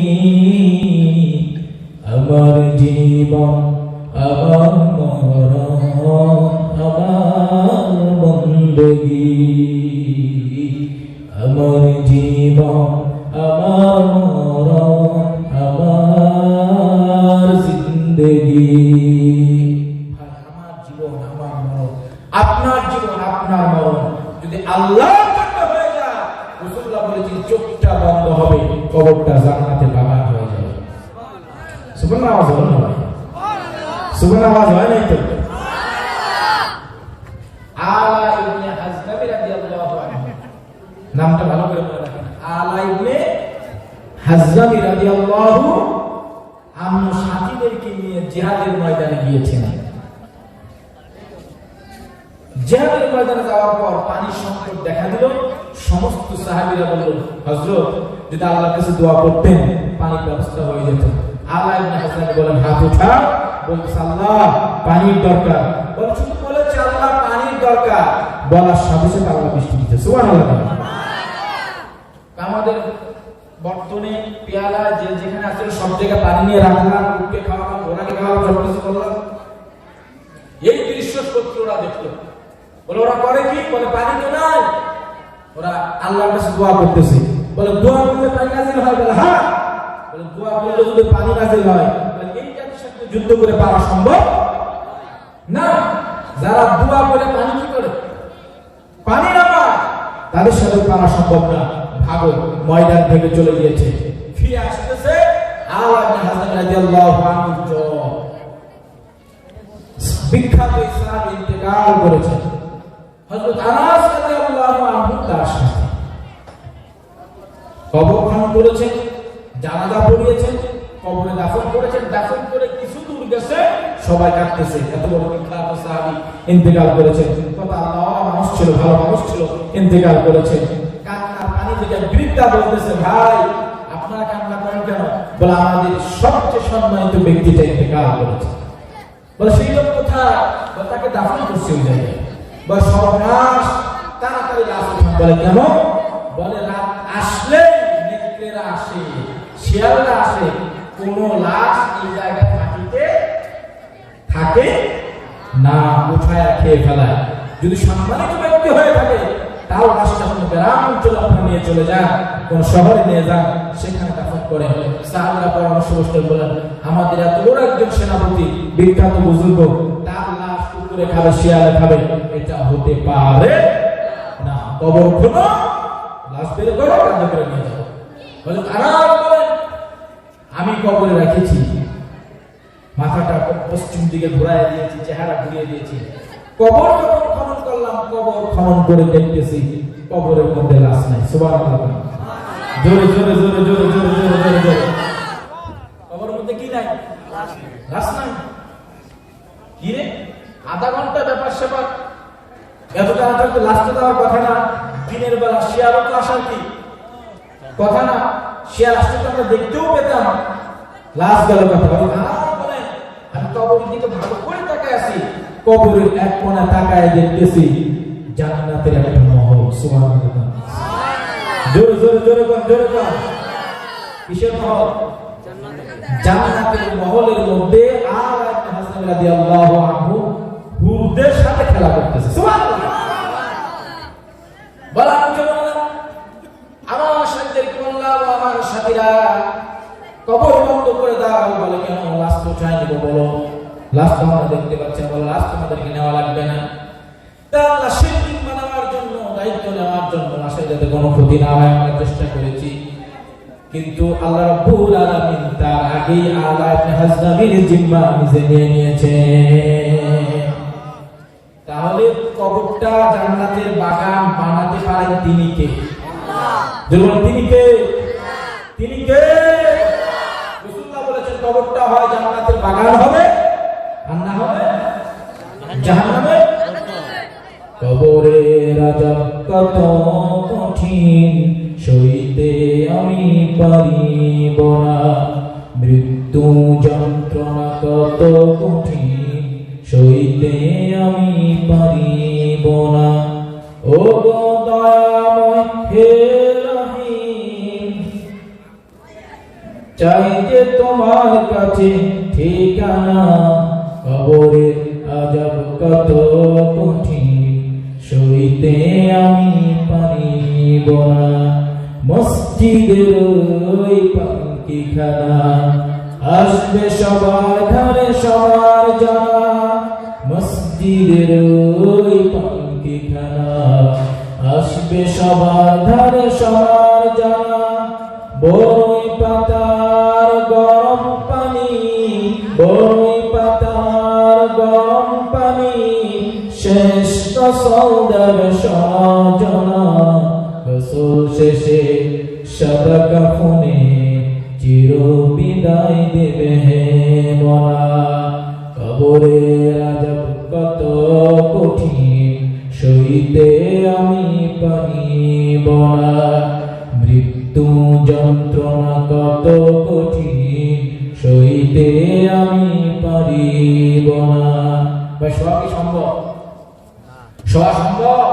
Speaker 1: আমার জীবন, আমার মরণ, আমার বন্দেগি। আমার জীবন, আমার মরণ, আমার জিন্দেগি। আমার জীবন, আমার মরণ, আপনার জীবন, আপনার মরণ যদি আল্লাহর জন্য হয়ে যায়, রাসূলুল্লাহ বলেছেন চোখটা বন্ধ হবে, কবরটা জান্নাতের বাগান হয়ে যাবে। সুবহানাল্লাহ, সুবহানাল্লাহ, সুবহানাল্লাহ। হয় নাই তো? আলা ইবনে হাজদামি রাদিয়াল্লাহু আনহু, নামটা ভালো করে মনে রাখেন। আলা ইবনে হাজদামি রাদিয়াল্লাহু আনহু সাথীদেরকে নিয়ে জিহাদের ময়দানে গিয়েছেন। জিহাদের ময়দানে যাওয়ার পর পানির সংকট দেখা দিল। সমস্ত সাহাবীরা বলল, হযরত, যদি আল্লাহর কাছে দোয়া করতেন পানির ব্যবস্থা হয়ে যেত। আলা ইবনে হাজদামি বলেন, হাত উঠা, বলছে আল্লাহ পানির দরকার। বলে, শুধু বলেছে আল্লাহ পানির দরকার, বলার সাথে সাথে আল্লাহ বৃষ্টি দিতে। সুবহানাল্লাহ। আমাদের বর্তনে পেয়ালা যে যেখানে আছে সব জায়গায় পানি নিয়ে রাখলাম, উঠকে খাওয়ালাম, ওনাকে খাওয়ালাম, সব কিছু করলাম। এই দৃশ্য শত্রুরা দেখলো। বলে, ওরা করে কি? বলে, পানি তো নাই। ওরা আল্লাহর কাছে দোয়া করতেছে। বলে, দোয়া করলে পানি নাজিল হয়? বলে, হ্যাঁ। বলে, দোয়া করলে যদি পানি নাজিল হয়, এই জাতির সাথে যুদ্ধ করে পাওয়া সম্ভব না। যারা দোয়া করে পানি কি করে? পানি নামায়, তাদের সাথে পাওয়া সম্ভব না। ভাগো, ময়দান থেকে চলে গিয়েছে। ফিরে আসতেছে আলা ইবনে হাজদাম রাদিয়াল্লাহু আনহু বিখ্যাত সাহাবী ইন্তেকাল করেছেন। হযরত আনাস রাদিয়াল্লাহু আনহু তার সাথে কবর খনন করেছেন, জানাজা পড়িয়েছেন, কবরে দাফন করেছেন। দাফন করে কিছু দূর গেছে, সবাই কাঁদতেছে, এত বড় বিখ্যাত সাহাবী ইন্তেকাল করেছেন। কত আল্লাহ মানুষ ছিল, ভালো মানুষ ছিল, ইন্তেকাল করেছেন। কান্নার পানি থেকে বৃদ্ধা বলতেছে, ভাই আপনারা কান্না করেন কেন? বলে, আমাদের সবচেয়ে সম্মানিত ব্যক্তিটা ইন্তেকাল করেছে। বলে, সেই লোক কোথায়? বলে, তাকে দাফন করছে ওই জায়গায়। বলে, সর্বনাশ, তাড়াতাড়ি লাশ উঠান। বলে কেন? বলে রাত আসলে নেকড়েরা আসে, শিয়ালরা আসে, কোন লাশ এই জায়গায় মাটিতে থাকে না, উঠায় খেয়ে ফেলায়। যদি সম্মানিত ব্যক্তি হয়ে থাকে তাও লাশটা কোন গ্রাম অঞ্চলে আপনারা নিয়ে চলে যান, কোন শহরে নিয়ে যান, সেখানে দাফন করেন। সাহাবারা পরামর্শ করতে বলেন, আমাদের এত বড় একজন সেনাপতি, বিখ্যাত বুজুর্গ, তার লাশ কুকুরে খাবে, শিয়ালে খাবে, এটা হতে পারে না। কবর খোলো, লাশ বের করো, কাঁধে করে নিয়ে যাও। বলে আরাম করেন, আমি কবরে রেখেছি, মাথাটা পশ্চিম দিকে ঘুরাই দিয়েছি, চেহারা ঘুরিয়ে দিয়েছি। কবর যখন খনন করলাম, কবর খনন করে দেখতেছি কবরের মধ্যে লাশ নাই। সুবহানাল্লাহ। জোরে জোরে জোরে জোরে জোরে জোরে জোরে জোরে। কবরের মধ্যে কি নাই? লাশ নাই। কি রে, আধা ঘন্টা ব্যাপার সেপার, এত তাড়াতাড়ি তো লাশ তো দেওয়ার কথা না। দিনের বেলা শিয়ালও তো আসার কি কথা না, শিয়াল আসতে তো আমরা দেখতেও পেতাম, লাশ গেল কথা। বলে আমি কবরের দিকে ভালো করে তাকায় আছি, কবরের এক কোণা তাকায় দেখতেছি জান্নাতের একটা মহল। সুবহানাল্লাহ। জোরে জোরে জোরে বল, জোরে বল। কিসের মহল? জান্নাতের মহলের মধ্যে আর ইবনে হাসান রাদিয়াল্লাহু আনহু হুরদের সাথে খেলা করতেছে। সুবহানাল্লাহ। বলা আমার সাথীদের কি বললাম, আমার সাথীরা কবর বন্ধ করে দাও। বলে কেন? লাশ তো চাই নিব। বলো লাশ তো আমরা দেখতে পাচ্ছি। বলে লাশ তোমাদেরকে নেওয়া লাগবে না, তার লাশের দিন বানাবার জন্য, দায়িত্ব নেওয়ার জন্য, লাশের যাতে কোনো ক্ষতি না হয় আমরা চেষ্টা করেছি, কিন্তু আল্লাহ রাব্বুল আলামিন তার আগেই আলা ইবনে হাজনাবির জিম্মা নিজে নিয়ে নিয়েছে। তাহলে কবরটা জান্নাতের বাগান বানাতে পারেন তিনি কে? আল্লাহ। তিনি কে? তিনি কে? রাসূলুল্লাহ বলেছেন কবরটা হয় জান্নাতের বাগান হবে, আর না হবে জাহান্নামে। কবরের আযাব কত কঠিন, সইতে আমি পারিব না, মৃত্যু যন্ত্রণা কত কঠিন, সইতে আমি পারিব না। ও গো দয়াময় হে রহিম, চাইতে তোমার কাছে ঠিকানা, কবরের আযাব কত কঠিন, সইতে আমি পারিব না। মসজিদের ওই পালকিখানা, আসবে সবার ঘরে সবার জানা, মসজিদের ওই পালকিখানা, আসবে সবার ঘরে সবার জানা। বই পাতার গরম পানি, বই পাতার গরম পানি, শেষ কসৌদার সজনা, গোসল শেষে সাদা কাফনে চির বিদায় দেবে হে মনা। কবরের আযাব কত কঠিন, সইতে আমি পারিব না, মৃত্যু যন্ত্রণা কত কঠিন, সইতে আমি পারিব না। ভাই সওয়া কি সম্ভব? সওয়া সম্ভব?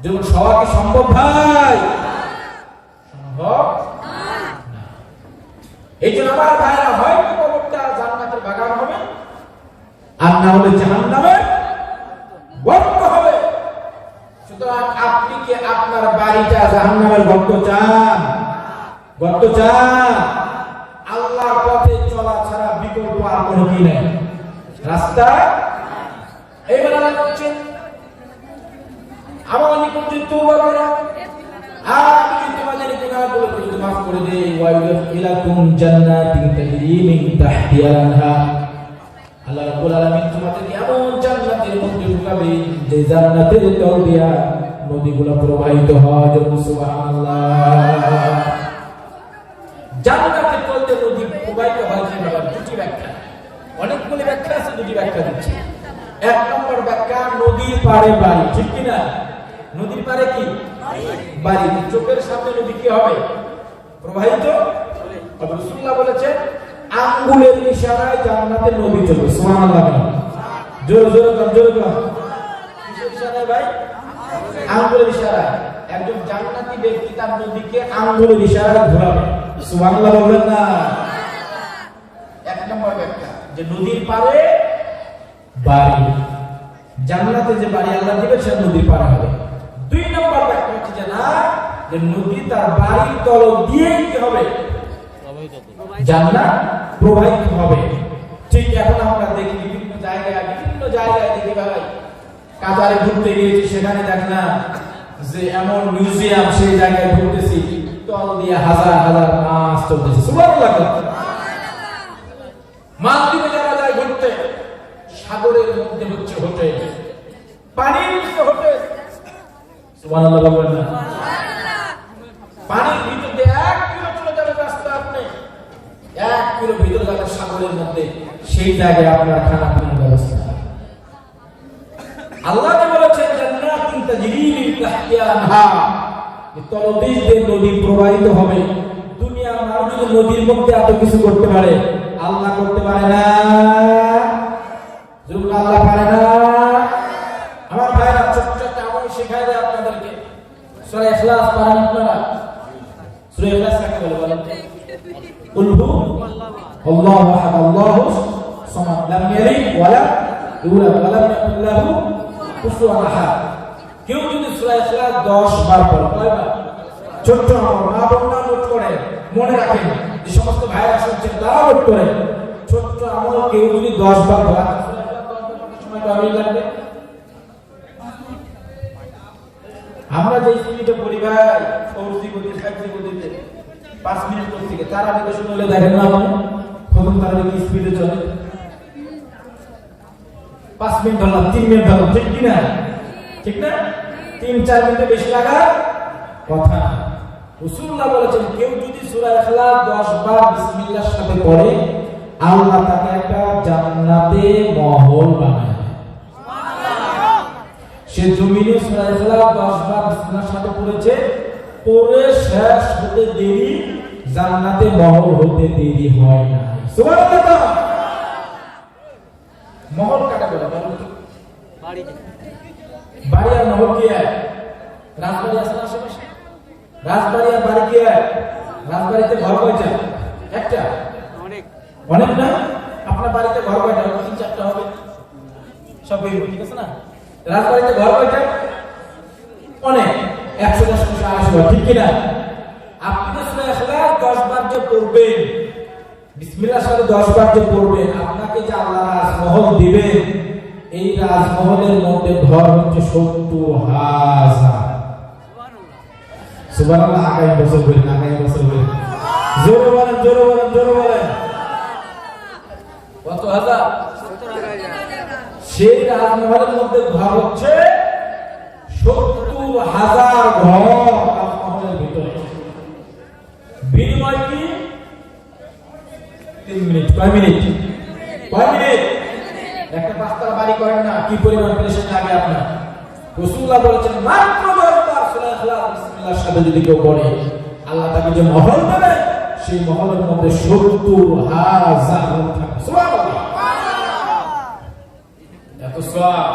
Speaker 1: যেমন সওয়া কি সম্ভব ভাই? সম্ভব না। এই জন্য আমার ভাইরা হয়তো কবরটা জান্নাতের বাগান হবে, আর না হলে জাহান্নামের গর্ত হবে। সুতরাং আপনি কি আপনার বাড়িটা জাহান্নামের গর্ত চান? গর্ত চান? আল্লাহর পথে চলা ছাড়া বিকল্প আর কোনো কি নেই, রাস্তা। এইবার আল্লাহ বলছেন আমার নিকটে তওবা করো, আর আমি তোমাদের গুনাহগুলো যদি মাফ করে দেই, ওয়া ইউদখিলাকুম জান্নাতিন তাজরি মিন তাহতিহাল আনহার। আল্লাহ রাব্বুল আলামিন তোমাদেরকে এমন জান্নাতের মধ্যে ঢুকাবে যে জান্নাতের তল দিয়া নদীগুলো প্রবাহিত হয়। সুবহানাল্লাহ। জান্নাতের তল দিয়ে নদী প্রবাহিত হয় কিভাবে? দুটি ব্যাখ্যা, অনেকগুলি ব্যাখ্যা আছে, দুটি ব্যাখ্যা দিচ্ছি। এক নম্বর ব্যাখ্যা, নদীর পাড়ে বাড়ি, ঠিক কি না? নদীর পাড়ে কি বাড়ি, চোখের সামনে নদী কি হবে? প্রবাহিত। রাসূলুল্লাহ বলেছেন আঙ্গুলের ইশারায় জান্নাতের নদী চলবে। সুবহানাল্লাহ। জোরে জোরে গান, জোরে গান। কিসের ইশারায় ভাই? আঙ্গুলের ইশারায়। একজন জান্নাতি ব্যক্তি তার নবীকে আঙ্গুলের ইশারায় ঘোরাবে। সুবহানাল্লাহ বলবেন না? এক নম্বর ব্যাখ্যা যে নদীর পারে বাড়ি, জান্নাতে যে বাড়ি আল্লাহ দিবেন সে নদীর পারে হবে। দুই নম্বর ব্যাখ্যা হচ্ছে যে না, যে নদী তার বাড়ির তল দিয়ে কি হবে? জান্নাত প্রবাহিত হবে। ঠিক এখন আমরা দেখি বিভিন্ন জায়গায় দেখি ভাই, কাতারে ঘুরতে গিয়েছি, সেখানে দেখলাম যে এমন মিউজিয়াম, সেই জায়গায় ঘুরতেছি, তল দিয়ে হাজার হাজার মাছ চলতেছে। সুবহানাল্লাহ। মালদ্বীপে যারা যায় ঘুরতে, সাগরের মধ্যে হচ্ছে হোটেল, পানির নিচে হোটেল। সুবহানাল্লাহ বলবেন না? পানির ভিতর দিয়ে 1 কিলো চলে যাবে রাস্তা, আপনি 1 কিলো ভিতরে যাবে সাগরের মধ্যে, সেই জায়গায় আপনার খানা পানির ব্যবস্থা। আল্লাহ যে বলেছেন জান্নাতুন তাজরি মিন তাহতিহা আনহার, তলদেশ দিয়ে নদী প্রবাহিত হবে। দুনিয়ার মানুষ যদি নদীর মধ্যে এত কিছু করতে পারে, আল্লাহ করতে পারে না? যদি আল্লাহ পারে না? আমার ভাইরা ছোট্ট একটা আমল শেখায় দেয় আপনাদেরকে। সূরা ইখলাস পড়েন আপনারা? সূরা ইখলাস কাকে বলে বলেন? কুল হু আল্লাহু আহাদ আল্লাহু সামাদ লাম ইয়ালিদ ওয়া লাম ইউলাদ ওয়া লাম ইয়াকুল লাহু কুফুওয়ান আহাদ। কেউ যদি সূরা ইখলাস 10 বার পড়ে, কয়বার? ছোট্ট আমল, মা বোনরা নোট করে মনে রাখেন, যে সমস্ত ভাইরা শুনছেন তারা নোট করে। ছোট্ট আমল কেউ যদি 10 বার পড়ে, সময় কত লাগবে? আমরা যে স্পিডে পড়ি ভাই, 4G গতিতে 5G গতিতে 5 মিনিট পর থেকে তার আগে শুনে হলে দেখেন না আপনি প্রথম তার কি স্পিডে চলে? 5 মিনিট ধরলাম, 3 মিনিট ধরলাম, ঠিক কি না? ঠিক না? 3-4 মিনিটে বেশি লাগা কথা। রাসূলুল্লাহ বলেছেন কেউ যদি সূরা ইখলাস 10 বার বিসমিল্লাহর সাথে পড়ে, আল্লাহ তাকে একটা জান্নাতে মহল বানায়। সে জমিনে সূরা ইখলাস 10 বার বিসমিল্লাহর সাথে পড়েছে, পড়ে শেষ হতে দেরি, জান্নাতে মহল হতে দেরি হয় না। সুবহানাল্লাহ। মহল কাটা বলে বাড়ি, বাড়ি আর মহল কি হয়? রাজবাড়ি আছে না আশেপাশে? রাজবাড়ি আর বাড়ি কি হয়? রাজবাড়িতে ঘর কয়টা? একটা? অনেক না? আপনার বাড়িতে ঘর কয়টা? 3-4টা হবে, সব ঠিক আছে না? রাজবাড়িতে ঘর কয়টা? অনেক, 100-150 ঠিক কিনা? আপনি সূরা ইখলাস 10 বার যে পড়বেন, বিসমিল্লাহর সাথে 10 বার যে পড়বেন, আপনাকে যে আল্লাহ রাজমহল দিবেন, এই রাজমহলের মধ্যে ঘর হচ্ছে 70,000। সুবহানাল্লাহ। আগামী বছর বলেন, আগামী বছর বলেন, জোরে বলেন, জোরে বলেন, জোরে বলেন। কত হাজার? সেই রাজমহলের মধ্যে ঘর হচ্ছে 70,000 ঘর রাজমহলের ভিতরে। বিনিময় কি? 3 মিনিট। কয় মিনিট? কয় মিনিট? একটা 5তলা বাড়ি করেন না, কি পরিমাণ পেরেশানি লাগে আপনার। রাসূলুল্লাহ বলেছেন মাত্র 10 বার সূরা ইখলাস বিসমিল্লাহর সাথে যদি কেউ পড়ে, আল্লাহ তাকে যে মহল দেবে, সেই মহলের মধ্যে 70,000 লোক থাকবে। সুবহানাল্লাহ। এত সওয়াব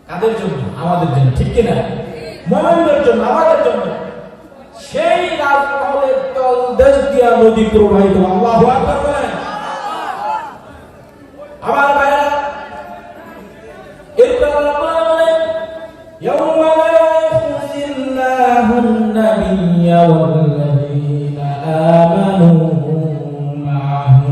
Speaker 1: কাদের জন্য? আমাদের জন্য, ঠিক কি না? মুমিনদের জন্য, আমাদের জন্য। সেই রাজমহলের তলদেশ দিয়া নদী প্রবাহিত। আল্লাহু আকবার বলেন। আমার ভাইরা, এরপর আল্লাহ বলেন ইয়াউমা লা ইয়াখুযিল্লাহুন নাবিয়্যা ওয়াল্লাযীনা আমানু মা'হু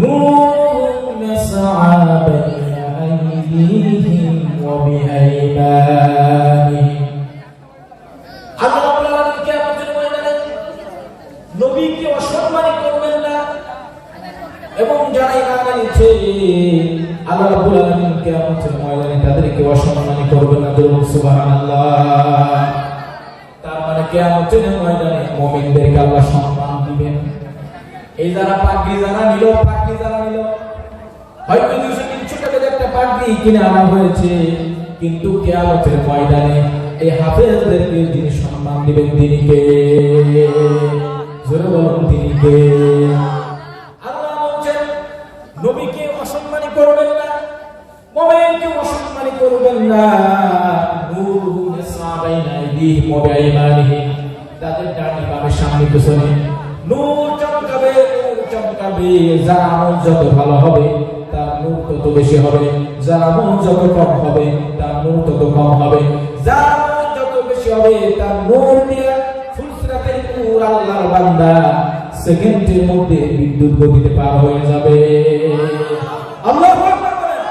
Speaker 1: নূরুন ইয়াসআ বাইনা আইদিহিম ওয়া বিআইমানিহিম। আল্লাহ রাব্বুল আলামিন কিয়ামতের ময়দানে নবীকে অসম্মান করবেন না, এবং যারা ঈমান এনেছে আল্লাহ রাব্বুল আলামিন কিয়ামতের ময়দানে তাদেরকে অসম্মান করবেন না। সুবহানাল্লাহ। তার মানে কিয়ামতের ময়দানে মুমিনদেরকে আল্লাহ সম্মান দিবেন। এই যারা পাগড়ি যারা নিল, হয়তো 200-300 টাকা দিয়ে একটা পাগড়ি কিনে আনা হয়েছে, কিন্তু কিয়ামতের ময়দানে এই হাফেজদেরকে যিনি সম্মান দিবেন, তিনি কে? জোরে বলুন, তিনি কে? আল্লাহ বলেন নবীকে অসম্মান করবেন না, মুমিনকে অসম্মান করবেন না। আইদিহিম ওয়া বিআইমানিহিম, তাদের ডানে বামে সামনে পিছনে নূর চমকাবে, নূর চমকাবে। যার আমল যত ভালো হবে তার নূর তত বেশি হবে, যার আমল যত কম হবে তার নূর তত কম হবে। যার আমল যত বেশি হবে তার নূর দিয়ে ফুলসিরাতের নূর আল্লাহর বান্দা সেকেন্ডের মধ্যে বিদ্যুৎ গতিতে পার হয়ে যাবে। আল্লাহু আকবার বলেন।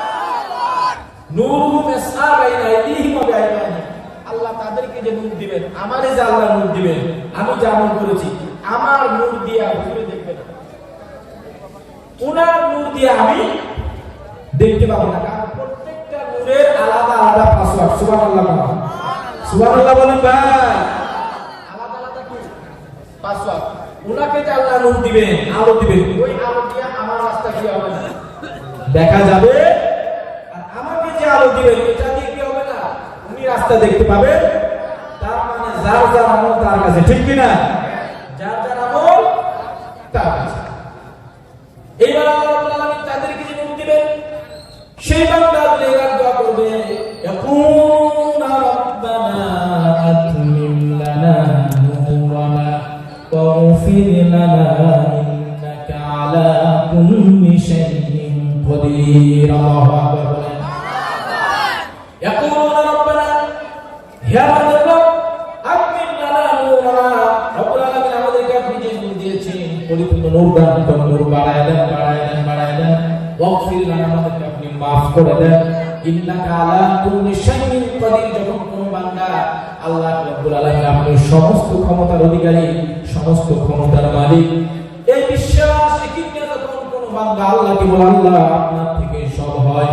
Speaker 1: নূরুহুম ইয়াসআ বাইনা আইদিহিম ওয়া বিআইমানিহিম, আল্লাহ তাদেরকে যে নূর দিবেন, আমারে যে আল্লাহ নূর দিবেন, আমি যে আমল করেছি আমার নূর দিয়ে ঘুরে দেখবেন, উনার নূর দিয়ে আমি দেখতে পাবো না, কারণ প্রত্যেকটা নূরের আলাদা আলাদা পাসওয়ার্ড। সুবহানাল্লাহ, সুবহানাল্লাহ বলেন ভাই। আলাদা আলাদা কি পাসওয়ার্ড। উনাকে যে আল্লাহ নূর দিবেন, আলো দিবেন, ওই আলো দিয়ে আমার রাস্তা কি হবে না, দেখা যাবে। আর আমাকে যে আলো দিবেন এটা দিয়ে কি হবে না, উনি রাস্তা দেখতে পাবেন। তার মানে যার যার আমল তার কাছে, ঠিক কি না? যার যার আমল তার কাছে। এইবার আল্লাহ রাব্বুল আলামিন তাদেরকে যে নূর দিবেন, সেই বান্দাগুলো এবার দোয়া করবে, ইয়াকুনা রাব্বানা আতমিম লানা নূরানা ওয়াগফির লানা ইন্নাকা আলা কুল্লি শাইইন কাদির। আল্লাহু আকবার। ইয়াকুনা রাব্বানা, হে আমাদের রব, আতমিম লানা নূরানা, রব্বুল আলামিন আমাদেরকে আপনি যে নূর দিয়েছেন পরিপূর্ণ নূর দান করুন, নূর বাড়ায় দেন, বাড়ায় দেন, বাড়ায় দেন। ওয়াগফির লানা, আমাদেরকে আপনি মাফ করে দেন। ইন্নাকা আলা কুল্লি শাইইন কাদির, যখন কোন বান্দা আল্লাহ রাব্বুল আলামিন আপনি সমস্ত ক্ষমতার অধিকারী, সমস্ত ক্ষমতার মালিক, এই বিশ্বাস একিনে যখন কোন বান্দা আল্লাহকে বলে আল্লাহ আপনার থেকে সব হয়,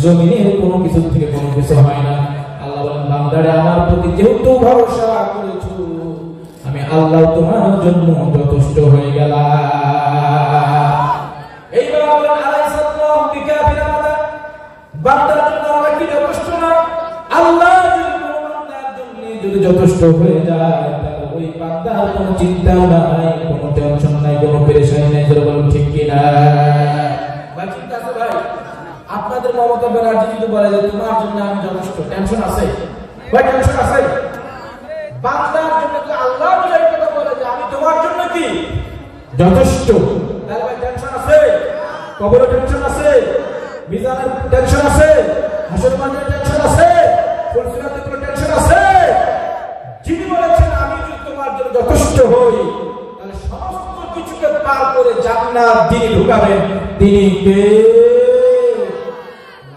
Speaker 1: জমিনের কোনো কিছু থেকে কোনো কিছু হয় না, আল্লাহ বলেন বান্দারে আমার প্রতি যেহেতু ভরসা করেছো আমি আল্লাহ তোমার জন্য যথেষ্ট হয়ে গেলাম। এইবার বলেন আলাইসাল্লাহু বিকাফির আমাদা, বান্দার জন্য আমরা কি যথেষ্ট না? আল্লাহ বান্দার জন্য যদি যথেষ্ট হয়ে যায় তাহলে ওই বান্দার কোনো চিন্তাও নাই, কোনো টেনশন নাই, কোনো পেরেশানি নাই। যারা বলেন ঠিক কি না? ভাই চিন্তা আছে ভাই? আপনাদের মমতা ব্যানার্জি যদি বলে যে তোমার জন্য আমি যথেষ্ট, টেনশন আছে ভাই? টেনশন আছে? বান্দার জন্য কি আল্লাহ এই কথা বলে যে আমি তোমার জন্য কি যথেষ্ট, তাহলে ভাই টেনশন আছে? কবরে টেনশন আছে, মিজানের টেনশন আছে, হাসর মাঠের টেনশন আছে, ফুলসিরাতের কোনো টেনশন আছে? যিনি বলেছেন আমি যদি তোমার জন্য যথেষ্ট হই তাহলে সমস্ত কিছুকে পার করে জান্নাত যিনি ঢুকাবেন তিনি কে?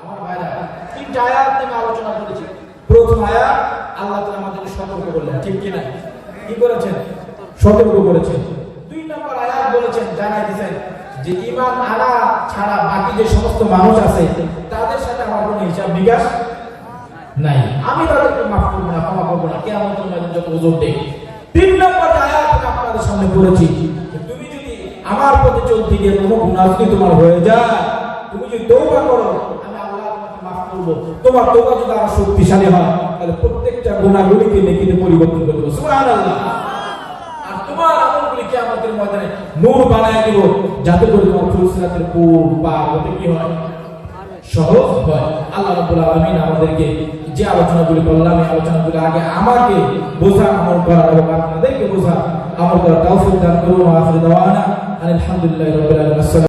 Speaker 1: আমার ভাইরা, তিনটা আয়াত নিয়ে আলোচনা করেছি। প্রথম আয়াত আল্লাহ তাআলা আমাদেরকে সতর্ক করলেন, ঠিক কি না? কি করেছেন? সতর্ক করেছেন। দুই নম্বর আয়াত বলেছেন, জানাই দিয়েছেন যে ঈমান আনা ছাড়া বাকি যে সমস্ত মানুষ আছে তাদের সাথে আমার কোনো হিসাব নিকাশ নাই, আমি তাদেরকে মাফ করবো না, ক্ষমা করবো না, কিয়ামতের ময়দানে যত ওজর দেই। তিন নম্বর আয়াত আপনাদের সামনে পড়েছি, তুমি যদি আমার পথে চলতে গিয়ে কোনো গুনাহ যদি তোমার হয়ে যায়, তুমি যদি তওবা করো আমি আল্লাহ তোমাকে মাফ করব। তোমার তওবা যদি আরো শক্তিশালী হয় তাহলে প্রত্যেকটা গুনাহগুলিকে নেকিতে পরিবর্তন করে দেব। সুবহানাল্লাহ। আর তোমার আমলগুলি কিয়ামতের ময়দানে নূর বানায় দেব, যাতে করে তোমার ফুলসিরাতের পুর পার হতে কি হয়? সহজ হয়। আল্লাহ রাব্বুল আলামিন আমাদেরকে যে আলোচনাগুলি করলাম এই আলোচনাগুলি আগে আমাকে বোঝা, আমল করা এবং আপনাদেরকে বোঝা, আমল করার তৌফিক দান করুন। আখির দাওয়ানা আলহামদুলিল্লাহি রাব্বিল আলামিন।